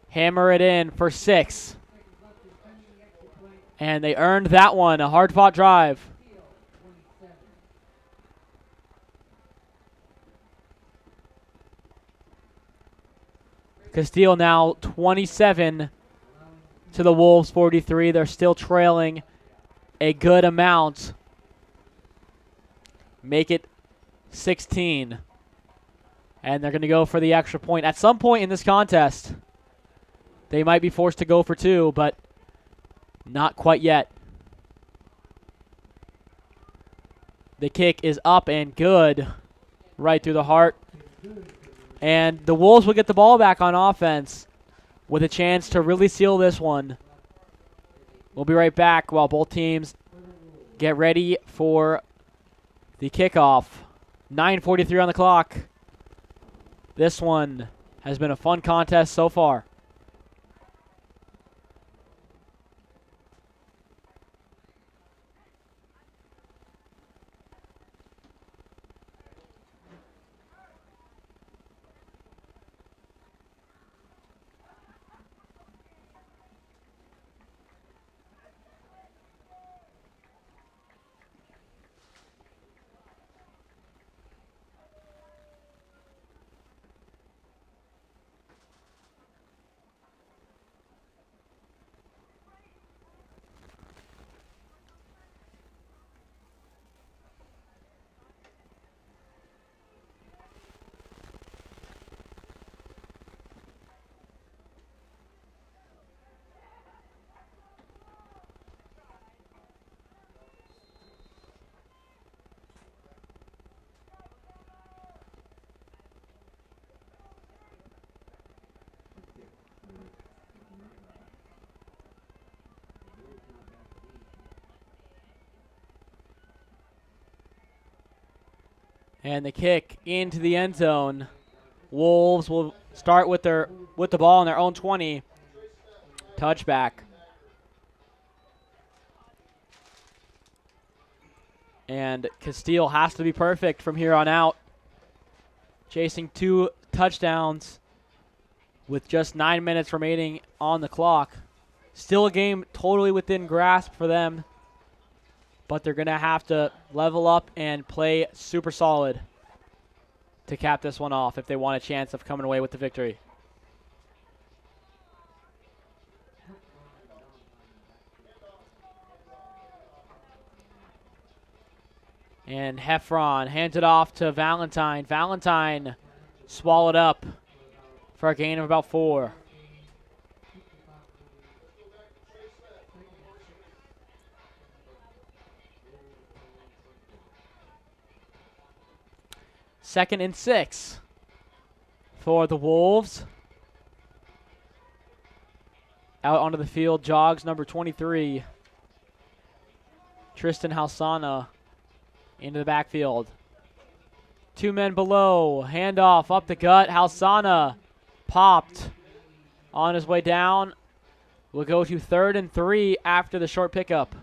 hammer it in for 6. And they earned that one, a hard-fought drive. Casteel now 27 to the Wolves 43. They're still trailing a good amount. Make it 16. And they're going to go for the extra point. At some point in this contest, they might be forced to go for 2, but not quite yet. The kick is up and good. Right through the heart. And the Wolves will get the ball back on offense with a chance to really seal this one. We'll be right back while both teams get ready for the kickoff. 9:43 on the clock. This one has been a fun contest so far. And the kick into the end zone. Wolves will start with the ball on their own 20. Touchback. And Casteel has to be perfect from here on out. Chasing 2 touchdowns with just 9 minutes remaining on the clock. Still a game totally within grasp for them. But they're going to have to level up and play super solid to cap this one off if they want a chance of coming away with the victory. And Heffron hands it off to Valentine. Valentine swallowed up for a gain of about 4. Second and 6 for the Wolves. Out onto the field jogs number 23, Tristan Halsana, into the backfield. 2 men below. Handoff up the gut. Halsana popped on his way down. We'll go to 3rd and 3 after the short pickup.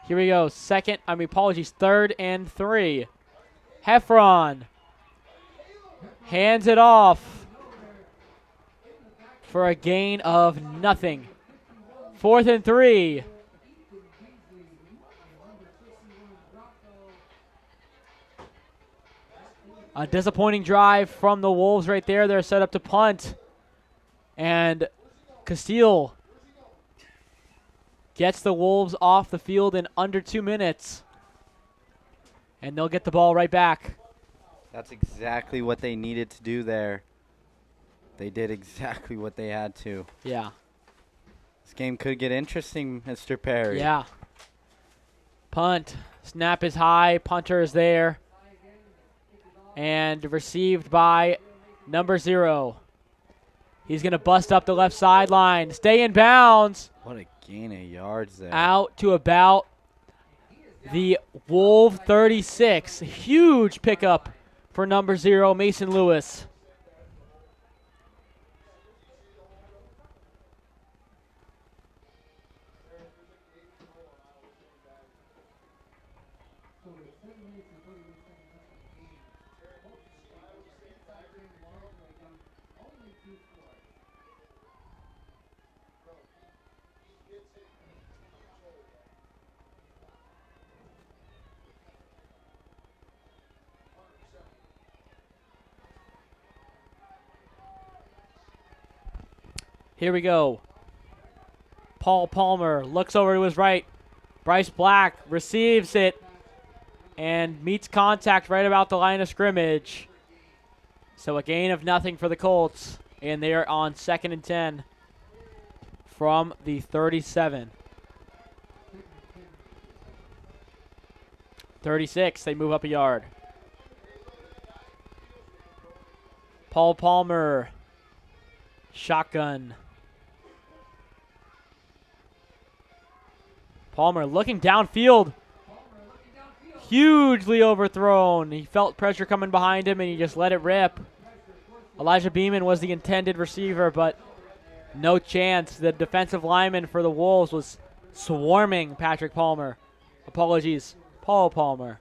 Here we go. 3rd and 3. Heffron hands it off for a gain of nothing. 4th and 3. A disappointing drive from the Wolves right there. They're set up to punt. And Casteel gets the Wolves off the field in under 2 minutes. And they'll get the ball right back. That's exactly what they needed to do there. They did exactly what they had to. Yeah. This game could get interesting, Mr. Perry. Yeah. Punt. Snap is high. Punter is there. And received by number 0. He's going to bust up the left sideline. Stay in bounds. What a gain of yards there. Out to about the Wolf 36. Huge pickup for number 0, Mason Lewis. Here we go. Paul Palmer looks over to his right. Bryce Black receives it and meets contact right about the line of scrimmage. So a gain of nothing for the Colts, and they are on 2nd and 10 from the 37. 36, they move up a yard. Paul Palmer, shotgun. Palmer looking downfield. Hugely overthrown. He felt pressure coming behind him, and he just let it rip. Elijah Beeman was the intended receiver, but no chance. The defensive lineman for the Wolves was swarming Patrick Palmer. Apologies, Paul Palmer.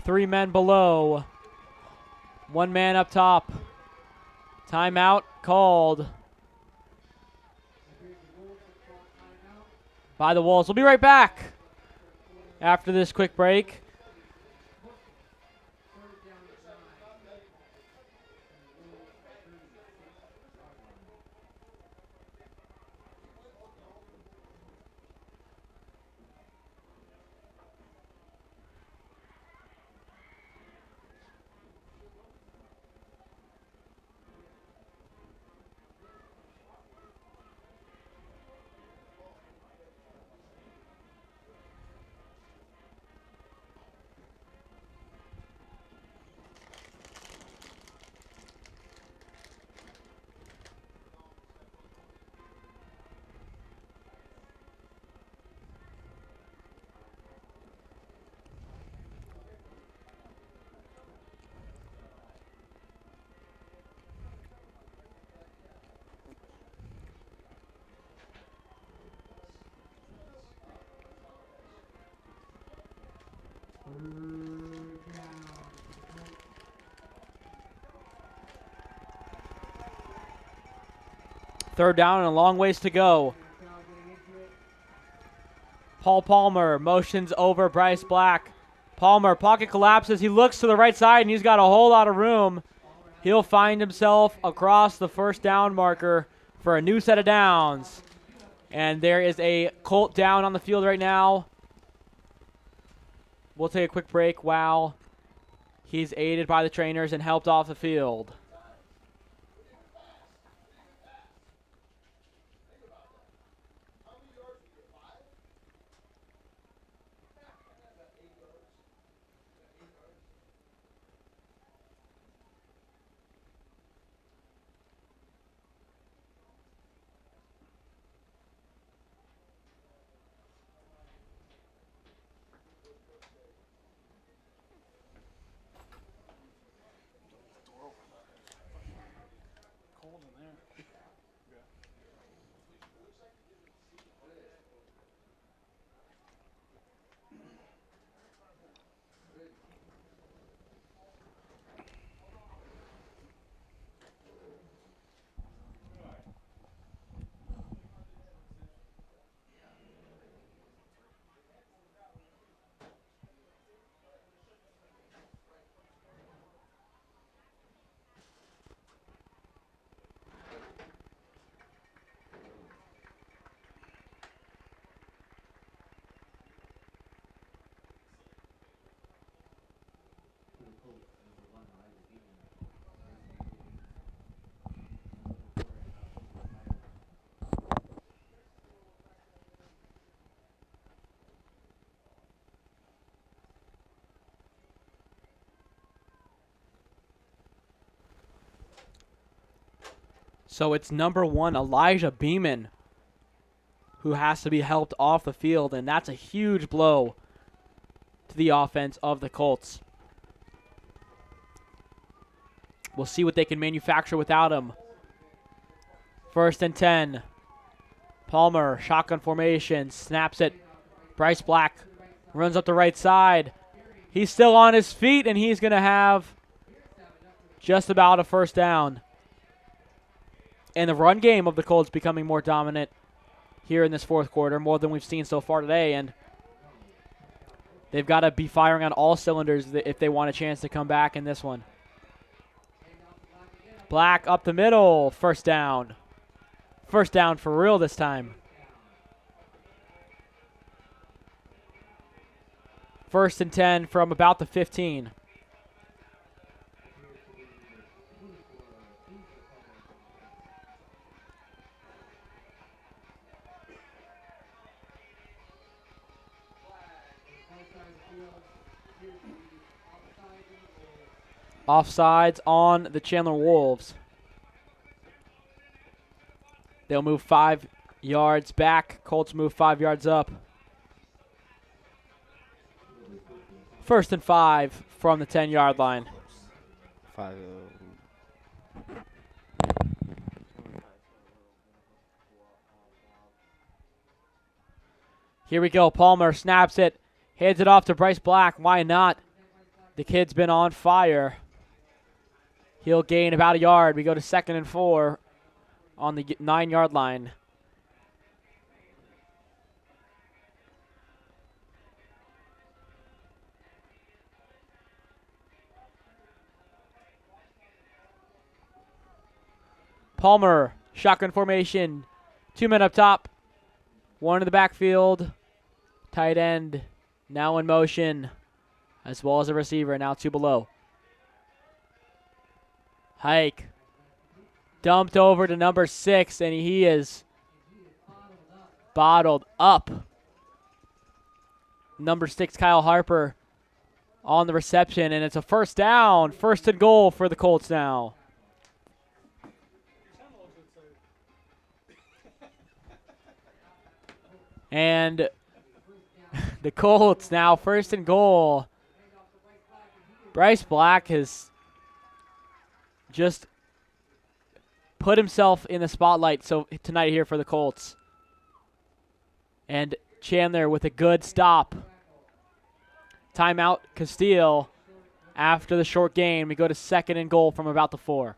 Three men below. One man up top. Timeout called by the Wolves. We'll be right back after this quick break. Third down and a long ways to go. Paul Palmer motions over Bryce Black. Palmer, pocket collapses. He looks to the right side, and he's got a whole lot of room. He'll find himself across the first down marker for a new set of downs. And there is a Colt down on the field right now. We'll take a quick break while he's aided by the trainers and helped off the field. So it's number 1, Elijah Beeman, who has to be helped off the field, and that's a huge blow to helped the offense of the Colts. We'll see what they can manufacture without him. 1st and 10. Palmer, shotgun formation, snaps it. Bryce Black runs up the right side. He's still on his feet, and he's going to have just about a first down. And the run game of the Colts becoming more dominant here in this fourth quarter, more than we've seen so far today. And they've got to be firing on all cylinders if they want a chance to come back in this one. Black up the middle, first down. First down for real this time. 1st and 10 from about the 15. Offsides on the Chandler Wolves. They'll move 5 yards back. Colts move 5 yards up. 1st and 5 from the 10-yard line. 5. Here we go. Palmer snaps it. Hands it off to Bryce Black. Why not? The kid's been on fire. He'll gain about a yard. We go to 2nd and 4 on the 9-yard line. Palmer, shotgun formation. 2 men up top. 1 in the backfield. Tight end now in motion, as well as a receiver, now 2 below. Hike. Dumped over to number 6, and he is bottled up. Number 6, Kyle Harper, on the reception, and it's a first down. 1st and goal for the Colts now. And the Colts now 1st and goal. Bryce Black has just put himself in the spotlight tonight here for the Colts. And Chandler with a good stop. Timeout, Casteel. After the short gain, we go to 2nd and goal from about the 4.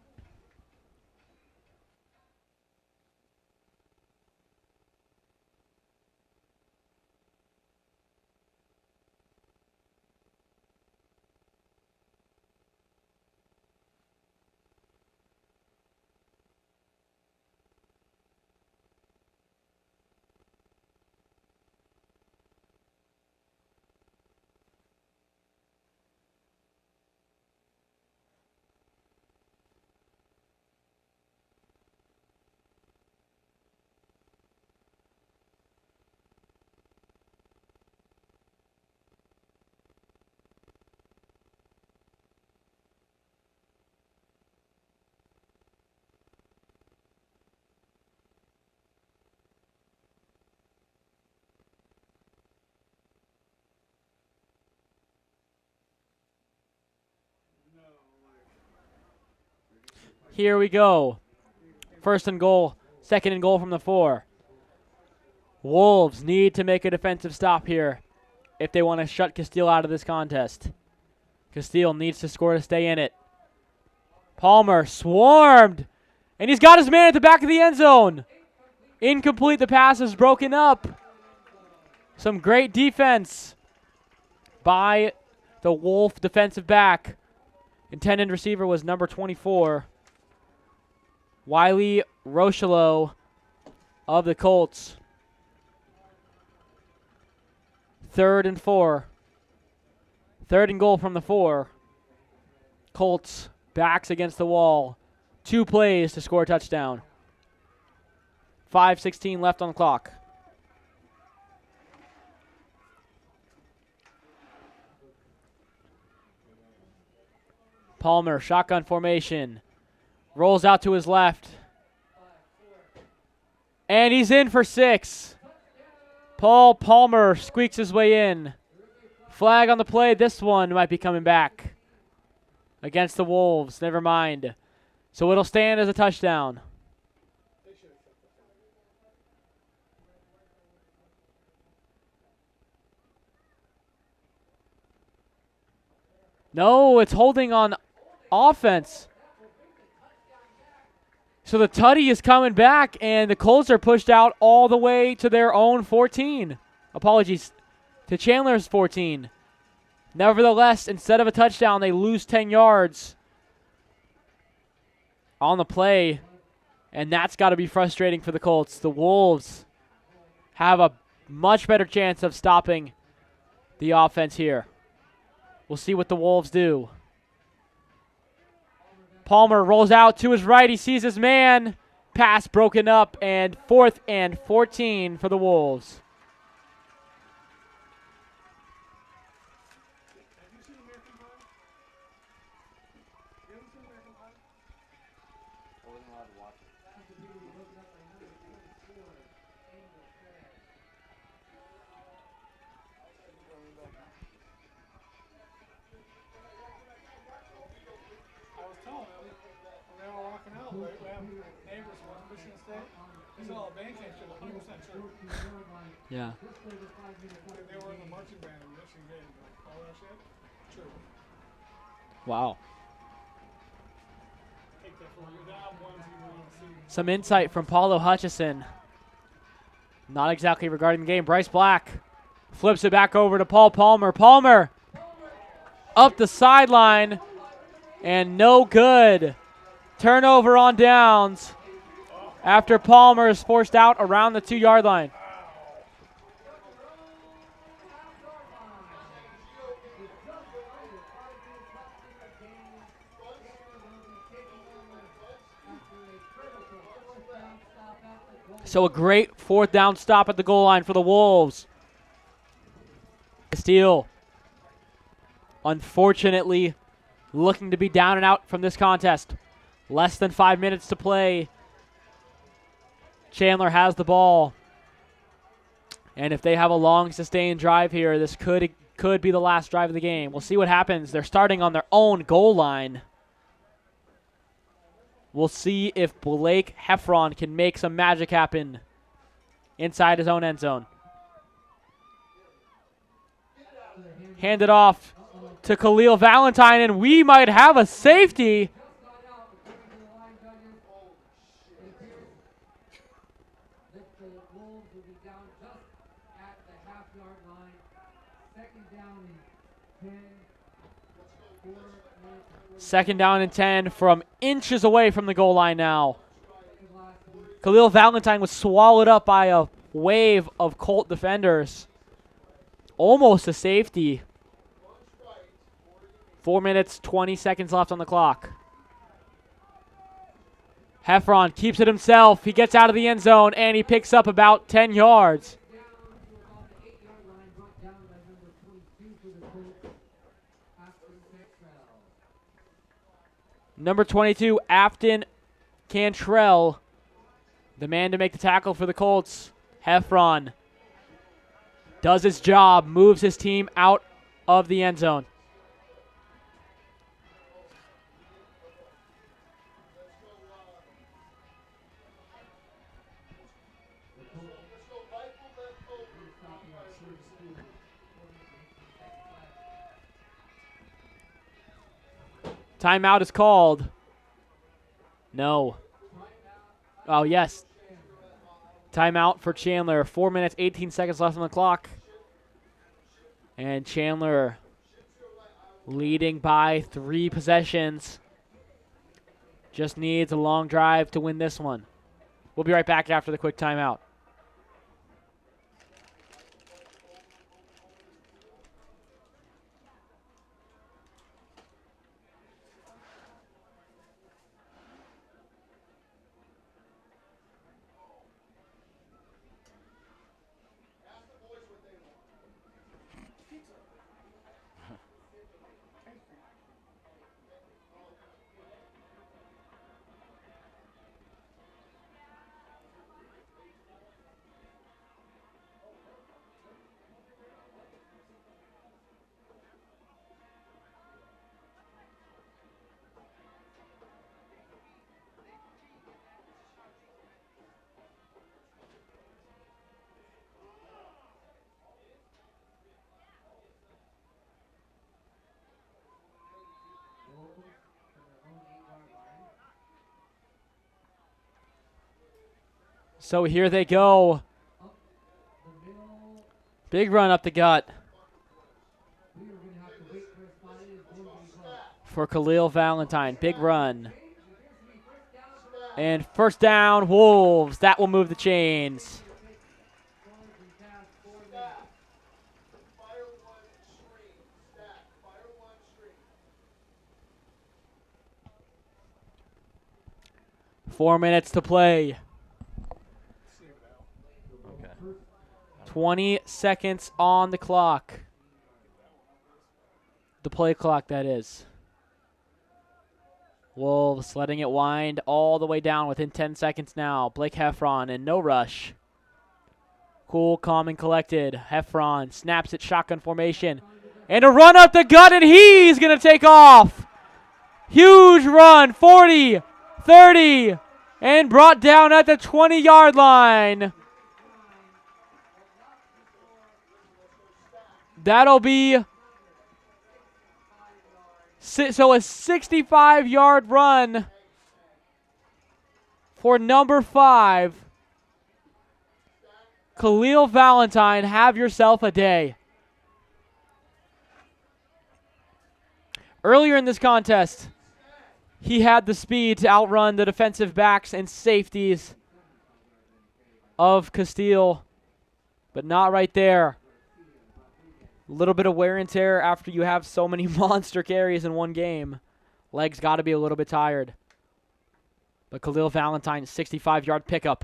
Here we go. 1st and goal, 2nd and goal from the 4. Wolves need to make a defensive stop here if they want to shut Casteel out of this contest. Casteel needs to score to stay in it. Palmer swarmed, and he's got his man at the back of the end zone. Incomplete, the pass is broken up. Some great defense by the Wolf defensive back. Intended receiver was number 24. Wiley Rochelo of the Colts. 3rd and 4. 3rd and goal from the 4. Colts backs against the wall. 2 plays to score a touchdown. 5:16 left on the clock. Palmer, shotgun formation. Rolls out to his left. And he's in for 6. Paul Palmer squeaks his way in. Flag on the play. This one might be coming back against the Wolves. Never mind. So it'll stand as a touchdown. No, it's holding on offense. So the tutty is coming back, and the Colts are pushed out all the way to their own 14. Apologies, to Chandler's 14. Nevertheless, instead of a touchdown, they lose 10 yards on the play, and that's got to be frustrating for the Colts. The Wolves have a much better chance of stopping the offense here. We'll see what the Wolves do. Palmer rolls out to his right. He sees his man. Pass broken up, and 4th and 14 for the Wolves. Yeah. They were in the marching band in Michigan game, all that shit. True. Wow. Take that for you. That one's you want to see. Some insight from Paulo Hutchison. Not exactly regarding the game. Bryce Black flips it back over to Paul Palmer. Palmer up the sideline, and no good. Turnover on downs after Palmer is forced out around the 2-yard line. So a great 4th down stop at the goal line for the Wolves. Casteel, unfortunately, looking to be down and out from this contest. Less than 5 minutes to play. Chandler has the ball. And if they have a long, sustained drive here, this could be the last drive of the game. We'll see what happens. They're starting on their own goal line. We'll see if Blake Heffron can make some magic happen inside his own end zone. Hand it off to Khalil Valentine, and we might have a safety. Second down and 10 from inches away from the goal line now. Khalil Valentine was swallowed up by a wave of Colt defenders. Almost a safety. 4 minutes, 20 seconds left on the clock. Heffron keeps it himself. He gets out of the end zone, and he picks up about 10 yards. Number 22, Afton Cantrell, the man to make the tackle for the Colts. Heffron does his job, moves his team out of the end zone. Timeout is called. No. Oh, yes. Timeout for Chandler. 4 minutes, 18 seconds left on the clock. And Chandler leading by 3 possessions. Just needs a long drive to win this one. We'll be right back after the quick timeout. So here they go. Big run up the gut for Khalil Valentine. Big run. And first down, Wolves. That will move the chains. Four minutes to play. 20 seconds on the clock. The play clock, that is. Wolves letting it wind all the way down within 10 seconds now. Blake Heffron and no rush. Cool, calm, and collected. Heffron snaps it, shotgun formation. And a run up the gut, and he's going to take off. Huge run, 40, 30, and brought down at the 20-yard line. That'll be so a 65-yard run for number 5. Khalil Valentine, have yourself a day. Earlier in this contest, he had the speed to outrun the defensive backs and safeties of Casteel, but not right there. A little bit of wear and tear after you have so many monster carries in one game. Legs got to be a little bit tired. But Khalil Valentine, 65-yard pickup.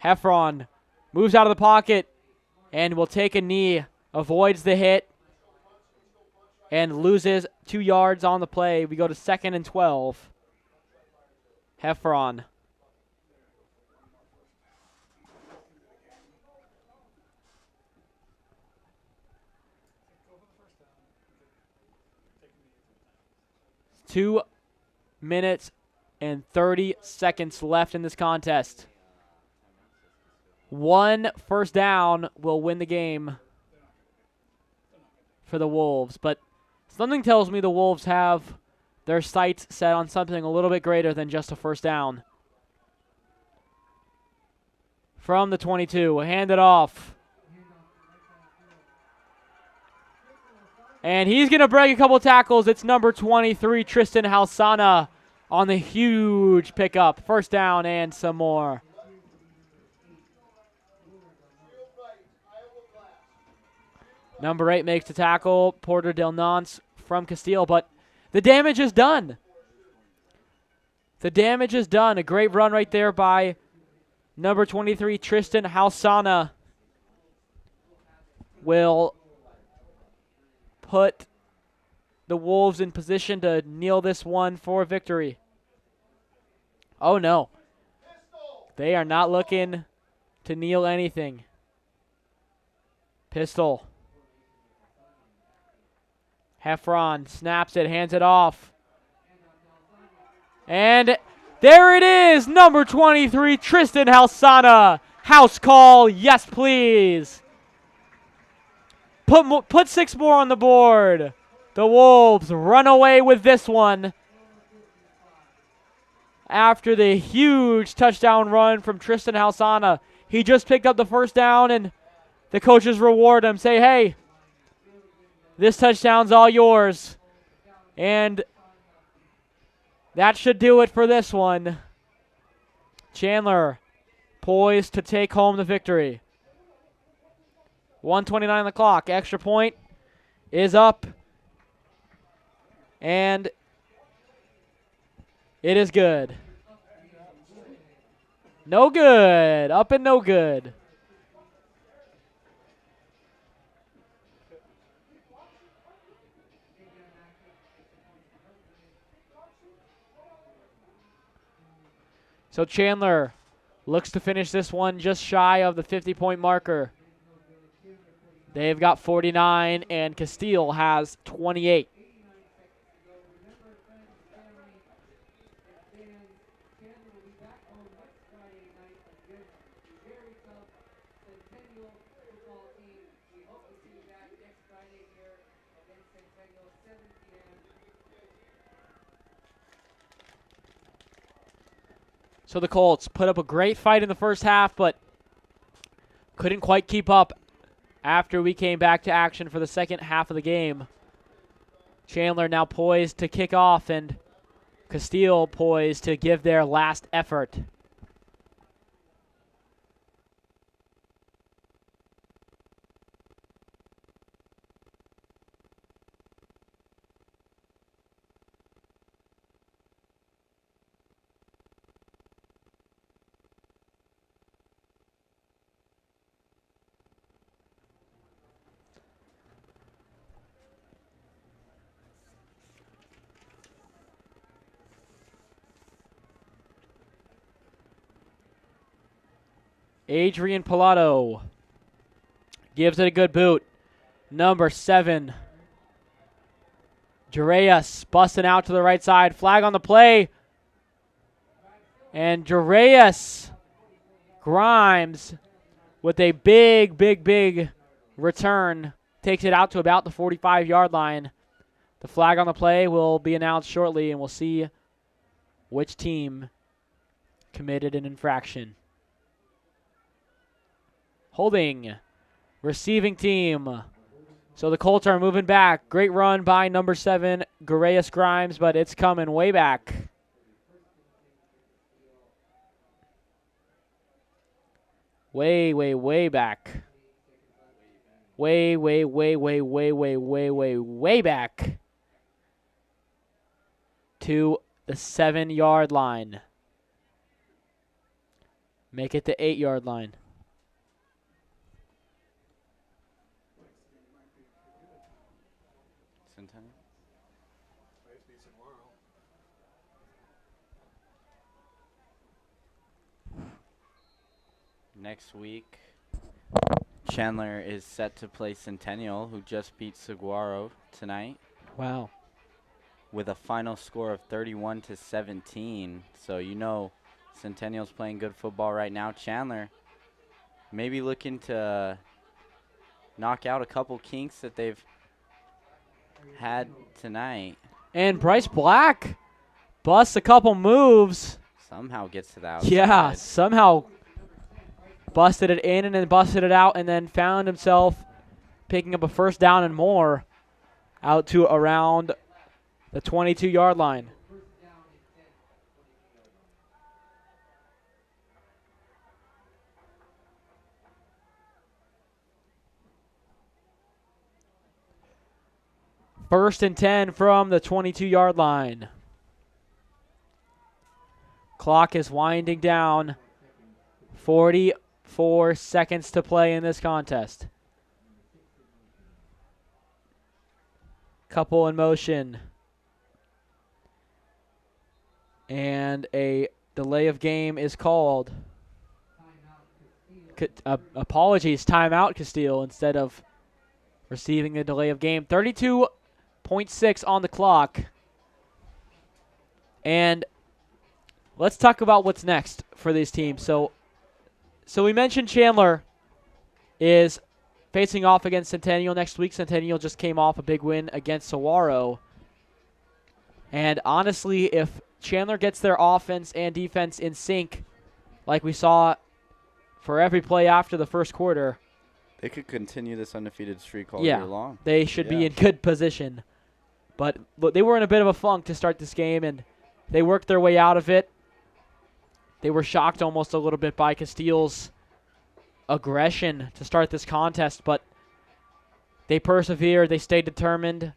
Heffron moves out of the pocket and will take a knee, avoids the hit, and loses 2 yards on the play. We go to 2nd and 12. Heffron. Two minutes and 30 seconds left in this contest. One first down will win the game for the Wolves, but something tells me the Wolves have their sights set on something a little bit greater than just a first down. From the 22, hand it off. And he's going to break a couple tackles. It's number 23, Tristan Halsana, on the huge pickup. First down and some more. Number 8 makes the tackle, Porter Del Nance from Casteel, but the damage is done. The damage is done. A great run right there by number 23, Tristan Halsana. Will put the Wolves in position to kneel this one for victory. Oh, no. They are not looking to kneel anything. Pistol. Heffron snaps it, hands it off. And there it is, number 23, Tristan Halsana. House call, yes please. Put 6 more on the board. The Wolves run away with this one after the huge touchdown run from Tristan Halsana. He just picked up the first down, and the coaches reward him, say, hey, this touchdown's all yours. And that should do it for this one. Chandler poised to take home the victory. 1:29 on the clock. Extra point is up. And it is good. No good. Up and no good. So Chandler looks to finish this one just shy of the 50-point marker. They've got 49, and Casteel has 28. So the Colts put up a great fight in the first half, but couldn't quite keep up after we came back to action for the second half of the game. Chandler now poised to kick off, and Casteel poised to give their last effort. Adrian Pilato gives it a good boot. Number 7. Jarius busting out to the right side. Flag on the play. And Jarius Grimes with a big return takes it out to about the 45-yard line. The flag on the play will be announced shortly, and we'll see which team committed an infraction. Holding, receiving team. So the Colts are moving back. Great run by number 7, Jarius Grimes, but it's coming way back. Way back. Way back to the 7-yard line. Make it the 8-yard line. Next week, Chandler is set to play Centennial, who just beat Saguaro tonight. Wow. With a final score of 31-17. So you know Centennial's playing good football right now. Chandler maybe looking to knock out a couple kinks that they've had tonight. And Bryce Black busts a couple moves. Somehow gets to the outside. Yeah, somehow busted it in and then busted it out, and then found himself picking up a first down and more out to around the 22-yard line. First and 10 from the 22-yard line. Clock is winding down. 44 seconds to play in this contest. Couple in motion. And a delay of game is called. Apologies, timeout, Casteel, instead of receiving a delay of game. 32.6 on the clock. And let's talk about what's next for these teams. So we mentioned Chandler is facing off against Centennial next week. Centennial just came off a big win against Saguaro. And honestly, if Chandler gets their offense and defense in sync, like we saw for every play after the first quarter, they could continue this undefeated streak all year long. They should be in good position. But they were in a bit of a funk to start this game, and they worked their way out of it. They were shocked almost a little bit by Casteel's aggression to start this contest, but they persevered, they stayed determined,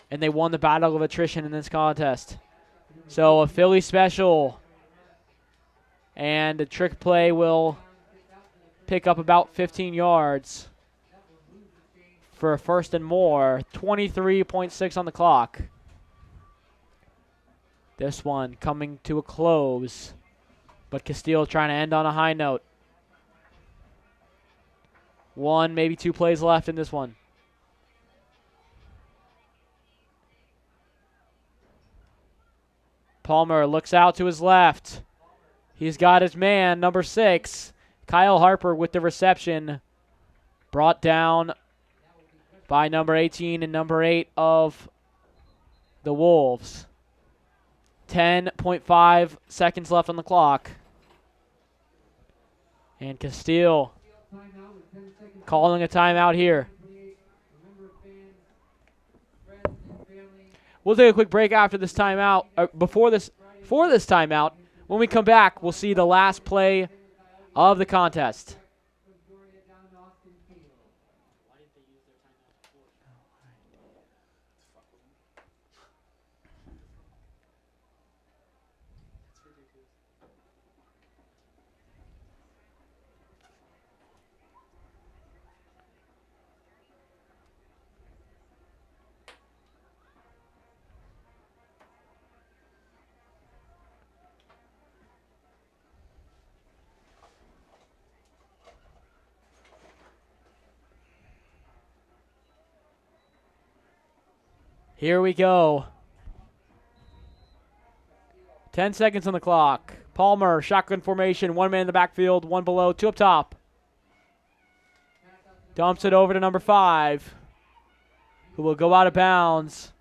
and they won the battle of attrition in this contest. So a Philly special, and a trick play will pick up about 15 yards for a first and more. 23.6 on the clock. This one coming to a close, but Casteel trying to end on a high note. One, maybe two plays left in this one. Palmer looks out to his left. He's got his man, number 6. Kyle Harper with the reception. Brought down by number 18 and number 8 of the Wolves. 10.5 seconds left on the clock. And Casteel calling a timeout here. We'll take a quick break after this timeout. For this timeout, when we come back, we'll see the last play of the contest. Here we go. 10 seconds on the clock. Palmer, shotgun formation, 1 man in the backfield, 1 below, 2 up top. Dumps it over to number 5, who will go out of bounds.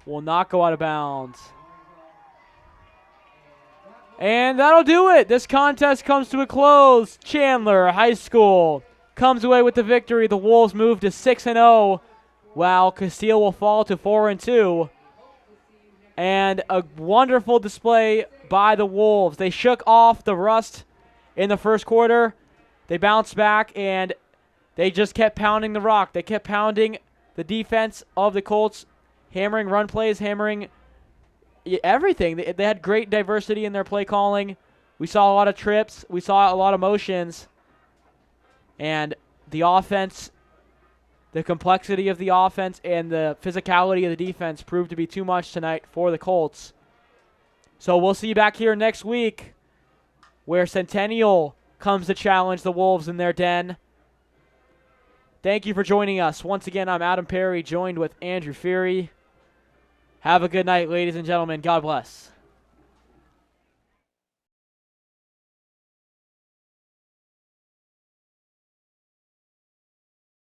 Will not go out of bounds. And that'll do it. This contest comes to a close. Chandler High School comes away with the victory. The Wolves move to 6-0, while Casteel will fall to 4-2. And a wonderful display by the Wolves. They shook off the rust in the first quarter. They bounced back, and they just kept pounding the rock. They kept pounding the defense of the Colts, hammering run plays, hammering everything. They had great diversity in their play calling. We saw a lot of trips. We saw a lot of motions. And the offense, the complexity of the offense and the physicality of the defense proved to be too much tonight for the Colts. So we'll see you back here next week, where Centennial comes to challenge the Wolves in their den. Thank you for joining us. Once again, I'm Adam Perry, joined with Andrew Feary. Have a good night, ladies and gentlemen. God bless.